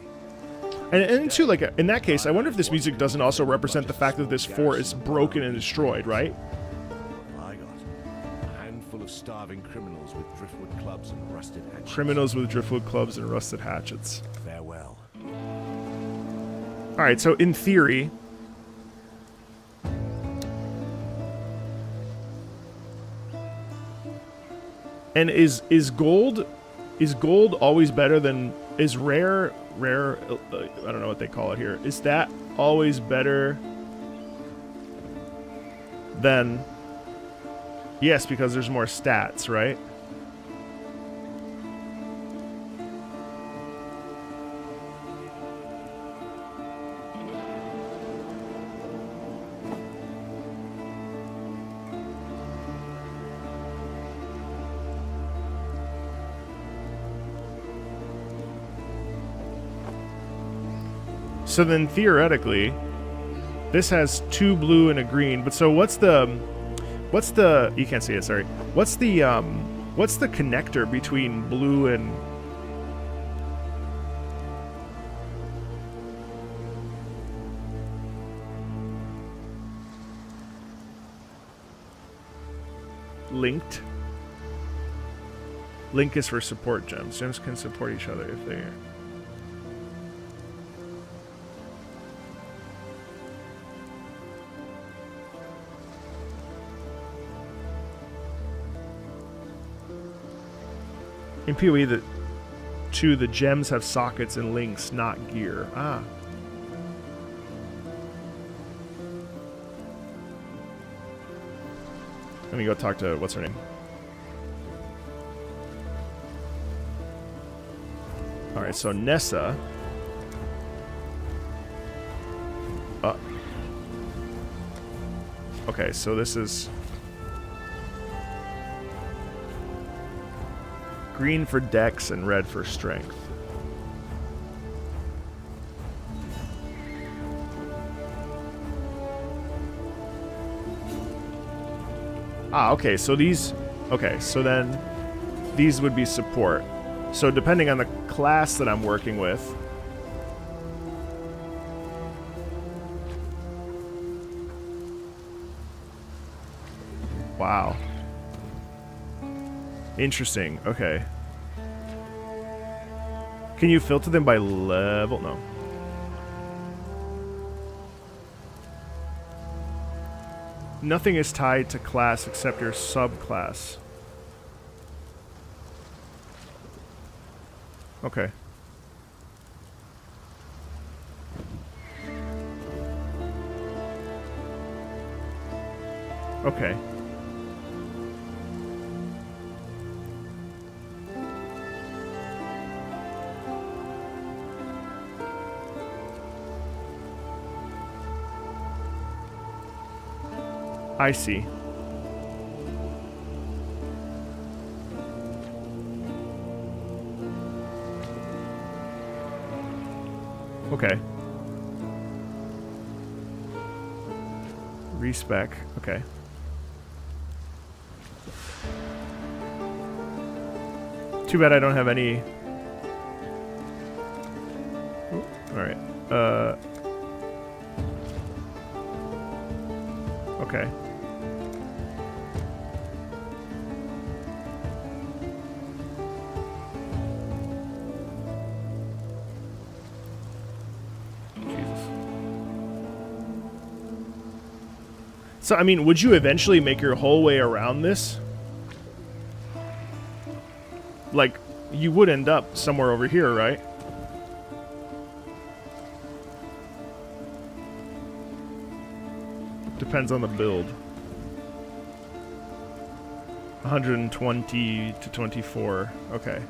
And too, like, in that case, I wonder if this music doesn't also represent the fact that this fort is broken and destroyed, right? I got a handful of starving criminals with driftwood clubs and rusted hatchets. Criminals with driftwood clubs and rusted hatchets. Farewell. Alright, so in theory... And is gold always better than... Is rare, I don't know what they call it here. Is that always better than... Yes, because there's more stats, right? So then theoretically, this has 2 blue and a green. But so what's the you can't see it, sorry. What's the connector between blue and linked? Link is for support gems. Gems can support each other if they... In PoE, the gems have sockets and links, not gear. Ah. Let me go talk to, what's her name? Alright, so Nessa. Okay, so this is... Green for dex and red for strength. Ah, okay, so these... Okay, so then these would be support. So depending on the class that I'm working with... Wow. Interesting. Okay. Can you filter them by level? No. Nothing is tied to class except your subclass. Okay. Okay. I see. Okay. Respec. Okay. Too bad I don't have any... Alright. Okay. So, I mean, would you eventually make your whole way around this? Like, you would end up somewhere over here, right? Depends on the build. 120 to 24. Okay.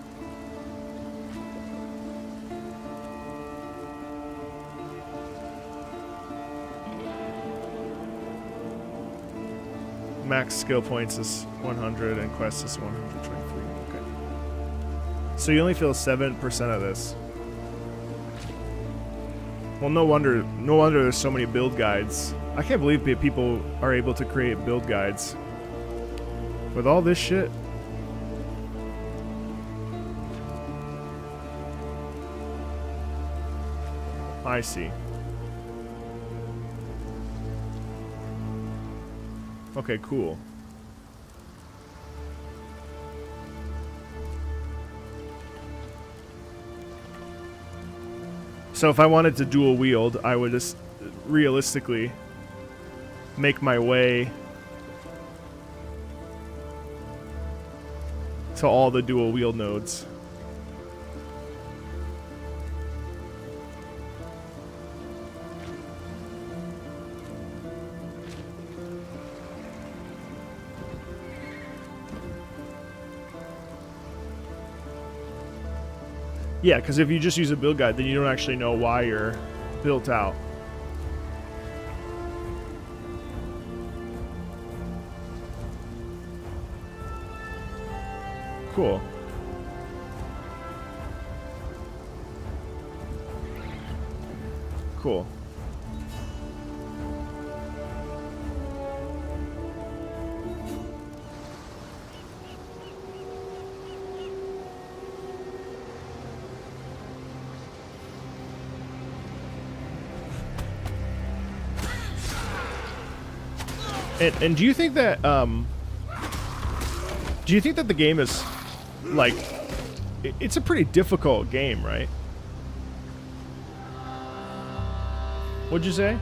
Max skill points is 100 and quest is 123. Okay. So you only feel 7% of this. Well, no wonder there's so many build guides. I can't believe that people are able to create build guides with all this shit. I see. Okay, cool. So if I wanted to dual wield, I would just realistically make my way to all the dual wield nodes. Yeah, because if you just use a build guide, then you don't actually know why you're built out. Cool. Cool. And do you think that the game is like it's a pretty difficult game, right? What'd you say?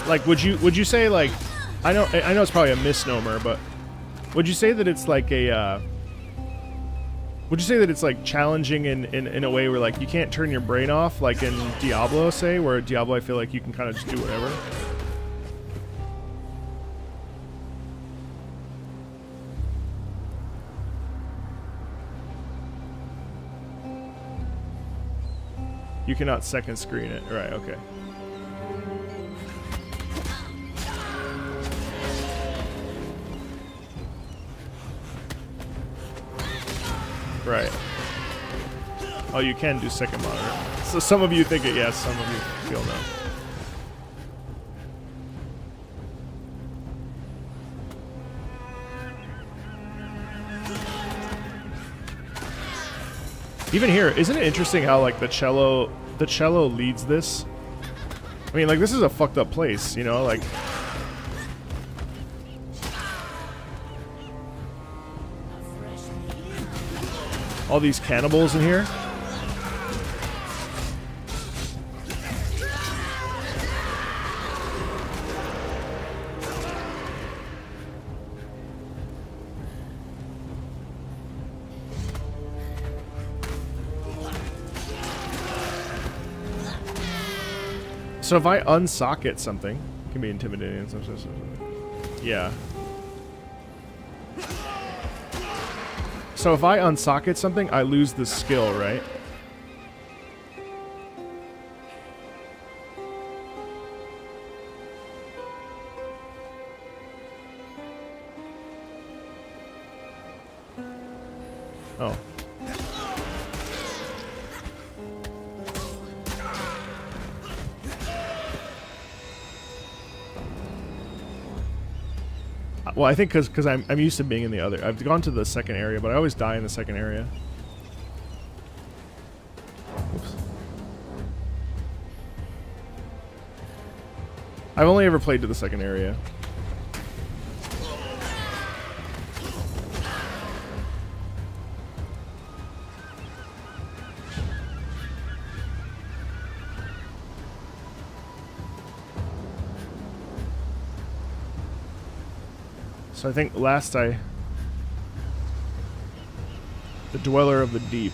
Like would you say like I know it's probably a misnomer, but would you say that it's like a would you say that it's like challenging in a way where like you can't turn your brain off like in Diablo, say, where Diablo I feel like you can kind of just do whatever? You cannot second screen it. Right, okay. Right. Oh, you can do second monitor. So some of you think it yes, some of you feel no. Even here, isn't it interesting how like the cello leads this? I mean, like this is a fucked up place, you know, like all these cannibals in here. So if I unsocket something, it can be intimidating. Yeah. So if I unsocket something, I lose the skill, right? Oh. Well, I think because I'm used to being in the other. I've gone to the second area, but I always die in the second area. Oops. I've only ever played to the second area. So I think last I... The Dweller of the Deep.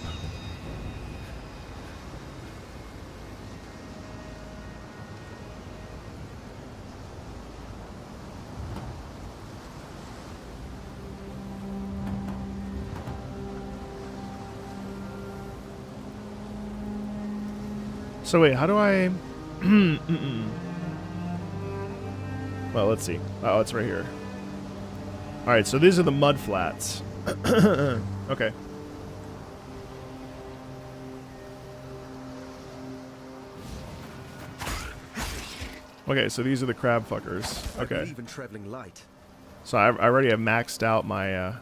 So wait, how do I... Well, let's see. Oh, it's right here. Alright, so these are the mud flats. Okay. Okay, so these are the crab fuckers. Okay. Even traveling light. So I already have maxed out my...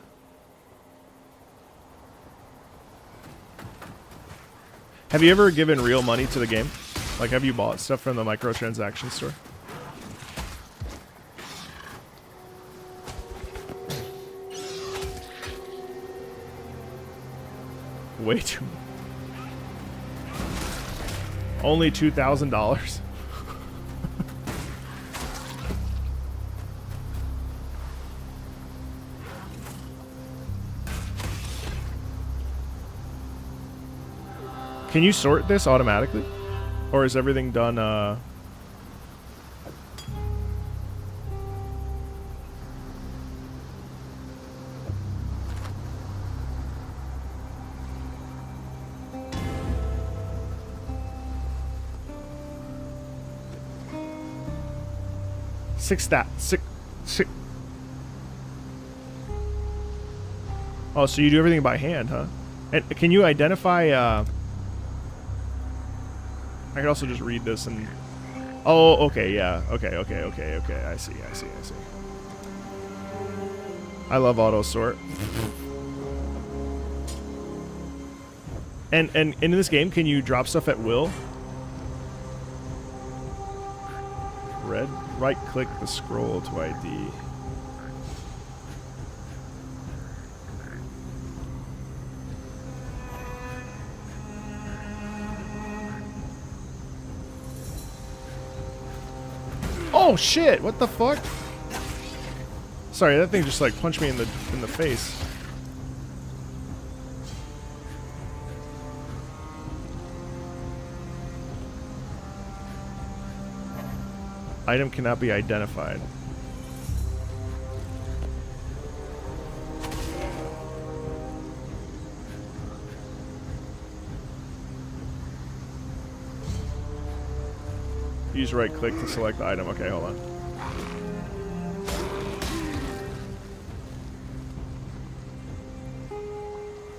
Have you ever given real money to the game? Like, have you bought stuff from the microtransaction store? Way too... Only $2,000? Can you sort this automatically? Or is everything done, six. Oh, so you do everything by hand, huh? And can you identify, I could also just read this and... Oh, okay, yeah. Okay. I see. I love auto sort. And in this game, can you drop stuff at will? Right click the scroll to ID. Oh shit! What the fuck? Sorry, that thing just like punched me in the face. Item cannot be identified. Use right click to select the item. Okay, hold on.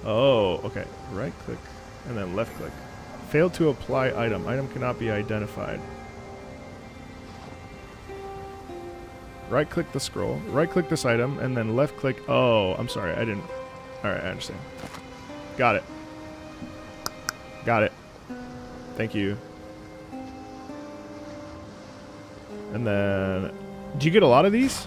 Oh, okay. Right click and then left click. Failed to apply item. Item cannot be identified. Right click the scroll. Right click this item and then left click. Oh, I'm sorry. I didn't. Alright, I understand. Got it. Got it. Thank you. And then, do you get a lot of these?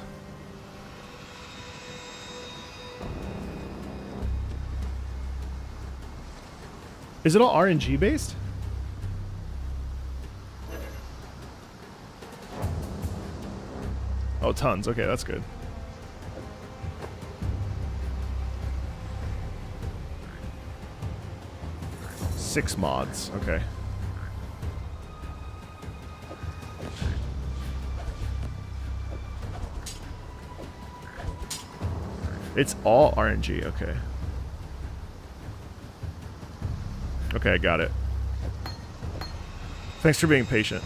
Is it all RNG based? Oh, tons. Okay, that's good. Six mods. Okay. It's all RNG, okay. Okay, I got it. Thanks for being patient.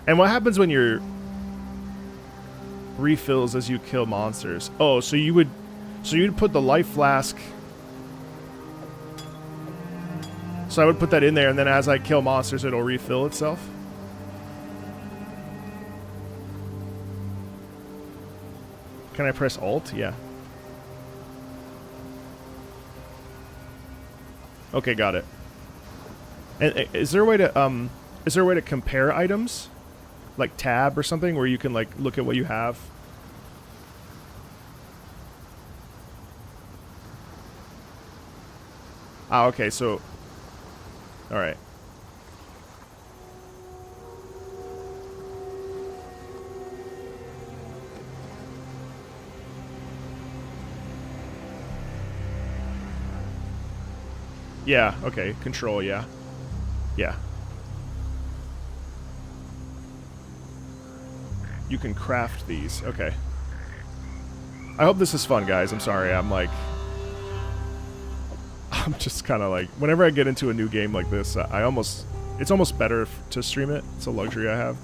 And what happens when your refills as you kill monsters? Oh, so you'd put the life flask. So I would put that in there, and then as I kill monsters, it'll refill itself. Can I press Alt? Yeah. Okay, got it. And is there a way to compare items, like tab or something, where you can like look at what you have? Ah, okay, so... Alright. Yeah, okay. Control, yeah. Yeah. You can craft these. Okay. I hope this is fun, guys. I'm sorry. I'm like... I'm just kind of like... Whenever I get into a new game like this, I almost... It's almost better to stream it. It's a luxury I have.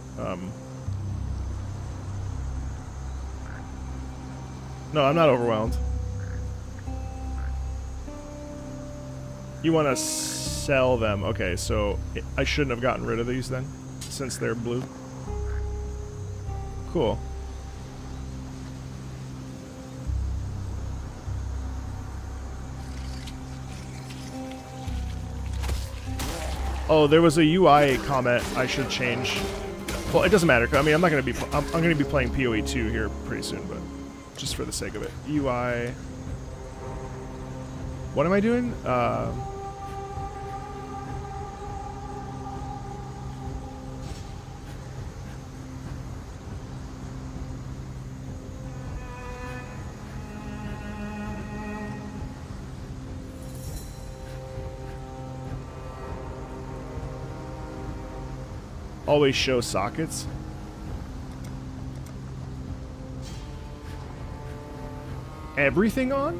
No, I'm not overwhelmed. You want to sell them. Okay, so I shouldn't have gotten rid of these then, since they're blue. Cool. Oh, there was a UI comment I should change. Well, it doesn't matter. I mean, I'm not going to be... I'm going to be playing PoE 2 here pretty soon, but just for the sake of it. UI... What am I doing? Always show sockets. Everything on?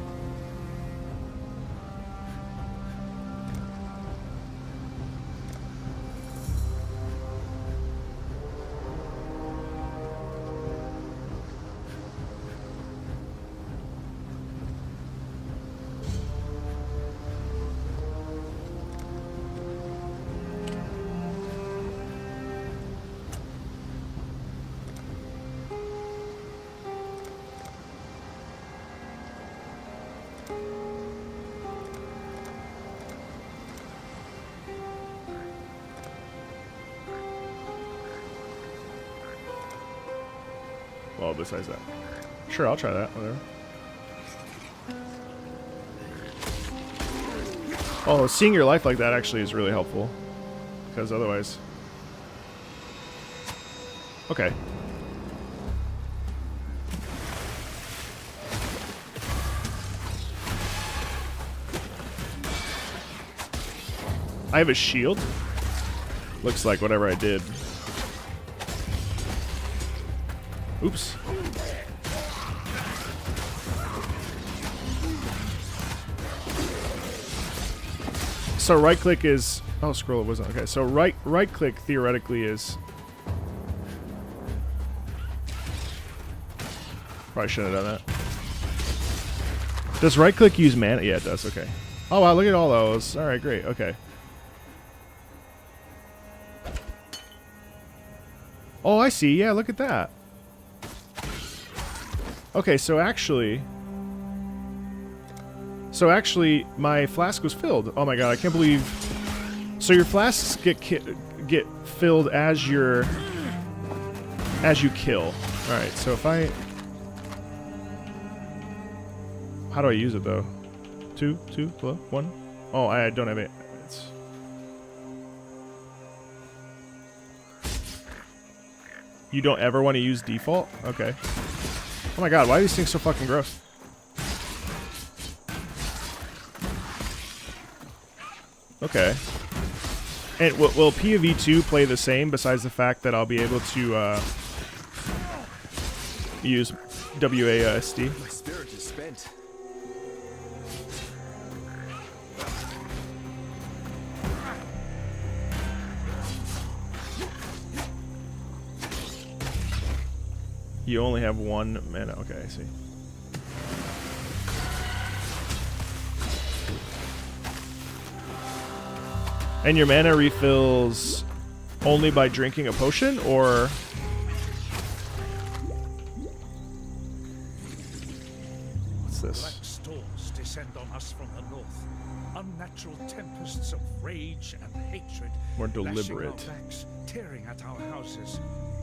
Well, besides that. Sure, I'll try that. Whatever. Oh, seeing your life like that actually is really helpful. Because otherwise... Okay. I have a shield. Looks like whatever I did. Oops. So right click is... Oh, scroll, it wasn't. Okay, so right click theoretically is... Probably shouldn't have done that. Does right click use mana? Yeah, it does. Okay. Oh, wow, look at all those. Alright, great. Okay. Oh, I see. Yeah, look at that. Okay, so actually, my flask was filled. Oh my god, I can't believe. So your flasks get filled as you kill. All right, so if I, how do I use it though? Two, hello, one. Oh, I don't have it. It's... You don't ever want to use default? Okay. Oh my god, why are these things so fucking gross? Okay. And will PoE 2 play the same besides the fact that I'll be able to use WASD? My spirit is spent. You only have one mana. Okay, I see. And your mana refills only by drinking a potion, or... What's this? Black storms descend on us from the north. Unnatural tempests of rage and hatred. More lashing deliberate. our backs, tearing at our houses.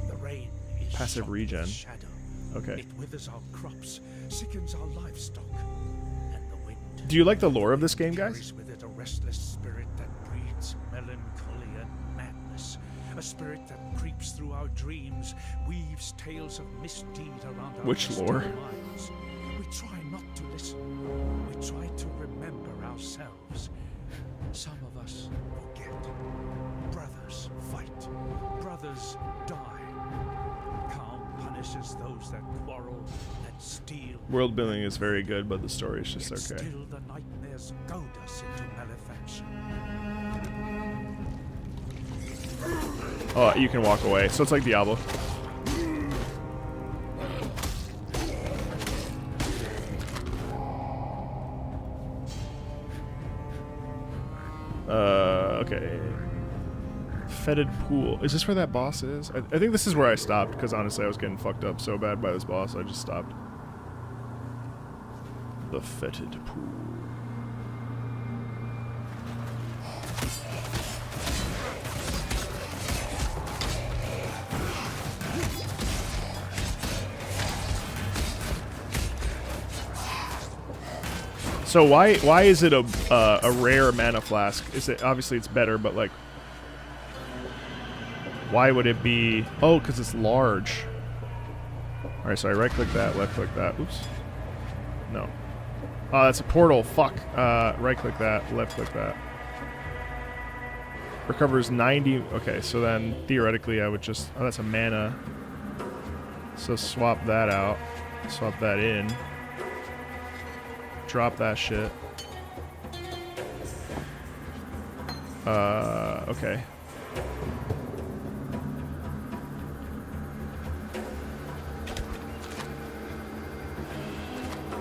The rain is Passive shot regen. with shadow. Okay. It withers our crops, sickens our livestock, and the wind. Do you like the lore of this game, guys? carries with it a restless spirit that breeds melancholy and madness. A spirit that creeps through our dreams, weaves tales of misdeed around our Which misty lore? minds. We try not to listen. We try to remember ourselves. Some of us forget. Brothers fight. Brothers die. Calm punishes those that quarrel, that steal. World building is very good, but the story is just Yet okay. still the nightmares goad us into malefaction. Oh, you can walk away. So it's like Diablo. Okay. Fetid pool. Is this where that boss is? I think this is where I stopped, because honestly I was getting fucked up so bad by this boss, I just stopped. The fetid pool. So why is it a rare mana flask? Is it obviously it's better, but like why would it be? Oh, because it's large. All right, so I right click that, left click that. Oops. No. Oh, that's a portal. Fuck. Right click that, left click that. Recovers 90. Okay, so then theoretically I would just. Oh, that's a mana. So swap that out. Swap that in. Drop that shit. Okay.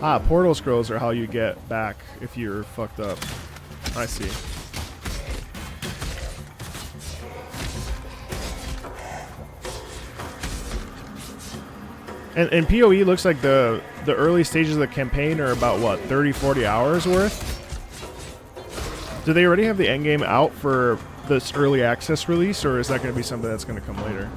Ah, portal scrolls are how you get back if you're fucked up. I see. And PoE looks like the early stages of the campaign are about, what, 30, 40 hours worth? Do they already have the endgame out for this early access release, or is that going to be something that's going to come later?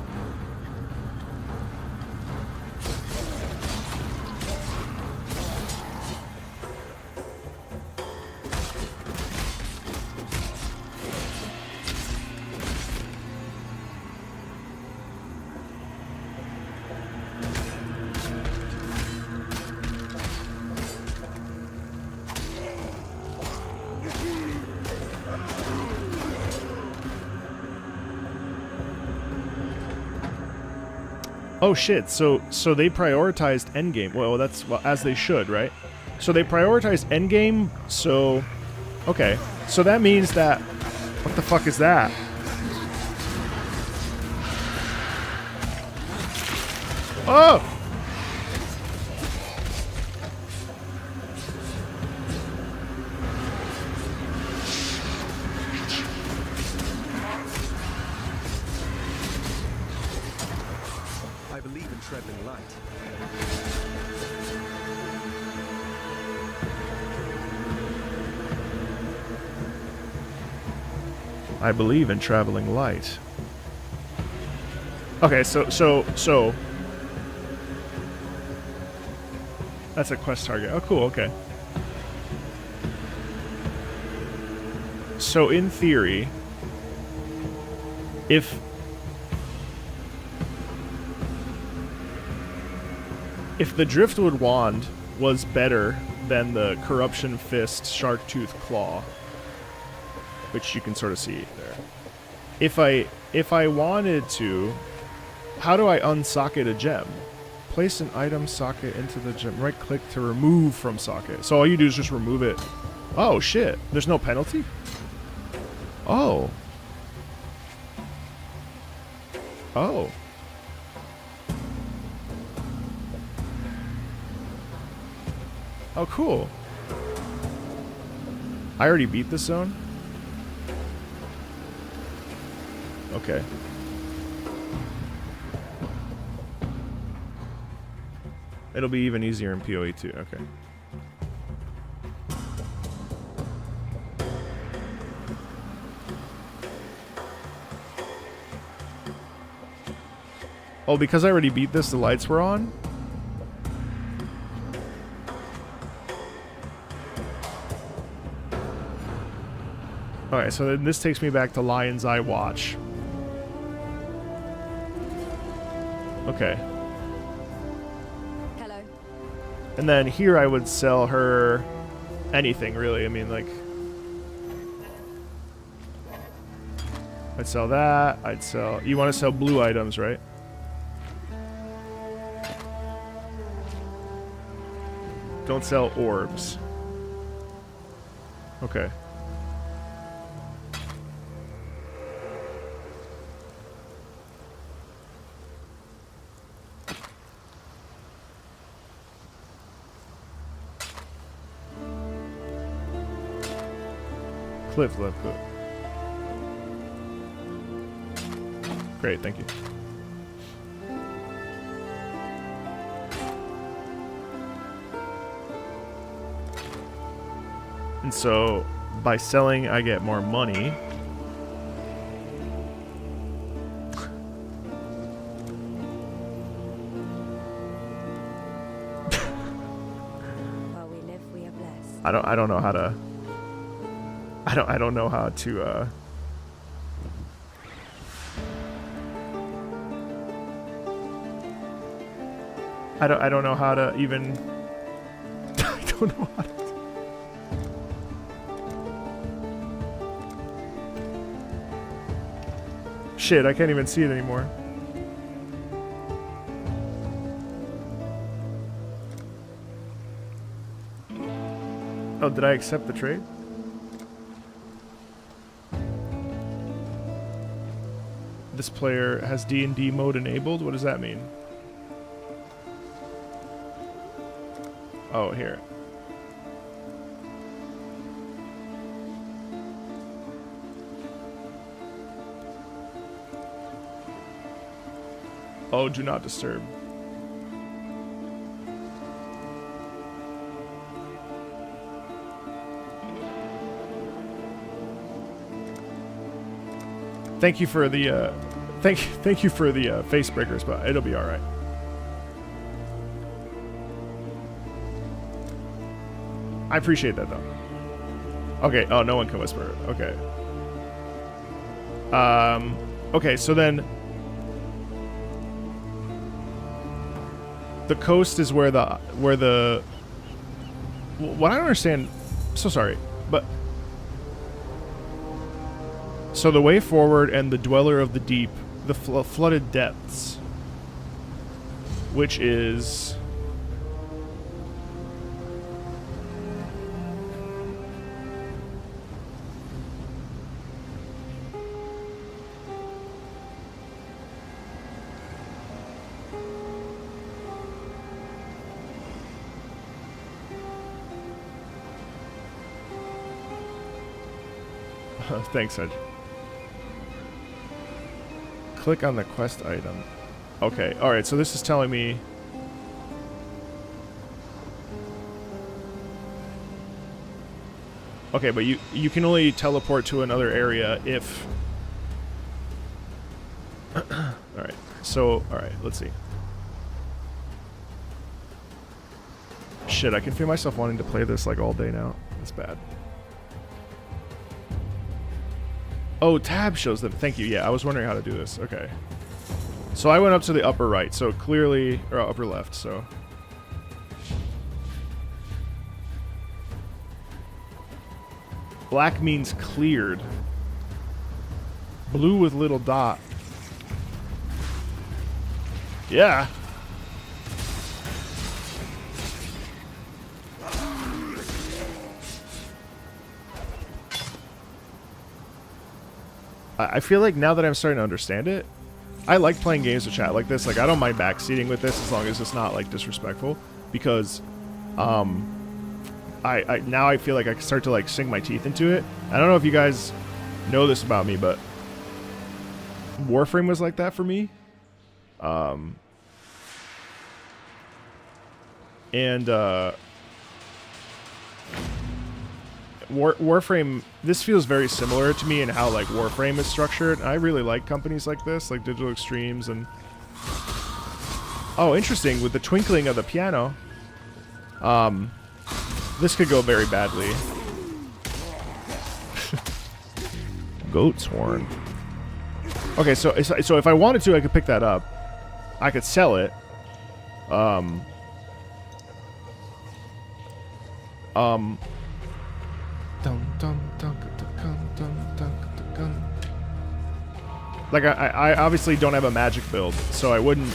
Oh shit, so they prioritized endgame. Well, that's as they should, right? So they prioritized endgame, so okay. So that means that what the fuck is that? Oh! I believe in traveling light. I believe in traveling light. Okay, so that's a quest target. Oh, cool. Okay. So in theory, if the Driftwood Wand was better than the Corruption Fist Sharktooth Claw, which you can sort of see there. If I wanted to, how do I unsocket a gem? Place an item socket into the gem. Right click to remove from socket. So all you do is just remove it. Oh shit. There's no penalty? Oh. Oh. Oh, cool. I already beat this zone? Okay. It'll be even easier in PoE too. Okay. Oh, because I already beat this, the lights were on? Alright, so then this takes me back to Lion's Eye Watch. Okay. Hello. And then here I would sell her anything, really. I mean, like... I'd sell that. I'd sell... You want to sell blue items, right? Don't sell orbs. Okay. Cliff. Great, thank you. And so, by selling, I get more money. While we live, we are blessed. I don't know how to... I don't know how to, I don't know how to even... I don't know how to... Shit, I can't even see it anymore. Oh, did I accept the trade? This player has D&D mode enabled? What does that mean? Oh, here. Oh, do not disturb. Thank you for the thank you for the face breakers, but it'll be all right. I appreciate that though. Okay. Oh, no one can whisper. Okay. Okay. So then, the coast is where the what I don't understand. So sorry, but so the way forward and the dweller of the deep, the flooded depths, which is. Thanks, Edge. Click on the quest item. Okay, alright, so this is telling me... Okay, but you can only teleport to another area if... Alright, so, alright, let's see. Shit, I can feel myself wanting to play this like all day now. That's bad. Oh, tab shows them. Thank you. Yeah, I was wondering how to do this. Okay. So I went up to the upper right. So clearly... Or upper left, so... Black means cleared. Blue with little dot. Yeah. I feel like now that I'm starting to understand it, I like playing games with chat like this. Like, I don't mind backseating with this as long as it's not, like, disrespectful. Because, now I feel like I can start to, like, sink my teeth into it. I don't know if you guys know this about me, but Warframe was like that for me. Warframe, this feels very similar to me in how like Warframe is structured. I really like companies like this, like Digital Extremes and... Oh, interesting, with the twinkling of the piano. This could go very badly. Goat's horn. Okay, so if I wanted to, I could pick that up. I could sell it. Dun, dun, dun, dun, dun, dun, dun, dun. Like I obviously don't have a magic build, so I wouldn't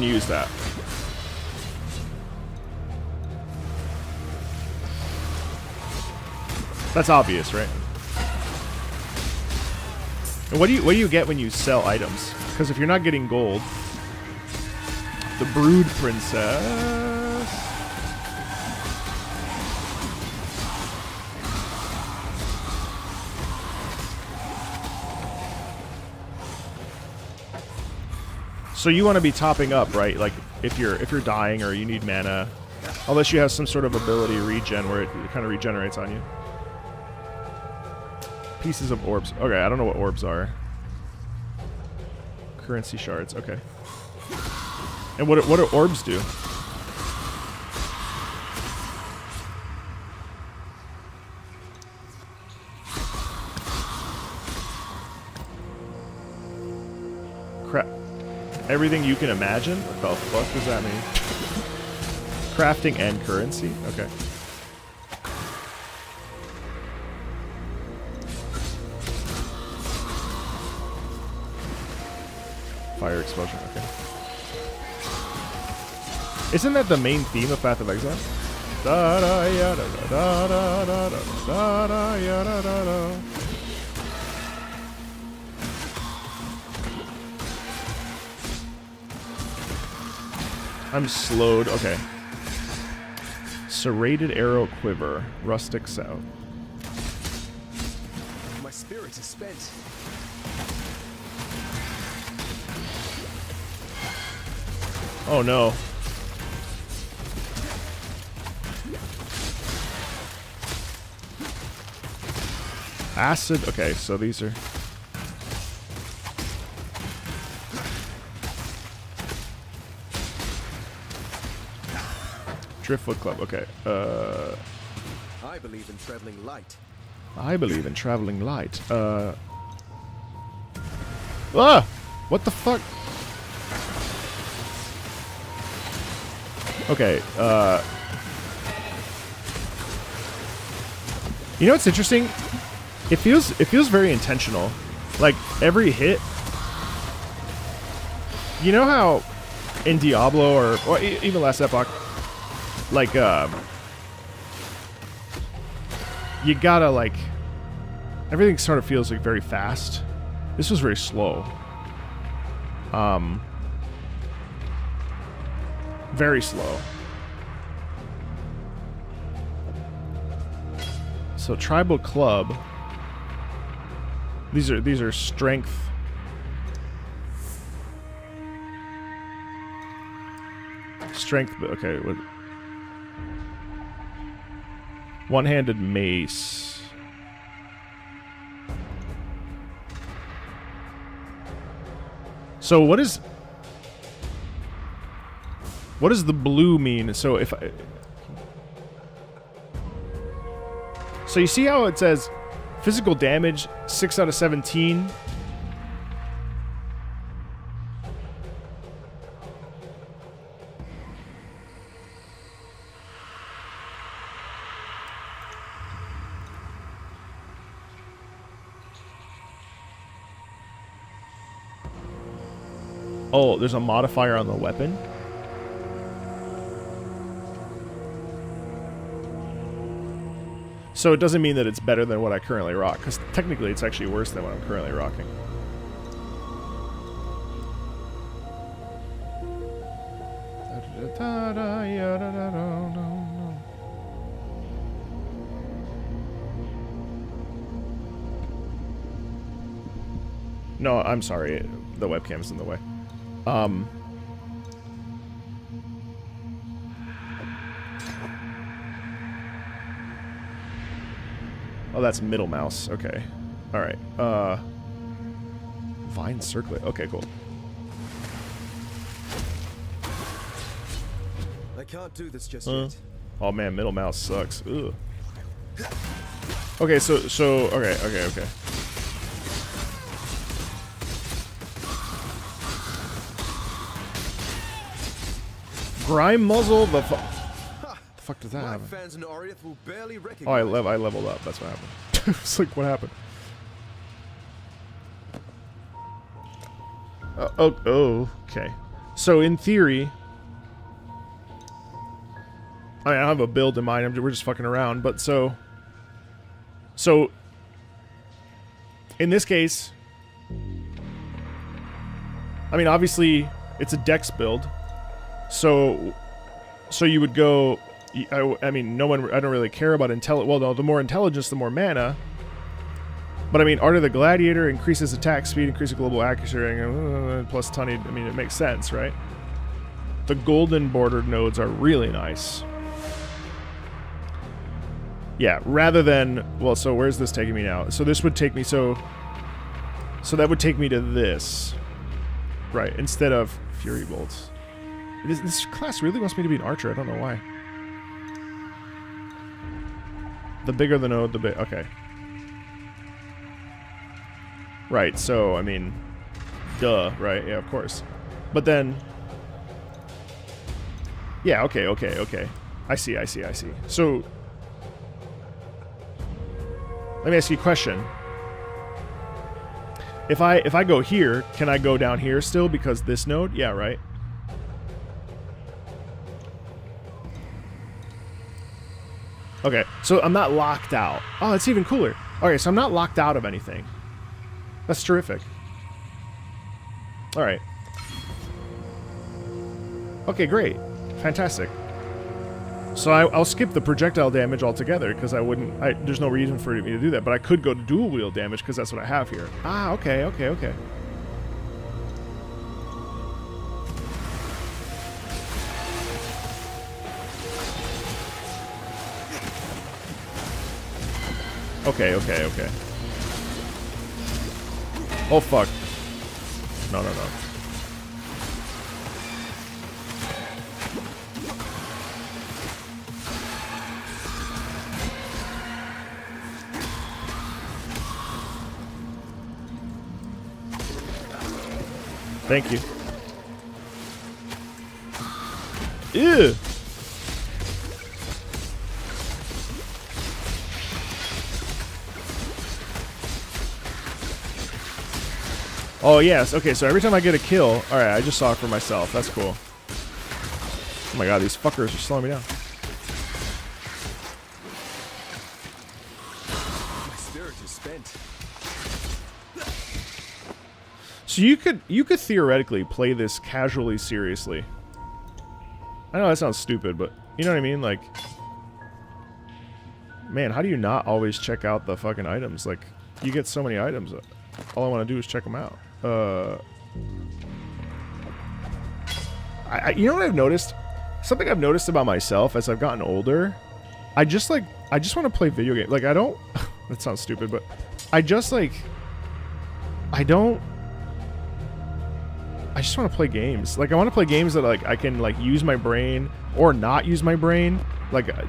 use that. That's obvious, right? And what do you get when you sell items? Because if you're not getting gold, the Brood Princess. So you want to be topping up, right? Like if you're dying or you need mana, unless you have some sort of ability regen where it kind of regenerates on you. Pieces of orbs. Okay, I don't know what orbs are. Currency shards. Okay. And what do orbs do? Crap. Everything you can imagine? What the fuck does that mean? Crafting and currency? Okay. Fire explosion, okay. Isn't that the main theme of Path of Exile? Da da ya da da da da da da ya da da da. I'm slowed. Okay. Serrated arrow quiver. Rustic south. My spirit is spent. Oh no. Acid. Okay, so these are. Driftwood Club. Okay. I believe in traveling light. I believe in traveling light. Ah! What the fuck? Okay, you know what's interesting? It feels very intentional. Like every hit. You know how in Diablo or even Last Epoch, like you gotta like everything sort of feels like very fast. This was very slow. Very slow. So tribal club. These are strength. Strength. Okay. With one-handed mace. So what does the blue mean? So if I... So you see how it says physical damage 6 out of 17? Oh, there's a modifier on the weapon? So it doesn't mean that it's better than what I currently rock, because technically it's actually worse than what I'm currently rocking. No, I'm sorry. The webcam's in the way. Oh, that's middle mouse. Okay. Alright. Vine circlet. Okay, cool. I can't do this just yet. Oh man, middle mouse sucks. Ugh. Okay, okay. Grime muzzle, the fuck does that My happen? fans in Oriath will barely recognize. Oh, I leveled up. That's what happened. It's like, what happened? Okay. So in theory, I mean, I don't have a build in mind. We're just fucking around. But so in this case, I mean, obviously it's a dex build. So you would go. I mean, I don't really care about intelligence. Well, no, the more intelligence, the more mana. But I mean, Art of the Gladiator increases attack speed, increases global accuracy, plus tonnage. I mean, it makes sense, right? The golden bordered nodes are really nice. Yeah, rather than, well, so where's this taking me now? So this would take me, so that would take me to this, right? Instead of Fury Bolts. This class really wants me to be an archer. I don't know why. The bigger the node, the big. Okay. Right. So I mean, duh. Right. Yeah. Of course. But then. Yeah. Okay. I see. So. Let me ask you a question. If I go here, can I go down here still because this node? Yeah. Right. Okay, so I'm not locked out. Oh, it's even cooler. Okay, so I'm not locked out of anything. That's terrific. Alright. Okay, great. Fantastic. So I'll skip the projectile damage altogether, because there's no reason for me to do that, but I could go to dual wield damage, because that's what I have here. Ah, okay. Okay. Oh, fuck. No. Thank you. Ew! Oh, yes. Okay, so every time I get a kill... Alright, I just saw it for myself. That's cool. Oh my god, these fuckers are slowing me down. My spirit is spent. So you could theoretically play this casually seriously. I know that sounds stupid, but you know what I mean? Like... Man, how do you not always check out the fucking items? Like, you get so many items. All I want to do is check them out. You know what I've noticed? Something I've noticed about myself as I've gotten older. I just want to play video games. Like, I don't... That sounds stupid, but... I just want to play games. Like, I want to play games that, like, I can, like, use my brain or not use my brain. Like I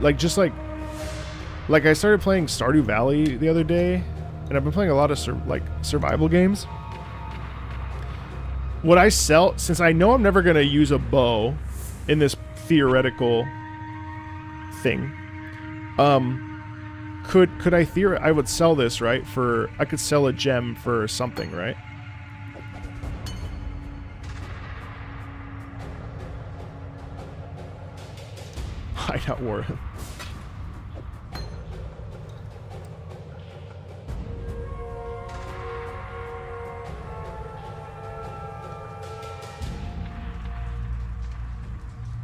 started playing Stardew Valley the other day, and I've been playing a lot of survival games. What I sell, since I know I'm never gonna use a bow in this theoretical thing, could I would sell this, right? I could sell a gem for something, right? Hideout War.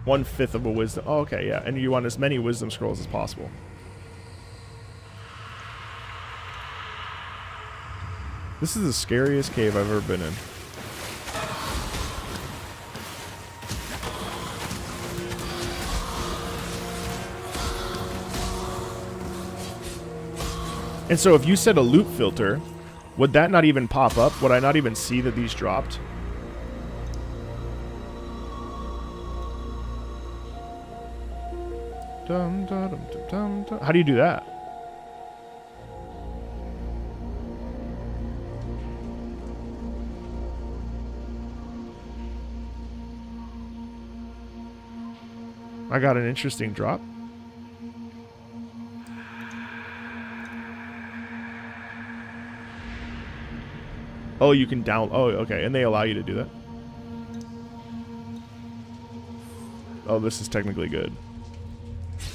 One-fifth of a wisdom. Oh, okay, yeah. And you want as many wisdom scrolls as possible. This is the scariest cave I've ever been in. And so if you set a loot filter, would that not even pop up? Would I not even see that these dropped? How do you do that? I got an interesting drop. Oh, you can down... Oh, okay. And they allow you to do that? Oh, this is technically good.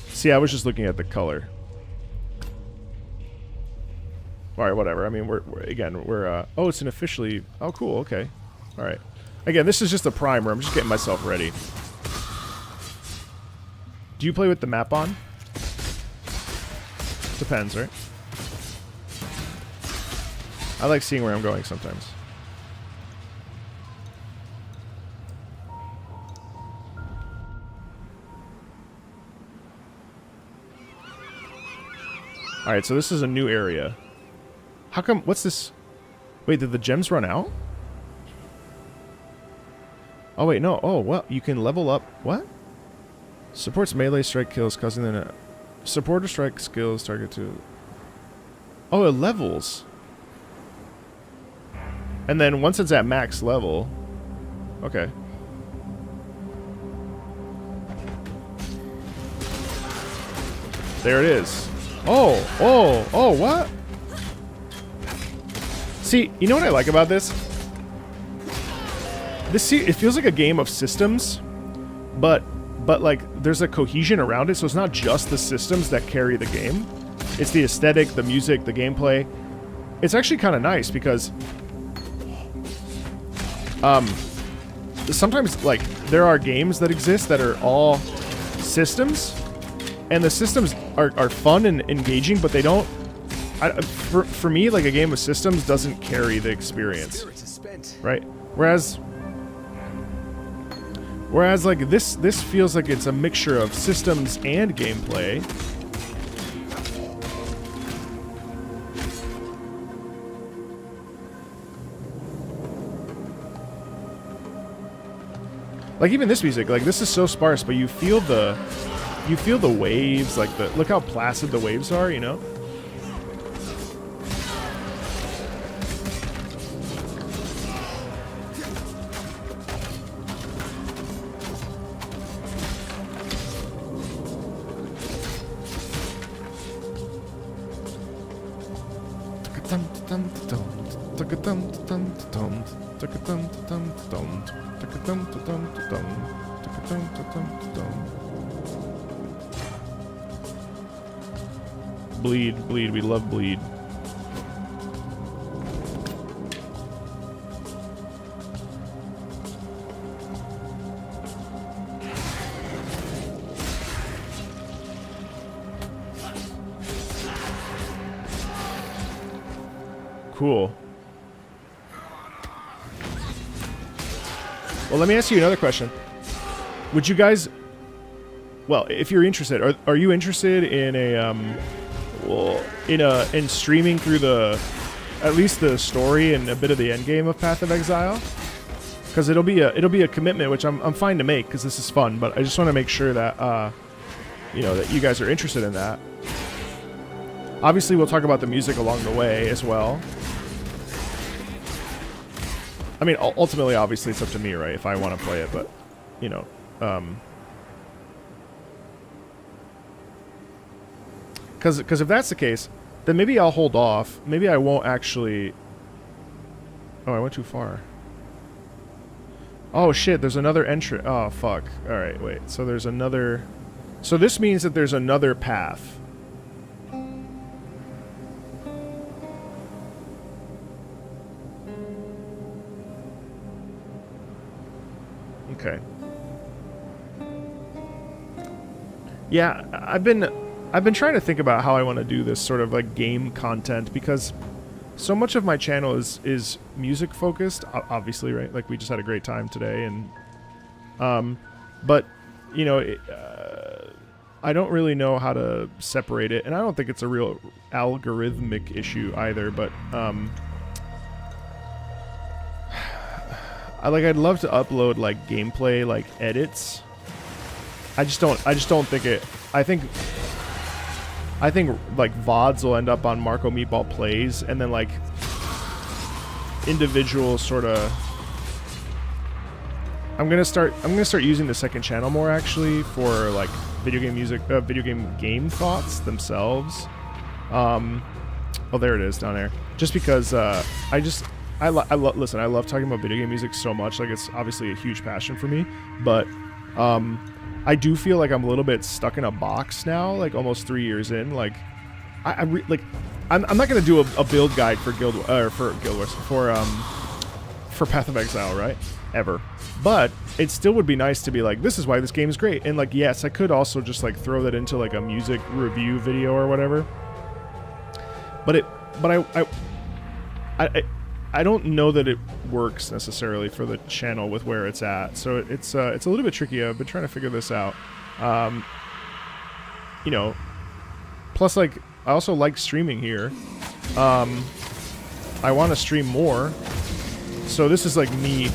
See, I was just looking at the color. Alright, whatever. I mean, we're oh, it's an officially... Oh, cool. Okay. Alright. Again, this is just a primer. I'm just getting myself ready. Do you play with the map on? Depends, right? I like seeing where I'm going sometimes. Alright, so this is a new area. How come... What's this... Wait, did the gems run out? Oh, wait, no. Oh, well, you can level up... What? Supports melee strike kills, causing them to... Supporter strike skills target to... Oh, it levels. And then once it's at max level... Okay. There it is. Oh, what? See, you know what I like about this? It feels like a game of systems, but like there's a cohesion around it, so it's not just the systems that carry the game. It's the aesthetic, the music, the gameplay. It's actually kind of nice because sometimes like there are games that exist that are all systems, and the systems are fun and engaging, but they don't... For me, like a game of systems doesn't carry the experience, right? Whereas like this feels like it's a mixture of systems and gameplay. Like even this music, like this is so sparse, but you feel the waves, like look how placid the waves are, you know? Bleed, we love bleed. Cool. Well, let me ask you another question. Would you guys... Well, if you're interested, are you interested in in streaming through at least the story and a bit of the end game of Path of Exile? Because it'll be a commitment, which I'm fine to make because this is fun. But I just want to make sure that you know, that you guys are interested in that. Obviously, we'll talk about the music along the way as well. I mean, ultimately, obviously, it's up to me, right? If I want to play it, but you know. Because if that's the case, then maybe I'll hold off. Maybe I won't actually... Oh, I went too far. Oh, shit, there's another entry. Oh, fuck. Alright, wait. So there's another... So this means that there's another path. Okay. Yeah, I've been trying to think about how I want to do this sort of like game content because so much of my channel is music focused, obviously, right? Like we just had a great time today, and but you know, I don't really know how to separate it, and I don't think it's a real algorithmic issue either. But I'd love to upload like gameplay, like edits. I just don't think it. I think like VODs will end up on Marco Meatball Plays, and then like individual sort of I'm gonna start using the second channel more actually for like video game music, video game thoughts themselves. Oh, there it is down there. Just because listen, I love talking about video game music so much. Like, it's obviously a huge passion for me, but I do feel like I'm a little bit stuck in a box now. Like almost 3 years in, like I'm not gonna do a build guide for Guild Wars for Path of Exile, right? Ever. But it still would be nice to be like, this is why this game is great. And like, yes, I could also just like throw that into like a music review video or whatever. But I don't know that it works necessarily for the channel with where it's at. So it's a little bit tricky. I've been trying to figure this out. You know, plus like I also like streaming here. I want to stream more. So this is like me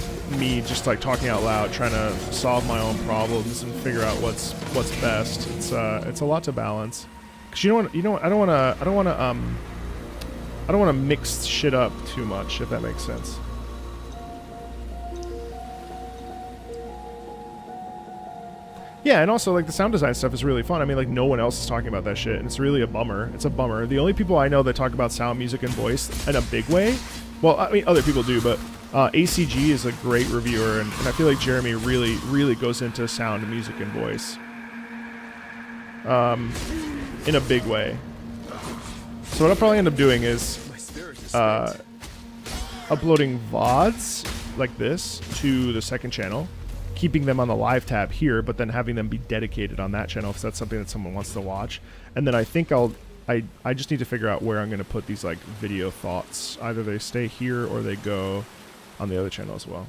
just like talking out loud, trying to solve my own problems and figure out what's best. It's a lot to balance. Cause I don't want to mix shit up too much, if that makes sense. Yeah, and also like the sound design stuff is really fun. I mean, like no one else is talking about that shit, and it's really a bummer. It's a bummer. The only people I know that talk about sound, music, and voice in a big way, well, I mean, other people do, but ACG is a great reviewer, and I feel like Jeremy really goes into sound, music, and voice in a big way. So what I'll probably end up doing is uploading VODs like this to the second channel, keeping them on the live tab here, but then having them be dedicated on that channel if that's something that someone wants to watch. And then I think I just need to figure out where I'm going to put these like video thoughts. Either they stay here or they go on the other channel as well.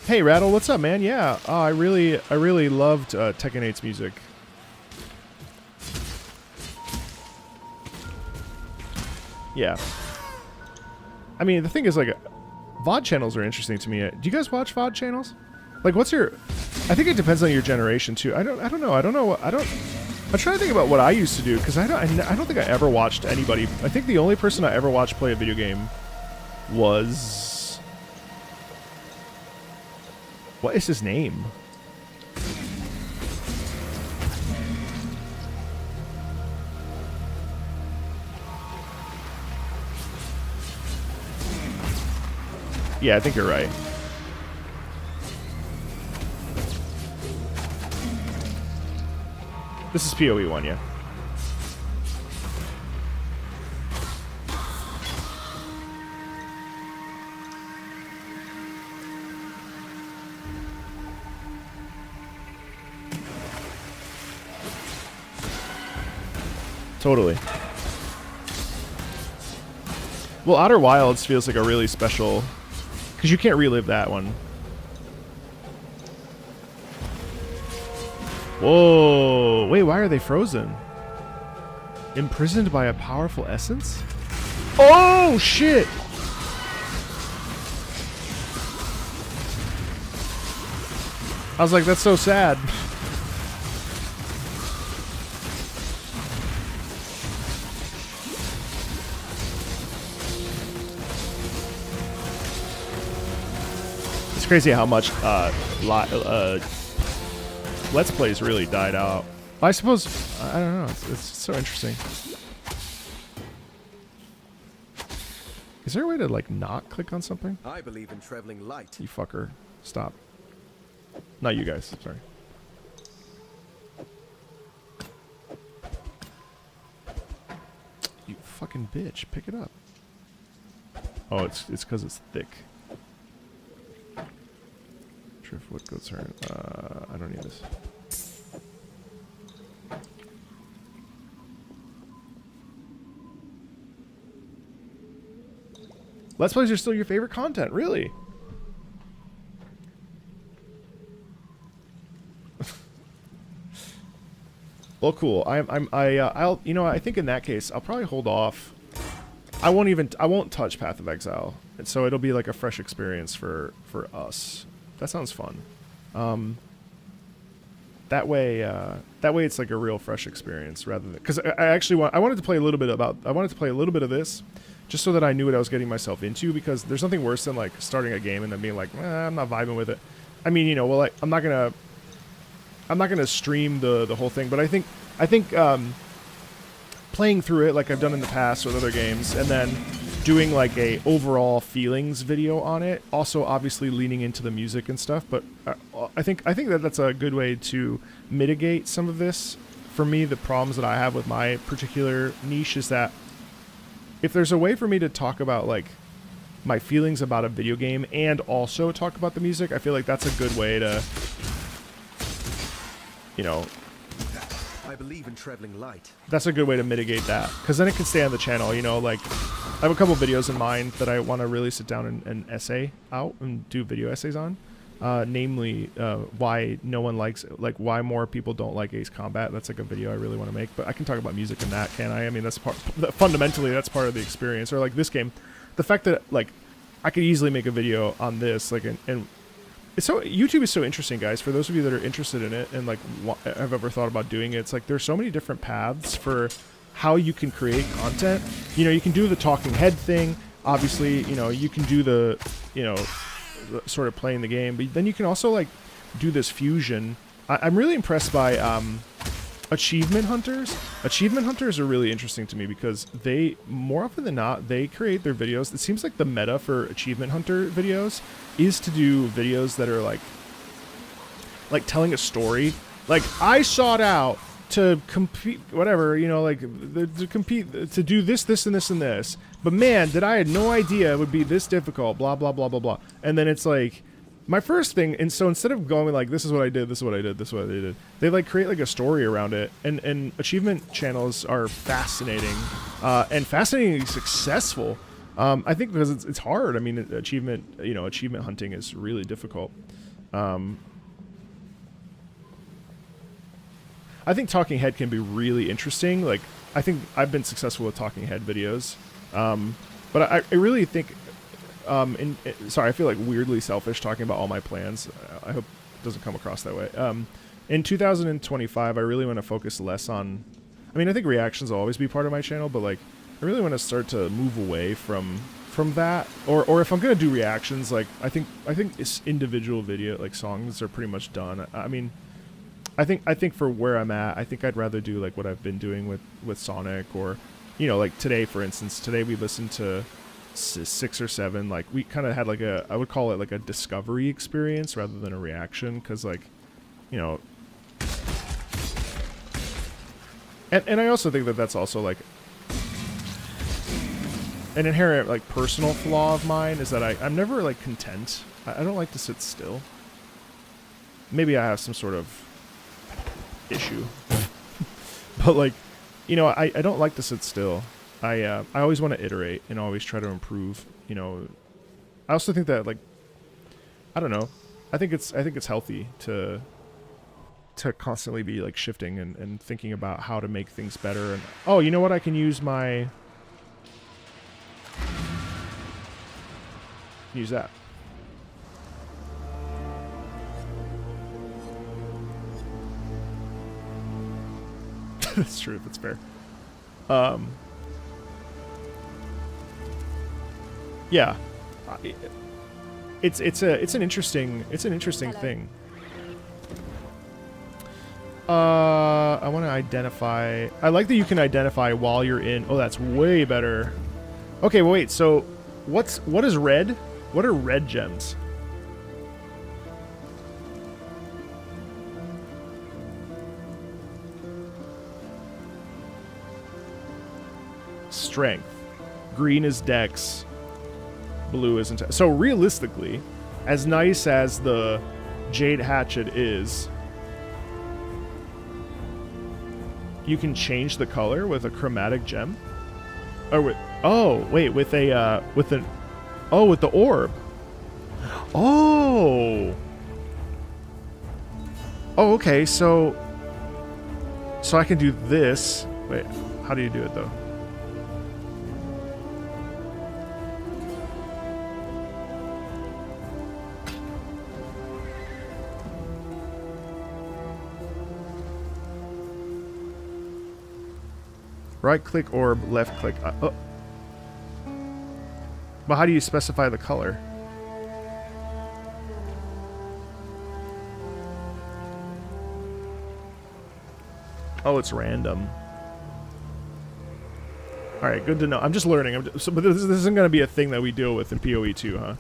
Hey Rattle, what's up, man? Yeah, I really loved Tekken 8's music. Yeah. I mean, the thing is, like, VOD channels are interesting to me. Do you guys watch VOD channels? Like, what's your... I think it depends on your generation, too. I don't know. I'm trying to think about what I used to do, because I don't think I ever watched anybody... I think the only person I ever watched play a video game was... What is his name? Yeah, I think you're right. This is PoE 1, yeah. Totally. Well, Outer Wilds feels like a really special... Because you can't relive that one. Whoa! Wait, why are they frozen? Imprisoned by a powerful essence? Oh, shit! I was like, that's so sad. It's crazy how much Let's Plays really died out. I suppose, I don't know, it's so interesting. Is there a way to, like, not click on something? I believe in traveling light. You fucker. Stop. Not you guys, sorry. You fucking bitch, pick it up. Oh, it's because it's thick. Driftwood goes turn. I don't need this. Let's Plays are still your favorite content, really? Well, cool. I'll, you know, I think in that case, I'll probably hold off. I won't touch Path of Exile, and so it'll be like a fresh experience for us. That sounds fun. That way it's like a real fresh experience rather than, because I wanted to play a little bit of this, just so that I knew what I was getting myself into, because there's nothing worse than like starting a game and then being like, I'm not vibing with it. I mean, you know, well, like, I'm not gonna stream the whole thing, but I think playing through it like I've done in the past with other games, and then doing like a overall feelings video on it, also obviously leaning into the music and stuff, but I think that that's a good way to mitigate some of this. For me, the problems that I have with my particular niche is that if there's a way for me to talk about like my feelings about a video game and also talk about the music, I feel like that's a good way to, you know, I believe in traveling light. that's a good way to mitigate that, because then it can stay on the channel, you know. Like, I have a couple videos in mind that I want to really sit down and essay out and do video essays on, namely why no one likes, like, why more people don't like Ace Combat. That's like a video I really want to make, but I can talk about music in that, can I? I mean, that's fundamentally that's part of the experience. Or like this game, the fact that like I could easily make a video on this, like, and it's so, YouTube is so interesting, guys. For those of you that are interested in it and like have ever thought about doing it, it's like there's so many different paths for how you can create content. You know, you can do the talking head thing, obviously. You know, you can do the, you know, sort of playing the game, but then you can also like do this fusion. I'm really impressed by achievement hunters. Achievement hunters are really interesting to me because they, more often than not, they create their videos. It seems like the meta for achievement hunter videos is to do videos that are like telling a story. Like, I sought out to compete, whatever, you know, like to compete, to do this, this, and this, and this. But man, did I had no idea it would be this difficult, blah, blah, blah, blah, blah. And then it's like, my first thing, and so instead of going like, this is what I did, this is what I did, this is what I did, they like create like a story around it. And achievement channels are fascinating, and fascinatingly successful. I think because it's hard. I mean, achievement hunting is really difficult. I think talking head can be really interesting. Like, I think I've been successful with talking head videos. But I really think, sorry, I feel like weirdly selfish talking about all my plans. I hope it doesn't come across that way. In 2025, I really want to focus less on, I mean, I think reactions will always be part of my channel, but like, I really want to start to move away from that. Or if I'm going to do reactions, like, I think it's individual video, like songs are pretty much done. I mean, I think for where I'm at, I think I'd rather do like what I've been doing with Sonic, or, you know, like today, for instance, today we listened to 6 or 7, like we kind of had like I would call it like a discovery experience rather than a reaction, because like, you know, and I also think that that's also like an inherent like personal flaw of mine, is that I'm never like content. I don't like to sit still. Maybe I have some sort of issue, but like, you know, I don't like to sit still. I always want to iterate and always try to improve, you know. I also think that, like, I don't know, I think it's healthy to constantly be like shifting and thinking about how to make things better. And oh, you know what, I can use that. That's true. That's fair. Yeah, it's an interesting thing. I want to identify. I like that you can identify while you're in. Oh, that's way better. Okay, well, wait. So, what is red? What are red gems? Strength. Green is dex. Blue is intelligence. So realistically, as nice as the Jade Hatchet is, you can change the color with a chromatic gem. Or with, with the orb. Oh, okay. So I can do this. Wait, how do you do it though? Right click orb, left click. But how do you specify the color? Oh, it's random. All right, good to know. I'm just learning. But this isn't going to be a thing that we deal with in PoE 2, huh?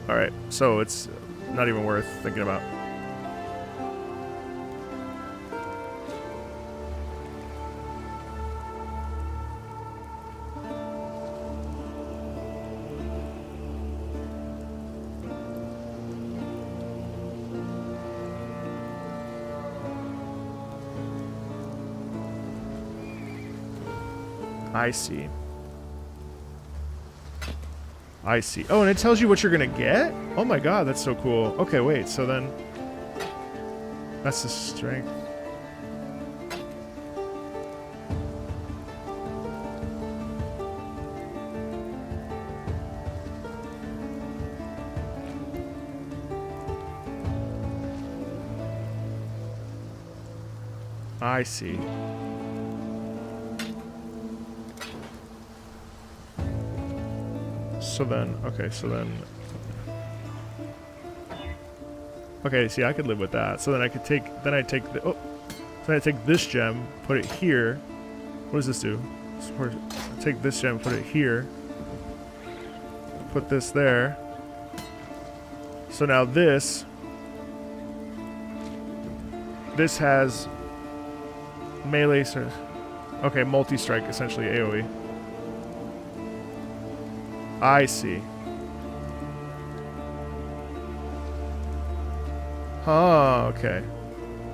All right, so it's not even worth thinking about. I see. I see. Oh, and it tells you what you're gonna get? Oh my god, that's so cool. Okay, wait, so then... That's the strength. I see. So then, okay, so then... Okay, see, I could live with that. So then I could take, then I take the, oh, then I take this gem, put it here. What does this do? Take this gem, put it here. Put this there. So now this has melee, okay, multi-strike, essentially AoE. I see. Oh, okay.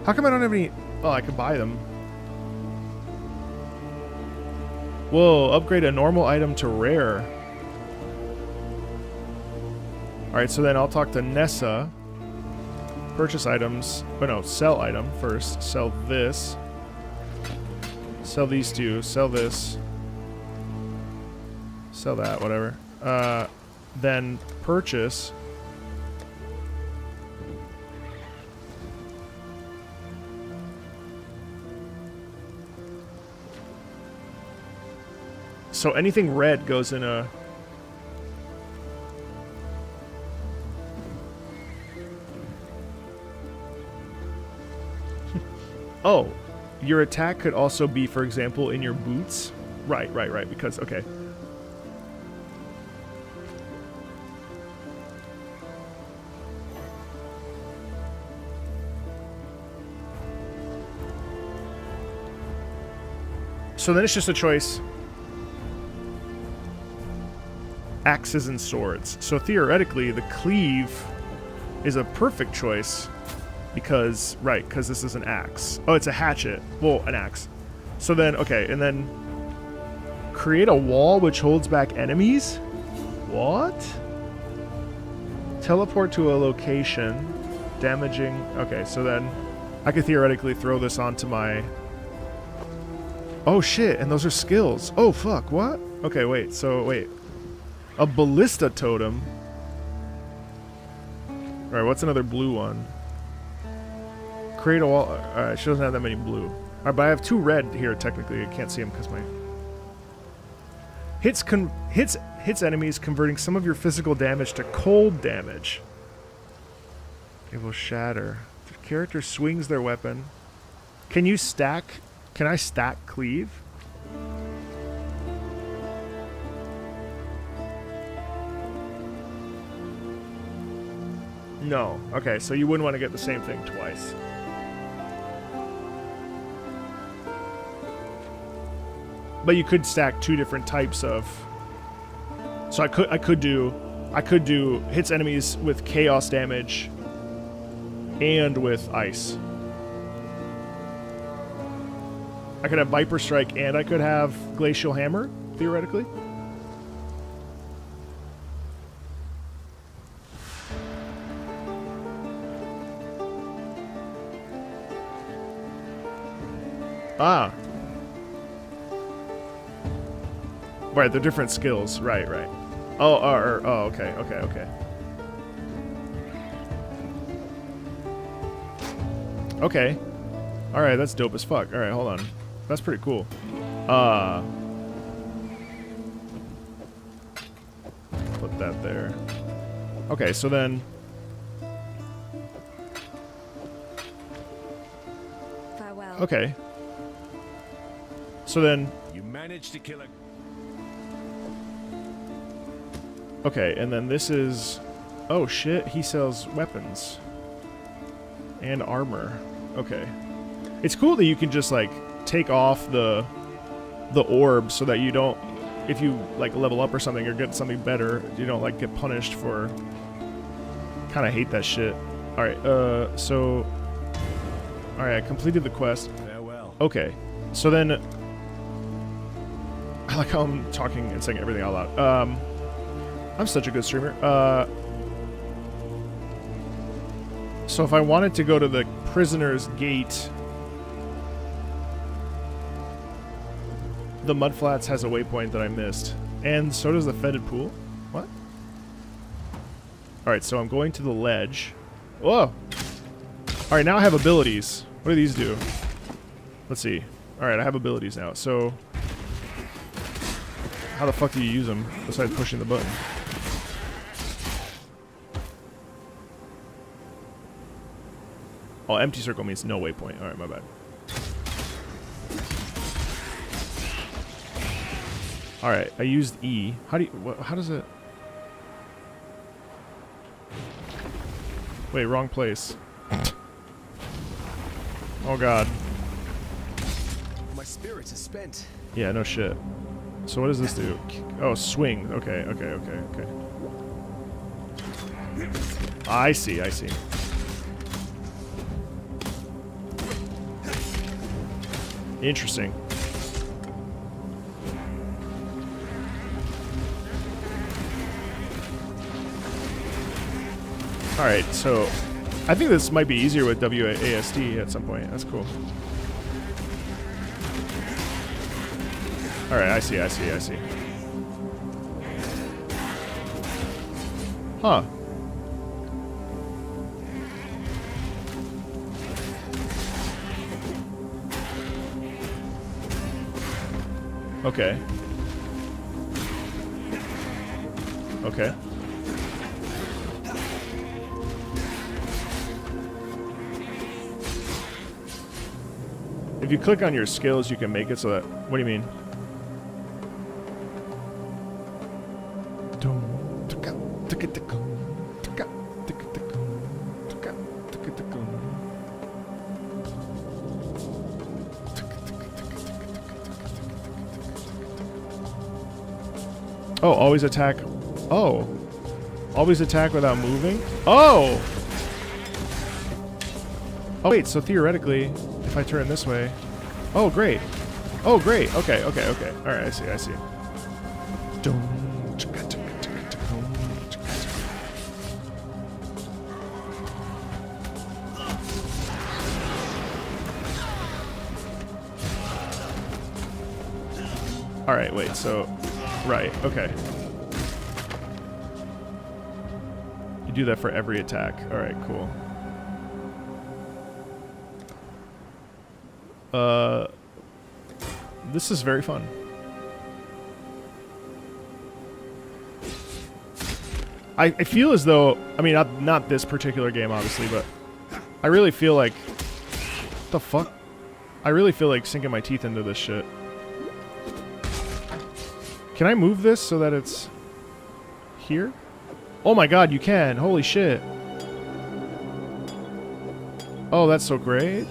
How come I don't have any... Oh, I could buy them. Whoa, upgrade a normal item to rare. Alright, so then I'll talk to Nessa. Purchase items. Oh no, sell item first. Sell this. Sell these two. Sell this. Sell that, whatever. Then purchase. So anything red goes in a... Oh, your attack could also be, for example, in your boots. Right, because, okay. So then it's just a choice. Axes and swords. So theoretically, the cleave is a perfect choice because, right, because this is an axe. Oh, it's a hatchet. Well, an axe. So then, okay, and then create a wall which holds back enemies? What? Teleport to a location, damaging... Okay, so then I could theoretically throw this onto my... Oh shit, and those are skills. Oh fuck, what? Okay, wait, so wait. A ballista totem. Alright, what's another blue one? Create a wall. Alright, she doesn't have that many blue. Alright, but I have 2 red here technically. I can't see them because my... Hits enemies, converting some of your physical damage to cold damage. It will shatter. The character swings their weapon. Can you stack... Can I stack cleave? No. Okay, so you wouldn't want to get the same thing twice. But you could stack 2 different types of... So I could do hits enemies with chaos damage and with ice. I could have Viper Strike and I could have Glacial Hammer, theoretically. Ah. Right, they're different skills. Right. Oh, okay. Okay. Alright, that's dope as fuck. Alright, hold on. That's pretty cool. Put that there. Okay, so then... Farewell. Okay. So then... You managed to kill a... Okay, and then this is... Oh shit, he sells weapons. And armor. Okay. It's cool that you can just, like, take off the orb so that you don't... If you, like, level up or something or get something better, you don't, like, get punished for... Kinda hate that shit. Alright, so... Alright, I completed the quest. Farewell. Okay. So then... I like how I'm talking and saying everything out loud. I'm such a good streamer. So if I wanted to go to the prisoner's gate... The Mudflats has a waypoint that I missed. And so does the Fetid Pool. What? Alright, so I'm going to the ledge. Whoa! Alright, now I have abilities. What do these do? Let's see. Alright, I have abilities now. So... How the fuck do you use them besides pushing the button? Oh, empty circle means no waypoint. Alright, my bad. Alright, I used E. How do you... how does it... Wait, wrong place. Oh god. My spirit is spent. Yeah, no shit. So what does this do? Oh, swing. Okay, okay, okay, okay. I see, I see. Interesting. Alright, so I think this might be easier with WASD at some point. That's cool. Alright, I see, I see, I see. Huh. Okay. Okay. If you click on your skills, you can make it so that... What do you mean? Oh, always attack. Oh. Always attack without moving? Oh! Oh, wait, so theoretically, if I turn this way... Oh, great. Oh, great. Okay, okay, okay. Alright, I see, I see. Alright, wait, so... Right, okay. You do that for every attack. Alright, cool. This is very fun. I feel as though... I mean, not this particular game, obviously, but... I really feel like... What the fuck? I really feel like sinking my teeth into this shit. Can I move this so that it's... here? Oh my god, you can! Holy shit! Oh, that's so great.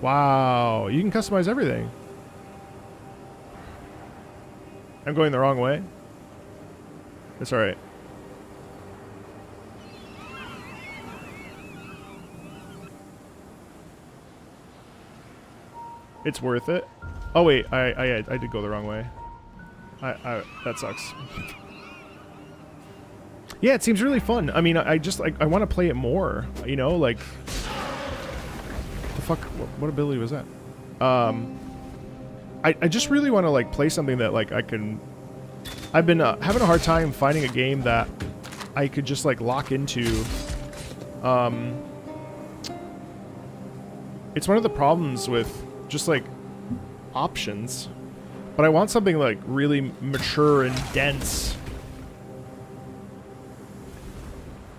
Wow, you can customize everything. I'm going the wrong way. It's alright. It's worth it. Oh wait, I did go the wrong way. That sucks. Yeah, it seems really fun. I mean, I just like I want to play it more. You know, like the fuck. What ability was that? I just really want to like play something that like I can. I've been having a hard time finding a game that I could just like lock into. it's one of the problems with just like options. But I want something like really mature and dense.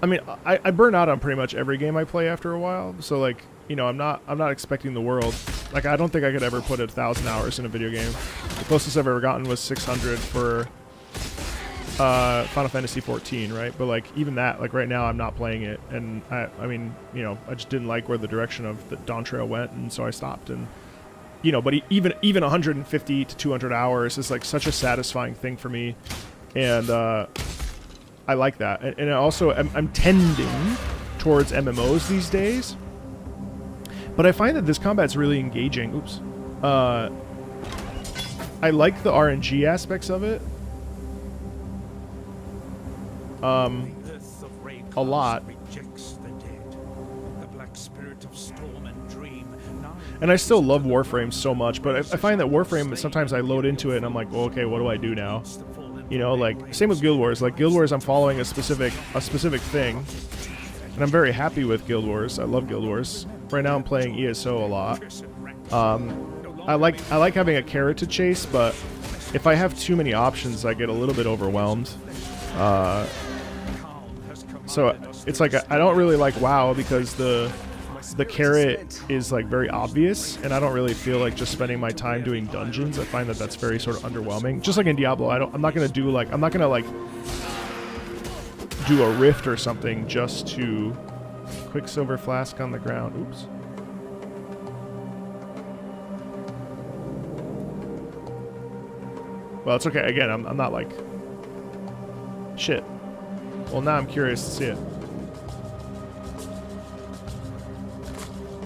I mean, I burn out on pretty much every game I play after a while. So like, you know, I'm not expecting the world. Like, I don't think I could ever put 1,000 hours in a video game. The closest I've ever gotten was 600 for Final Fantasy 14, right? But like, even that, like right now I'm not playing it, and I mean, you know, I just didn't like where the direction of the Dawn Trail went, and so I stopped. And you know, but even 150 to 200 hours is like such a satisfying thing for me, and I like that. And also, I'm tending towards MMOs these days, but I find that this combat's really engaging. Oops. I like the RNG aspects of it. A lot. And I still love Warframe so much, but I find that Warframe, sometimes I load into it and I'm like, well, okay, what do I do now? You know, like, same with Guild Wars. Like, Guild Wars, I'm following a specific thing, and I'm very happy with Guild Wars. I love Guild Wars. Right now I'm playing ESO a lot. I like having a carrot to chase, but if I have too many options, I get a little bit overwhelmed. So it's like I don't really like WoW because the carrot is like very obvious, and I don't really feel like just spending my time doing dungeons. I find that that's very sort of underwhelming. Just like in Diablo, I'm not gonna do a rift or something just to Quicksilver flask on the ground. Oops. Well, it's okay. Again, I'm not like shit. Well, now I'm curious to see it.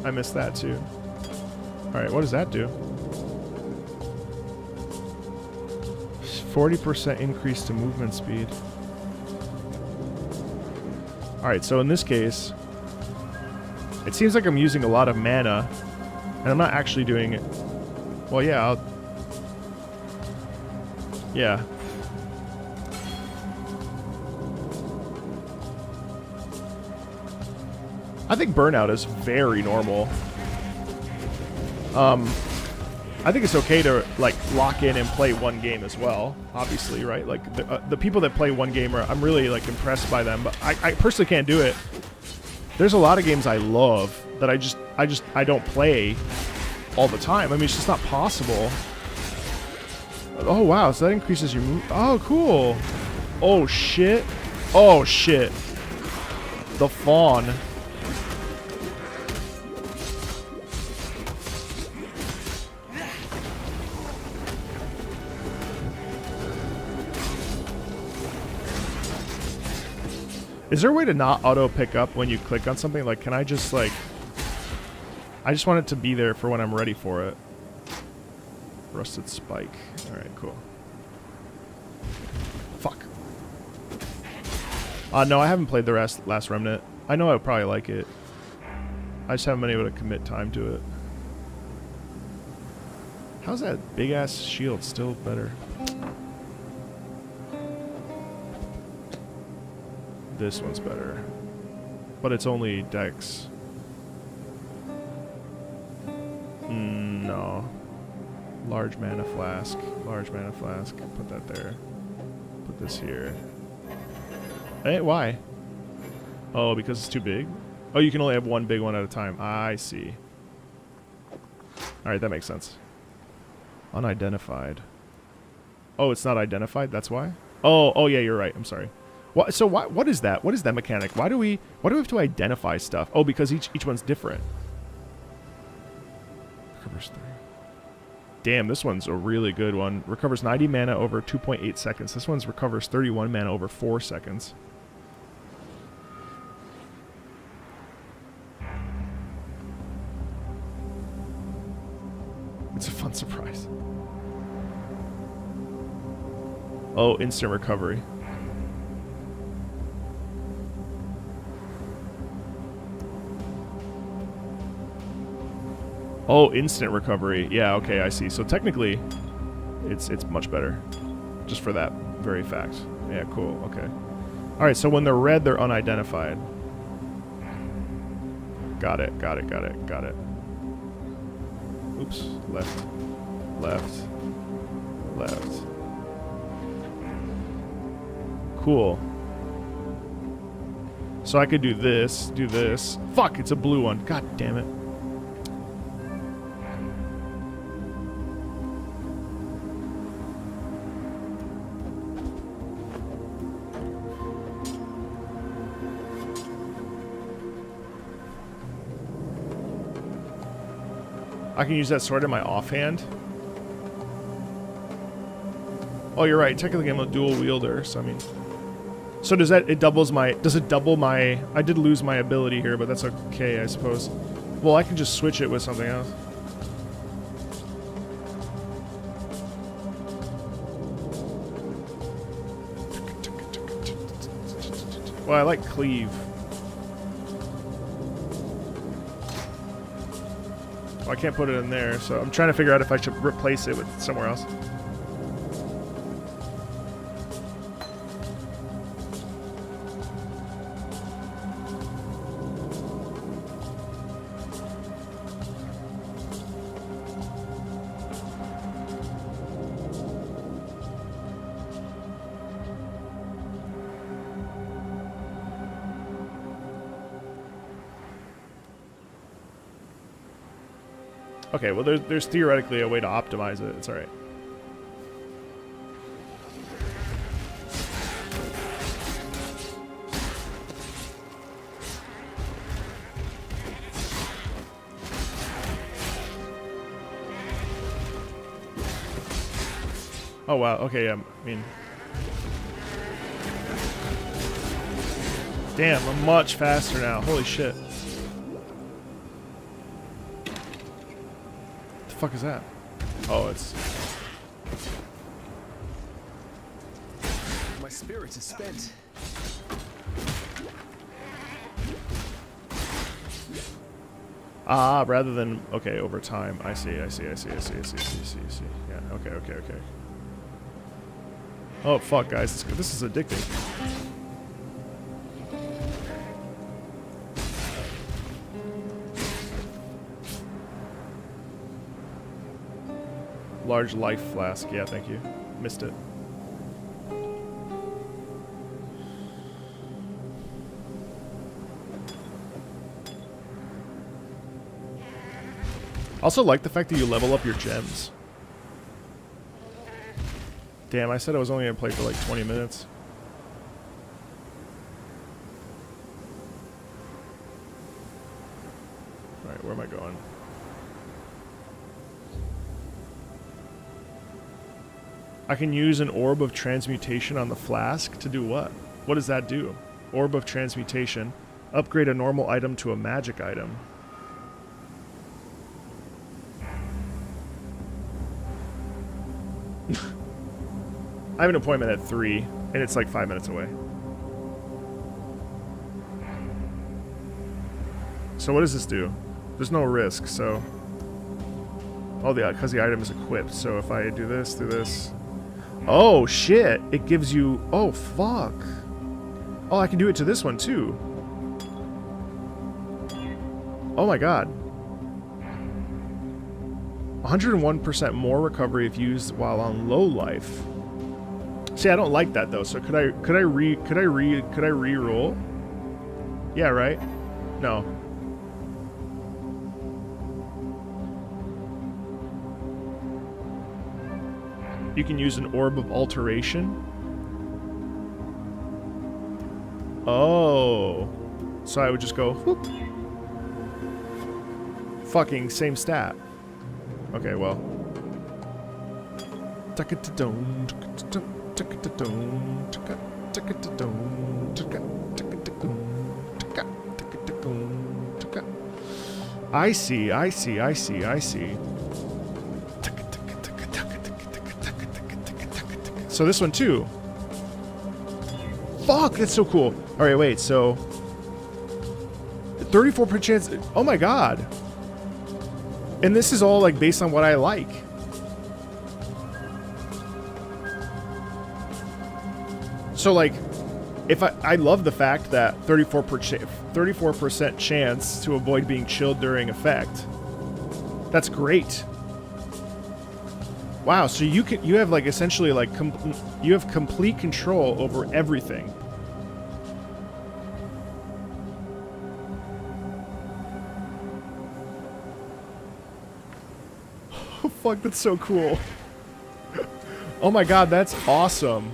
I missed that too. Alright, what does that do? 40% increase to movement speed. Alright, so in this case, it seems like I'm using a lot of mana, and I'm not actually doing it. Well, yeah, yeah. I think burnout is very normal. I think it's okay to like lock in and play one game as well. Obviously, right? Like the people that play one game I'm really like impressed by them. But I personally can't do it. There's a lot of games I love that I don't play all the time. I mean, it's just not possible. Oh wow! So that increases your move. Oh cool. Oh shit. Oh shit. The fawn. Is there a way to not auto pick up when you click on something? Like, can I just like... I just want it to be there for when I'm ready for it. Rusted spike. Alright, cool. Fuck. No, I haven't played the Last Remnant. I know I would probably like it. I just haven't been able to commit time to it. How's that big-ass shield still better? This one's better. But it's only dex. No. Large mana flask. Large mana flask. Put that there. Put this here. Hey, why? Oh, because it's too big? Oh, you can only have one big one at a time. I see. Alright, that makes sense. Unidentified. Oh, it's not identified? That's why? Oh, yeah, you're right. I'm sorry. So what is that? What is that mechanic? Why do we have to identify stuff? Oh, because each one's different. Recovers 3. Damn, this one's a really good one. Recovers 90 mana over 2.8 seconds. This one's recovers 31 mana over 4 seconds. It's a fun surprise. Oh, instant recovery. Oh, instant recovery. Yeah, okay, I see. So technically, it's much better. Just for that very fact. Yeah, cool. Okay. Alright, so when they're red, they're unidentified. Got it, got it, got it, got it. Oops. Left. Left. Left. Cool. So I could do this, do this. Fuck, it's a blue one. God damn it. I can use that sword in my offhand. Oh, you're right. Technically, I'm a dual wielder, so I mean... So does that... It doubles my... Does it double my... I did lose my ability here, but that's okay, I suppose. Well, I can just switch it with something else. Well, I like cleave. I can't put it in there, so I'm trying to figure out if I should replace it with somewhere else. Okay, well, there's theoretically a way to optimize it. It's all right. Oh, wow. Okay, yeah, I mean... Damn, I'm much faster now. Holy shit. The fuck is that? Oh, it's... My spirit is spent. Ah, rather than... Okay, over time. I see. Yeah, okay. Oh, fuck, guys. This is addicting. Large life flask. Yeah, thank you. Missed it. Also like the fact that you level up your gems. Damn, I said I was only going to play for like 20 minutes. Alright, where am I going? I can use an orb of transmutation on the flask to do what? What does that do? Orb of transmutation. Upgrade a normal item to a magic item. I have an appointment at 3, and it's like 5 minutes away. So what does this do? There's no risk, so... Oh, because the item is equipped, so if I do this... Oh, shit! It gives you... Oh, fuck! Oh, I can do it to this one, too. Oh my god. 101% more recovery if used while on low life. See, I don't like that though. So could I re-roll? Yeah, right? No. You can use an orb of alteration. Oh. So I would just go whoop. Fucking same stat. Okay, well. I see. So this one too. Fuck, that's so cool. Alright, wait, so 34% chance. Oh my god. And this is all like based on what I like. So like, if I love the fact that 34% chance to avoid being chilled during effect. That's great. Wow, so you have like essentially like you have complete control over everything. Oh fuck, that's so cool. Oh my god, that's awesome.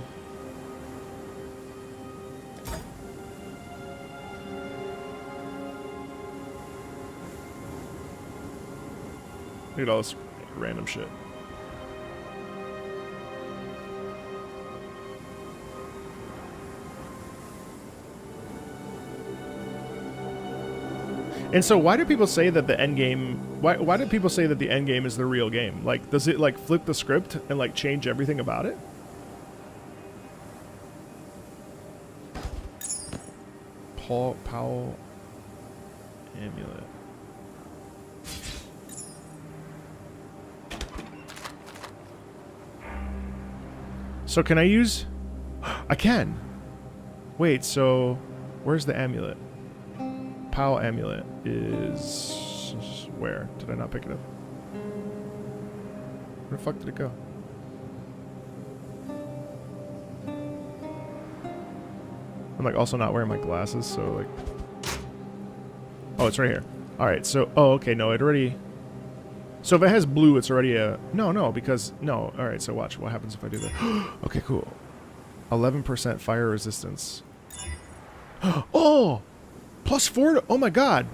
Look at all this random shit. And so why do people say that the end game, why do people say that the end game is the real game? Like, does it like flip the script and like change everything about it? Powell amulet. So can I use, I can. Wait, so where's the amulet? Powell amulet is where? Did I not pick it up? Where the fuck did it go? I'm like also not wearing my glasses, so like. Oh, it's right here. All right, so okay, no, it already. So if it has blue, it's already a no, because no. All right, so watch what happens if I do that. Okay, cool. 11% fire resistance. Oh. +4 to, oh my god.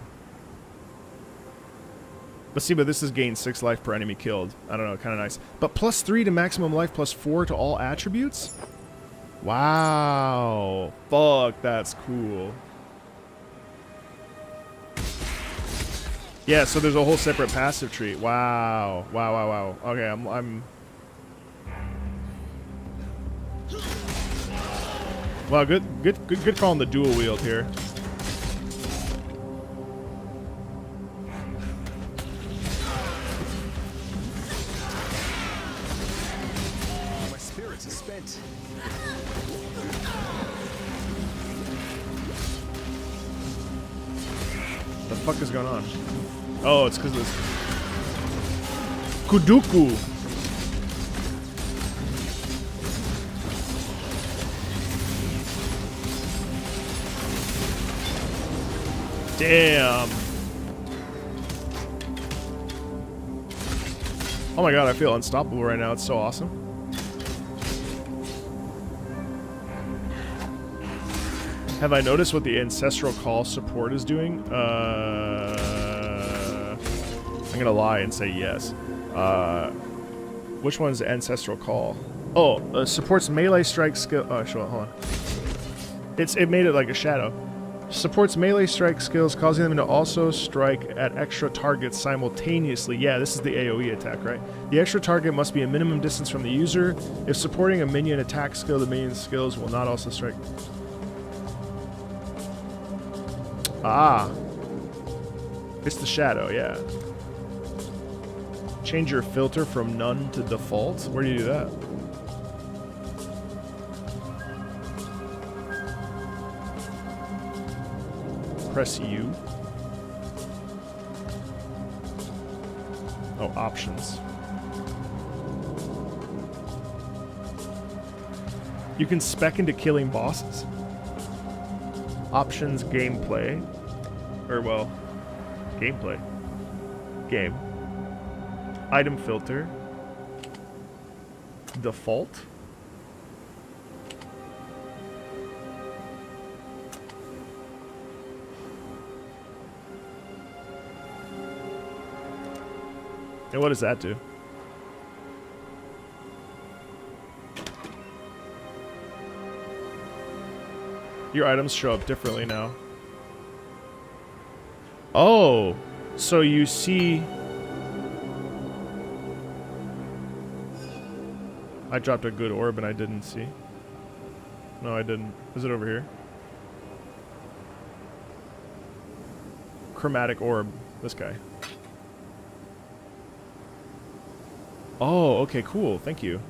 Let's see, but this is gain 6 life per enemy killed. I don't know, kind of nice. But +3 to maximum life, +4 to all attributes? Wow. Fuck, that's cool. Yeah, so there's a whole separate passive tree. Wow. Wow. Okay, I'm Wow, good call on the dual wield here. What the fuck is going on? Oh, it's because of this. Kuduku. Damn. Oh my god, I feel unstoppable right now. It's so awesome. Have I noticed what the Ancestral Call support is doing? I'm gonna lie and say yes. Which one's Ancestral Call? Oh, supports melee strike skill. Oh, hold on. It made it like a shadow. Supports melee strike skills, causing them to also strike at extra targets simultaneously. Yeah, this is the AoE attack, right? The extra target must be a minimum distance from the user. If supporting a minion attack skill, the minion skills will not also strike. Ah. It's the shadow, yeah. Change your filter from none to default? Where do you do that? Press U. Oh, options. You can spec into killing bosses. Options, gameplay. Or, well, gameplay. Game. Item filter. Default. And what does that do? Your items show up differently now. Oh, so you see... I dropped a good orb and I didn't see. No, I didn't. Is it over here? Chromatic orb. This guy. Oh, okay, cool. Thank you.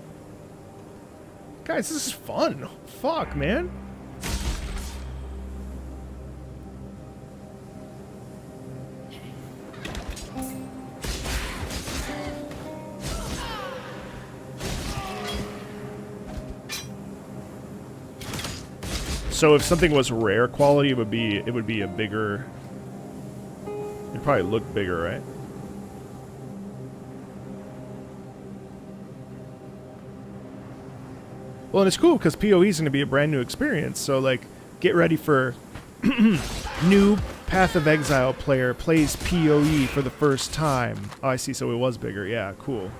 Guys, this is fun. Fuck, man. So if something was rare quality, it would be a bigger. It'd probably look bigger, right? Well, and it's cool because PoE is going to be a brand new experience. So like, get ready for new Path of Exile player plays PoE for the first time. Oh, I see. So it was bigger. Yeah, cool.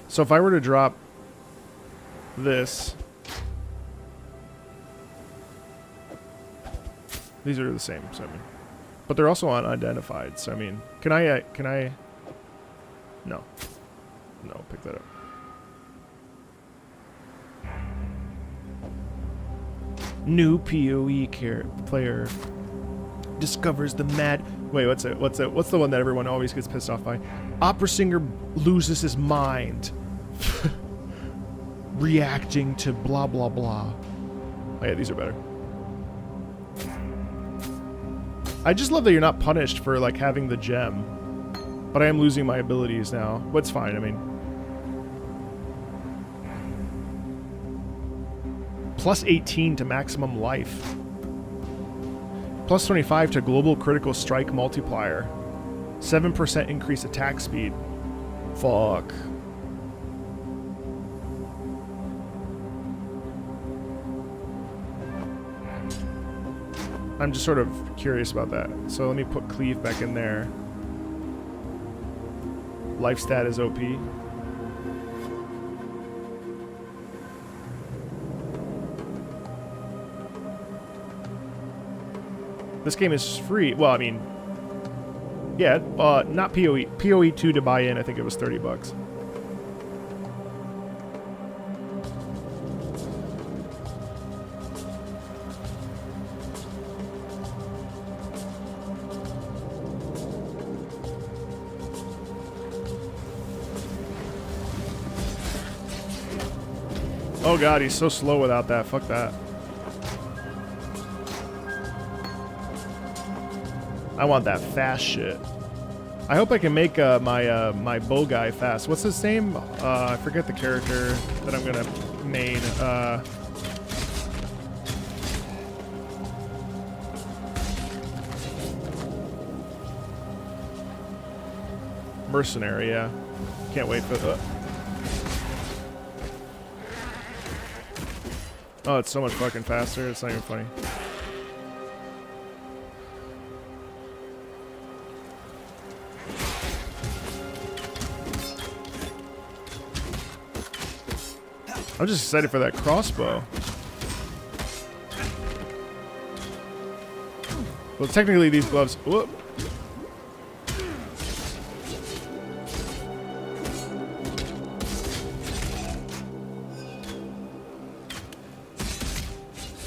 So if I were to drop this, these are the same. So I mean, but they're also unidentified. So I mean, can I? No, pick that up. New PoE player discovers the mad. Wait, what's it? What's the one that everyone always gets pissed off by? Opera singer loses his mind, reacting to blah blah blah. Oh yeah, these are better. I just love that you're not punished for like having the gem, but I am losing my abilities now. What's fine? I mean. Plus 18 to maximum life. Plus 25 to global critical strike multiplier. 7% increase attack speed. Fuck. I'm just sort of curious about that. So let me put cleave back in there. Life stat is OP. This game is free. Well, I mean, yeah, not PoE. PoE 2 to buy in, I think it was $30. Oh god, he's so slow without that. Fuck that. I want that fast shit. I hope I can make my bow guy fast. What's his name? I forget the character that I'm gonna main. Mercenary, yeah. Can't wait for the. Oh, it's so much fucking faster. It's not even funny. I'm just excited for that crossbow. Well, technically these gloves... Whoop.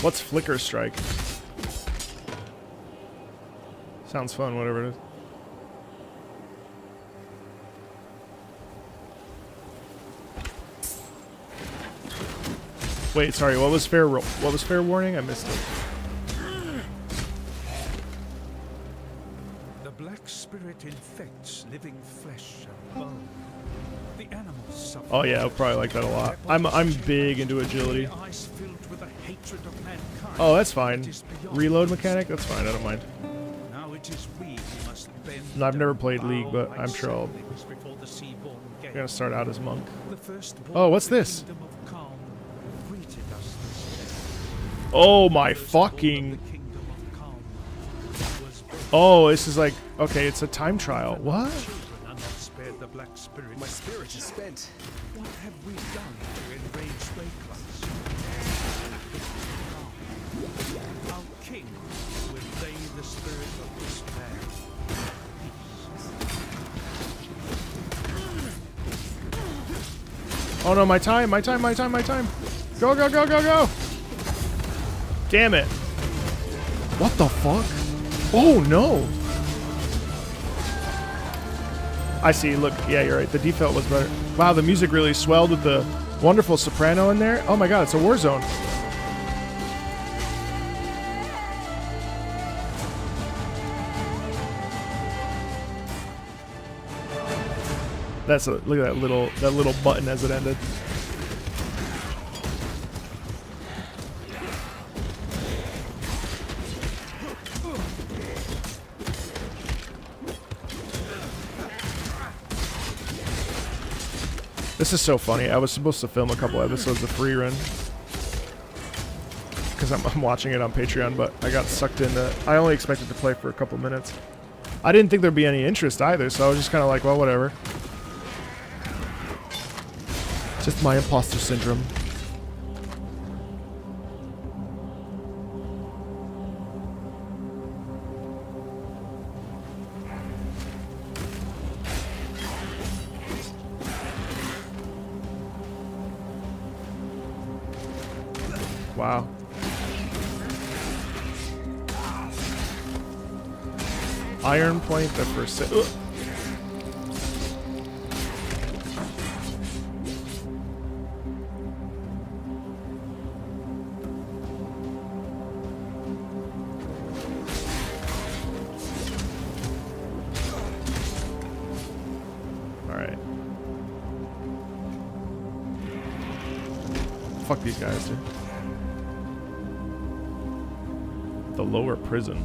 What's Flicker Strike? Sounds fun, whatever it is. Wait, sorry. What was fair warning? I missed it. The black spirit infects living flesh and bone. The animals suffer. Oh yeah, I'll probably like that a lot. I'm big into agility. Eyes filled with a hatred of mankind. Oh, that's fine. Reload mechanic? That's fine. I don't mind. Now it is we who must bend. No, I've never played League, but I'm sure I'll. Before the seaborn gate. I'm gonna start out as monk. The firstborn Oh, what's of the this? kingdom of Calm greeted us this day. Oh my fucking. The kingdom of Calm was born. Oh, this is like okay. It's a time trial. What? Children are not spared the black spirit. My spirit is spent. What have we done to enrage Waycross? Our king will lay the spirit of despair. Oh no, my time. Go, go, go, go, go. Damn it. What the fuck? Oh no. I see, look, yeah, you're right. The default was better. Wow, the music really swelled with the wonderful soprano in there. Oh my god, it's a war zone. That's a look at that little button as it ended. This is so funny. I was supposed to film a couple episodes of Free Run because I'm watching it on Patreon, but I got sucked into. I only expected to play for a couple minutes. I didn't think there'd be any interest either, so I was just kind of like, well, whatever. Just my imposter syndrome. Wow. Iron point the first. All right. Fuck these guys, dude. The lower prison.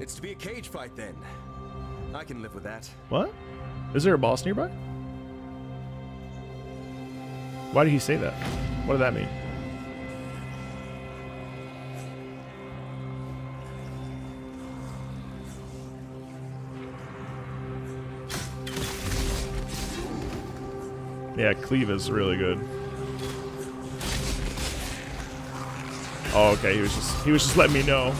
It's to be a cage fight then. I can live with that. What? Is there a boss nearby? Why did he say that? What did that mean? Yeah, cleave is really good. Oh, okay. He was just letting me know.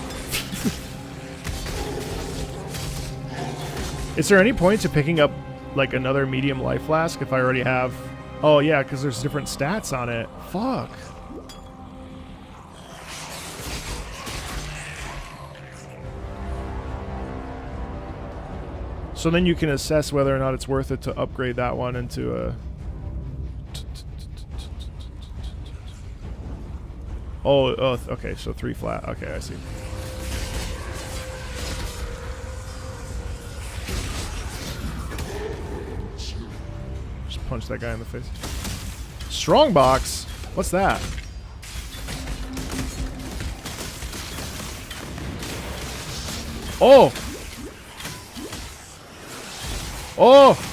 Is there any point to picking up like another medium life flask if I already have? Oh yeah, because there's different stats on it. Fuck. So then you can assess whether or not it's worth it to upgrade that one into a. Oh, okay, so 3 flat. Okay, I see. Just punch that guy in the face. Strongbox? What's that? Oh! Oh!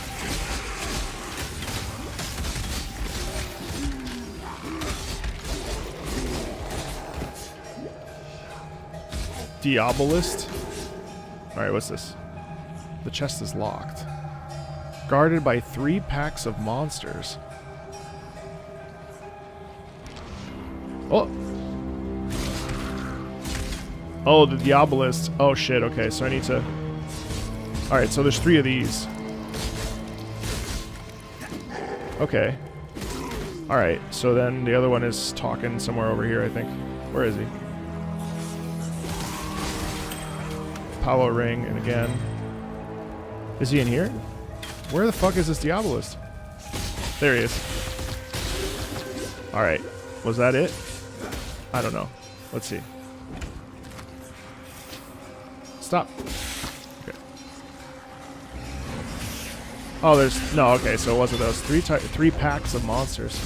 Diabolist. Alright, what's this? The chest is locked. Guarded by 3 packs of monsters. Oh! Oh, the Diabolist. Oh shit, okay, so I need to... Alright, so there's 3 of these. Okay. Alright, so then the other one is talking somewhere over here, I think. Where is he? Power ring, and again. Is he in here? Where the fuck is this Diabolist? There he is. Alright. Was that it? I don't know. Let's see. Stop. Okay. Oh, there's... No, okay, so it wasn't those. 3 packs of monsters.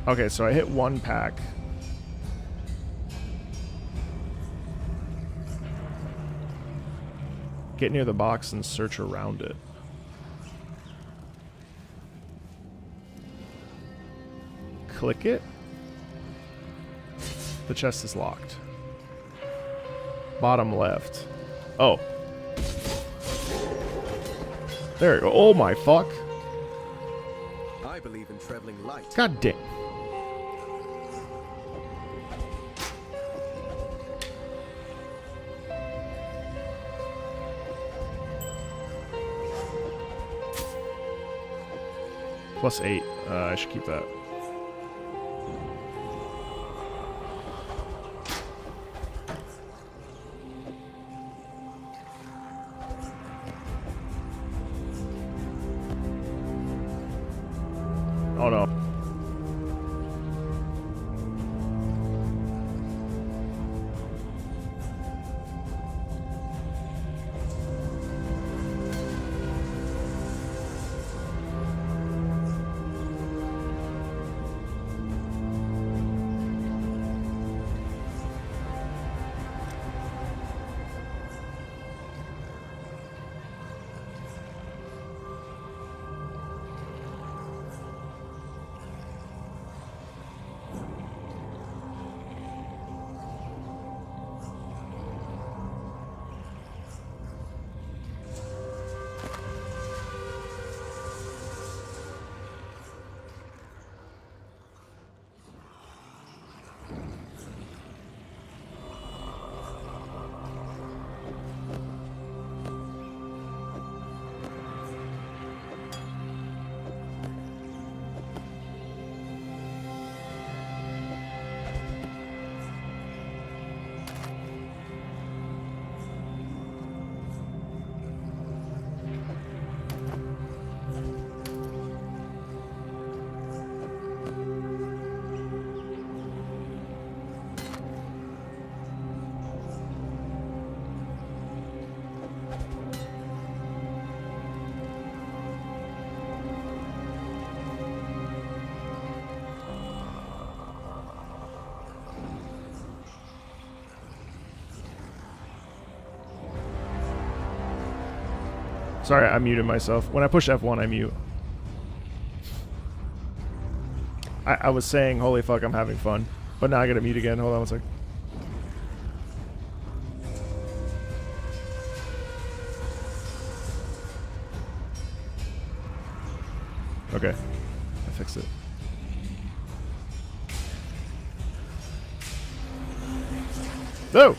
Okay, so I hit 1 pack. Get near the box and search around it. Click it. The chest is locked. Bottom left. Oh. There you go. Oh my fuck. I believe in traveling light. God damn. +8. I should keep that. Oh no. Sorry, I muted myself. When I push F1, I mute. I was saying, holy fuck, I'm having fun. But now I gotta mute again. Hold on one sec. Okay. I fixed it. No!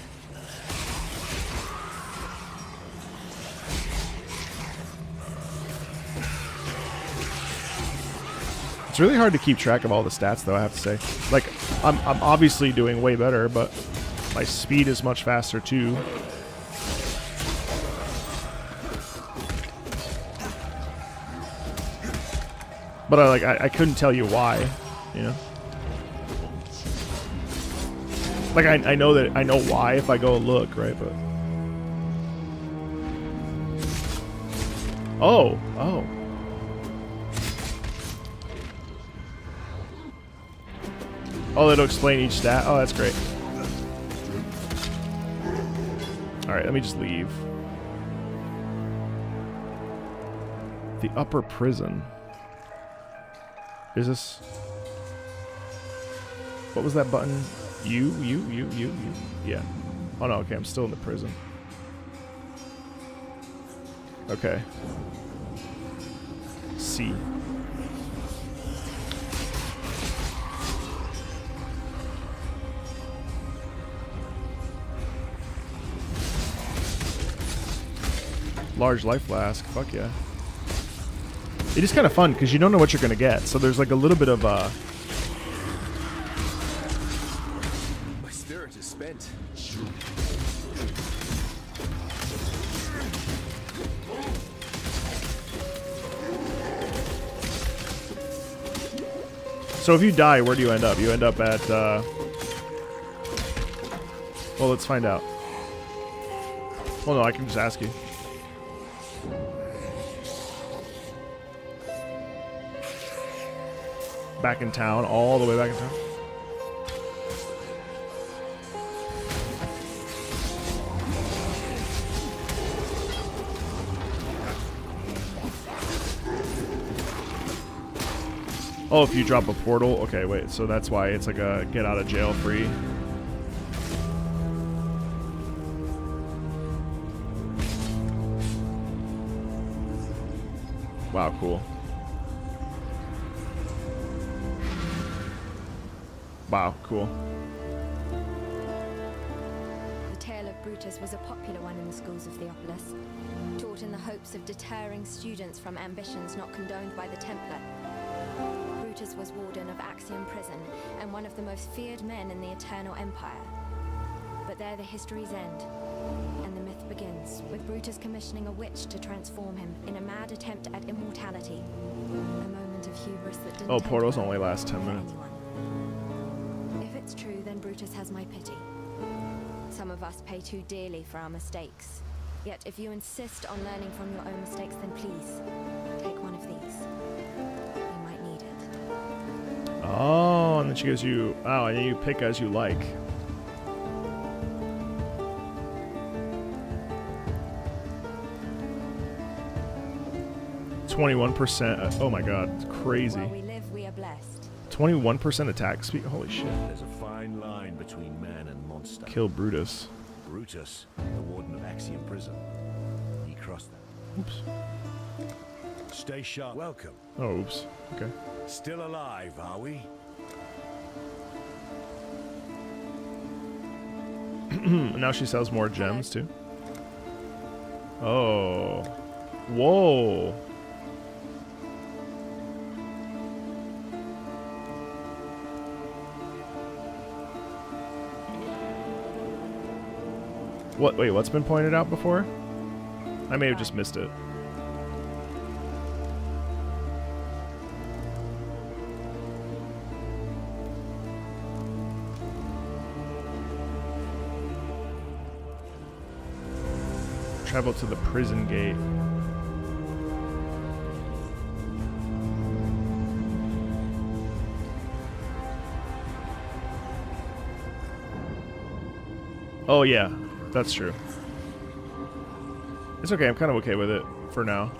It's really hard to keep track of all the stats, though, I have to say. Like, I'm obviously doing way better, but my speed is much faster, too. But I couldn't tell you why, you know? Like, I know that, I know why if I go look, right, but... Oh, oh. Oh, that'll explain each stat. Oh, that's great. Alright, let me just leave. The upper prison. Is this... What was that button? U. Yeah. Oh no, okay, I'm still in the prison. Okay. C. Large life flask. Fuck yeah. It is kind of fun because you don't know what you're going to get. So there's like a little bit of My spirit is spent. So if you die, where do you end up? You end up at, well, let's find out. Well, no, I can just ask you. Back in town, all the way back in town. Oh, if you drop a portal. Okay, wait. So that's why it's like a get out of jail free. Wow, cool. Wow, cool. The tale of Brutus was a popular one in the schools of Theopolis, taught in the hopes of deterring students from ambitions not condoned by the Templar. Brutus was warden of Axiom Prison and one of the most feared men in the Eternal Empire. But there the histories end, and the myth begins, with Brutus commissioning a witch to transform him in a mad attempt at immortality. A moment of hubris that didn't... Oh, portals only last 10 minutes. If it's true, then Brutus has my pity. Some of us pay too dearly for our mistakes. Yet if you insist on learning from your own mistakes, then please, take one of these. You might need it. Oh, and then she gives you... Oh, and then you pick as you like. %. Oh my god, it's crazy. While we live, we are blessed. 21% attack speed. Holy shit. There's a fine line between man and monster. Kill Brutus. Brutus, the warden of Axiom Prison. He crossed that. Oops. Stay sharp. Welcome. Oh, oops. Okay. Still alive, are we? Now she sells more gems too. Oh. Whoa. What? Wait, what's been pointed out before? I may have just missed it. Travel to the prison gate. Oh yeah, that's true. It's okay, I'm kind of okay with it. for now.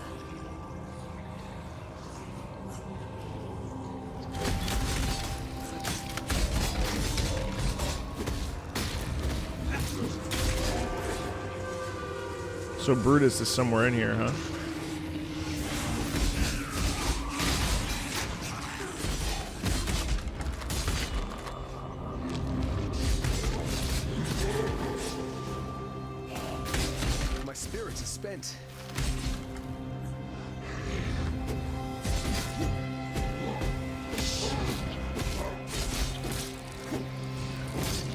So Brutus is somewhere in here, huh? My spirits are spent.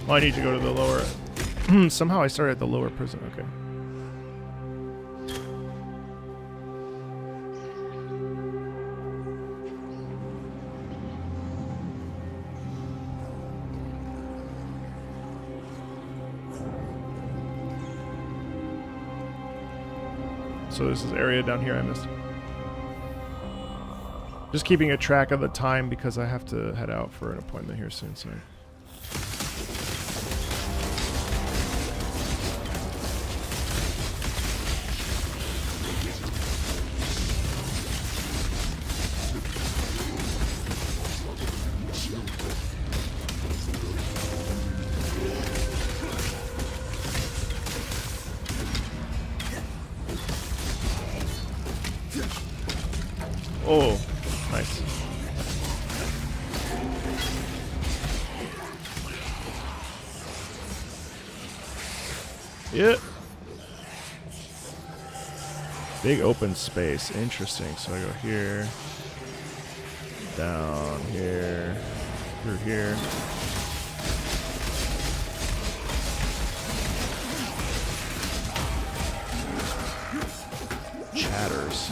Oh, I need to go to the lower. Somehow I started at the lower prison. Okay. So this is area down here I missed. Just keeping a track of the time because I have to head out for an appointment here soon. So. Oh, nice. Yeah. Big open space. Interesting. So I go here, down here, through here. Chatters.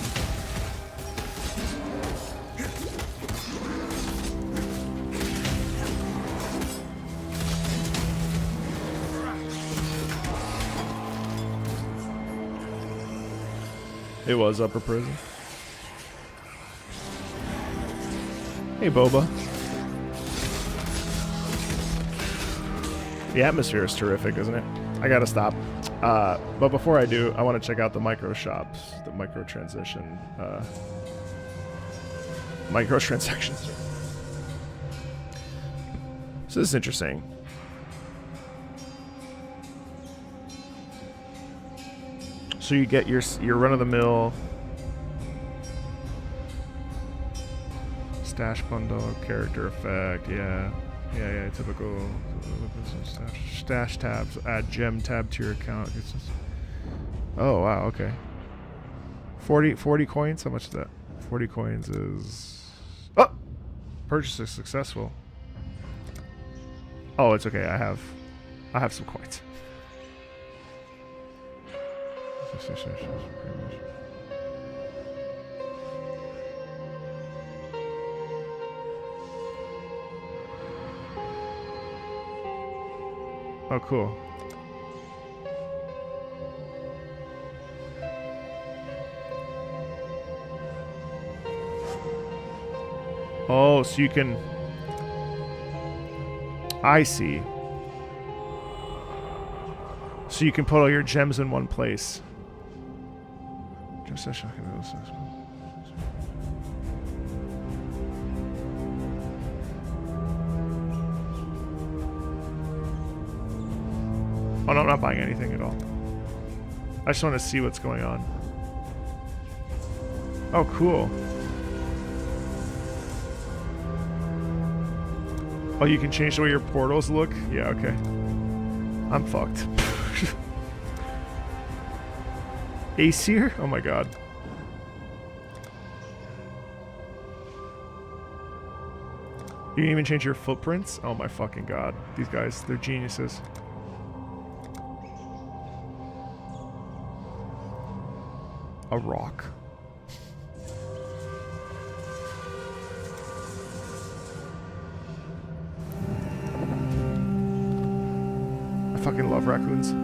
It was upper prison. Hey, Boba. The atmosphere is terrific, isn't it? I gotta stop. But before I do, I want to check out the micro shops, the micro transition, microtransactions. So this is interesting. So you get your run-of-the-mill stash bundle, character effect, yeah, typical stash tabs. Add gem tab to your account. Oh wow, okay. 40 coins. How much is that? 40 coins is. Oh, purchase is successful. Oh, it's okay. I have some coins. Oh, cool. Oh, so you can... I see. So you can put all your gems in one place. Oh no, I'm not buying anything at all. I just want to see what's going on. Oh, cool. Oh, you can change the way your portals look? Yeah, okay. I'm fucked. Aesir? Oh my god. You can even change your footprints? Oh my fucking god. These guys, they're geniuses. A rock. I fucking love raccoons.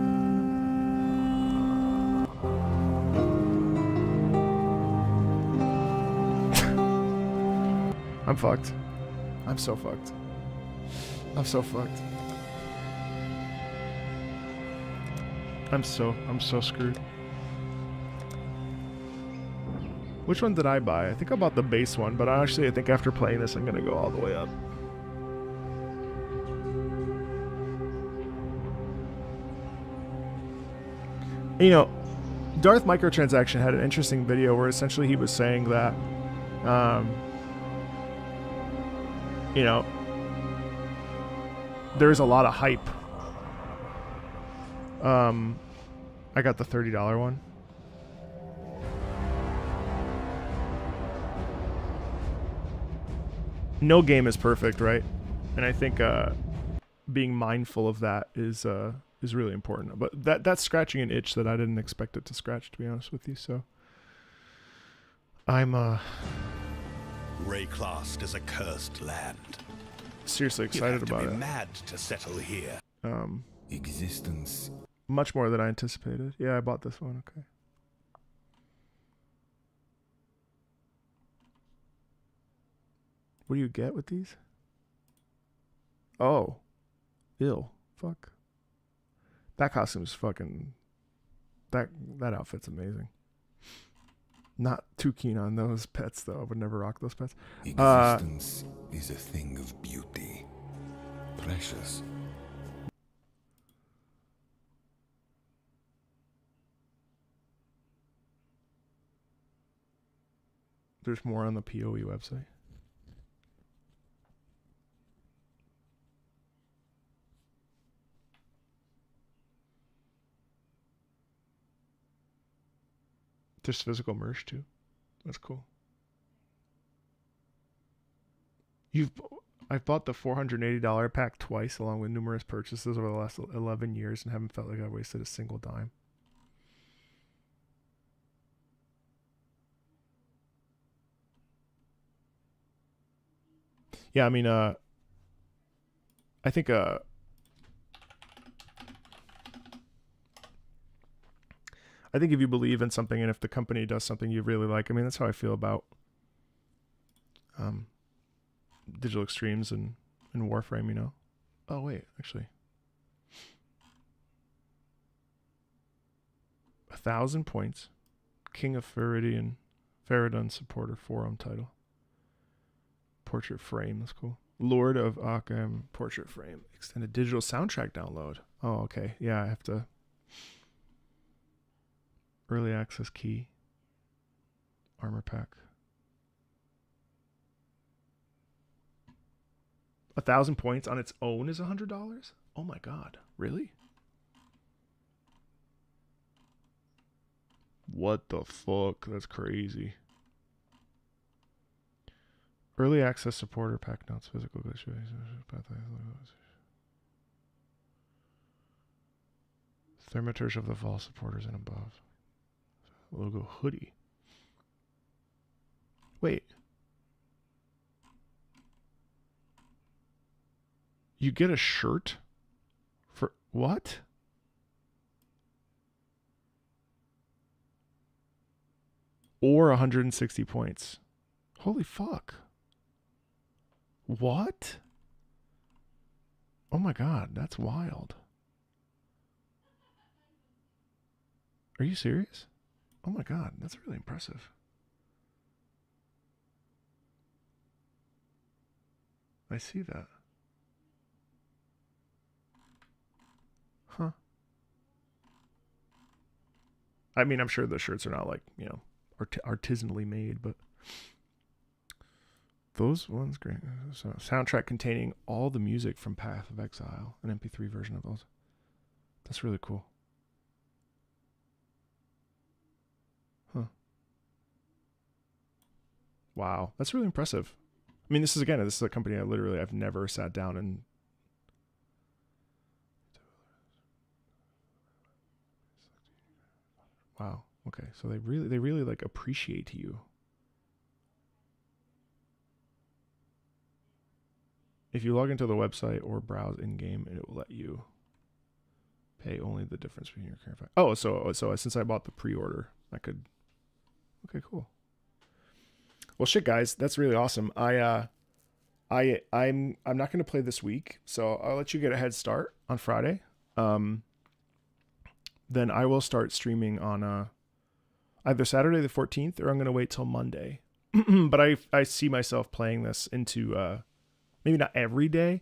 I'm fucked. I'm so fucked. I'm so fucked. I'm so screwed. Which one did I buy? I think I bought the base one, but actually I think after playing this I'm gonna go all the way up. You know, Darth Microtransaction had an interesting video where essentially he was saying that, you know, there's a lot of hype. I got the $30 one. No game is perfect, right? And I think being mindful of that is really important. But that's scratching an itch that I didn't expect it to scratch, to be honest with you. So I'm Rayclast is a cursed land. Seriously excited about it. Mad to settle here. Existence. Much more than I anticipated. Yeah, I bought this one. Okay. What do you get with these? Oh. Ew. Fuck. That costume's fucking... That outfit's amazing. Not too keen on those pets, though. I would never rock those pets. Existence is a thing of beauty. Precious. There's more on the PoE website. There's physical merch too. That's cool. I've bought the $480 pack twice along with numerous purchases over the last 11 years and haven't felt like I wasted a single dime. Yeah, I mean, I think if you believe in something and if the company does something you really like, I mean, that's how I feel about Digital Extremes and Warframe, you know. Oh, wait, actually. 1,000 points. King of Faradun supporter forum title. Portrait frame, that's cool. Lord of Occam portrait frame. Extended digital soundtrack download. Oh, okay. Yeah, I have to... Early access key. Armor pack. 1,000 points on its own is $100? Oh my god. Really? What the fuck? That's crazy. Early access supporter pack notes. Physical glitch. Thermaturge of the Vol supporters and above. Logo hoodie. Wait. You get a shirt for what? Or 160 points. Holy fuck. What? Oh my god, that's wild. Are you serious? Oh my god, that's really impressive. I see that. Huh. I mean, I'm sure the shirts are not like, you know, artisanally made, but those ones great. So soundtrack containing all the music from Path of Exile, an MP3 version of those. That's really cool. Huh. Wow, that's really impressive. I mean, this is a company I've never sat down and wow. Okay, so they really like appreciate you. If you log into the website or browse in-game, it will let you pay only the difference between your current price. Oh, so since I bought the pre-order, I could. Okay, cool. Well, shit, guys, that's really awesome. I'm not going to play this week, so I'll let you get a head start on Friday. Then I will start streaming on either Saturday the 14th or I'm going to wait till Monday. But I see myself playing this into maybe not every day.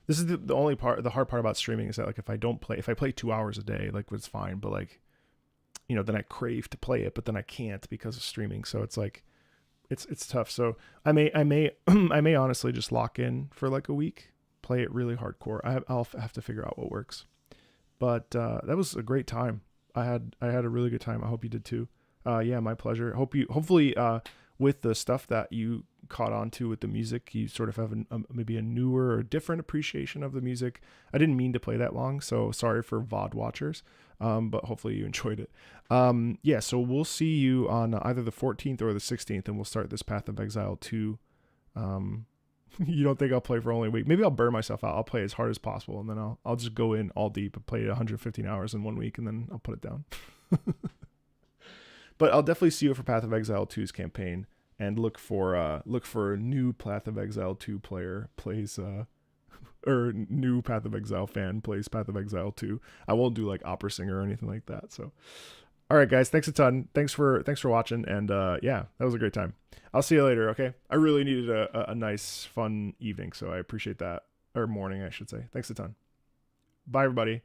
This is the only part, the hard part about streaming is that like if I play 2 hours a day, like it's fine, but like, you know, then I crave to play it, but then I can't because of streaming. So it's like, it's tough. So I may I may honestly just lock in for like a week, play it really hardcore. I'll have to figure out what works. But that was a great time. I had a really good time. I hope you did too. Yeah, my pleasure. Hopefully with the stuff that you caught on to with the music, you sort of have maybe a newer or different appreciation of the music. I didn't mean to play that long, so sorry for VOD watchers, but hopefully you enjoyed it. Yeah, so we'll see you on either the 14th or the 16th, and we'll start this Path of Exile 2. You don't think I'll play for only a week? Maybe I'll burn myself out. I'll play as hard as possible, and then I'll just go in all deep and play 115 hours in 1 week, and then I'll put it down. But I'll definitely see you for Path of Exile 2's campaign, and look for a new Path of Exile 2 player plays or new Path of Exile fan plays Path of Exile 2. I won't do like opera singer or anything like that. So, all right, guys, thanks a ton. Thanks for watching, and yeah, that was a great time. I'll see you later. Okay, I really needed a nice, fun evening, so I appreciate that, or morning, I should say. Thanks a ton. Bye, everybody.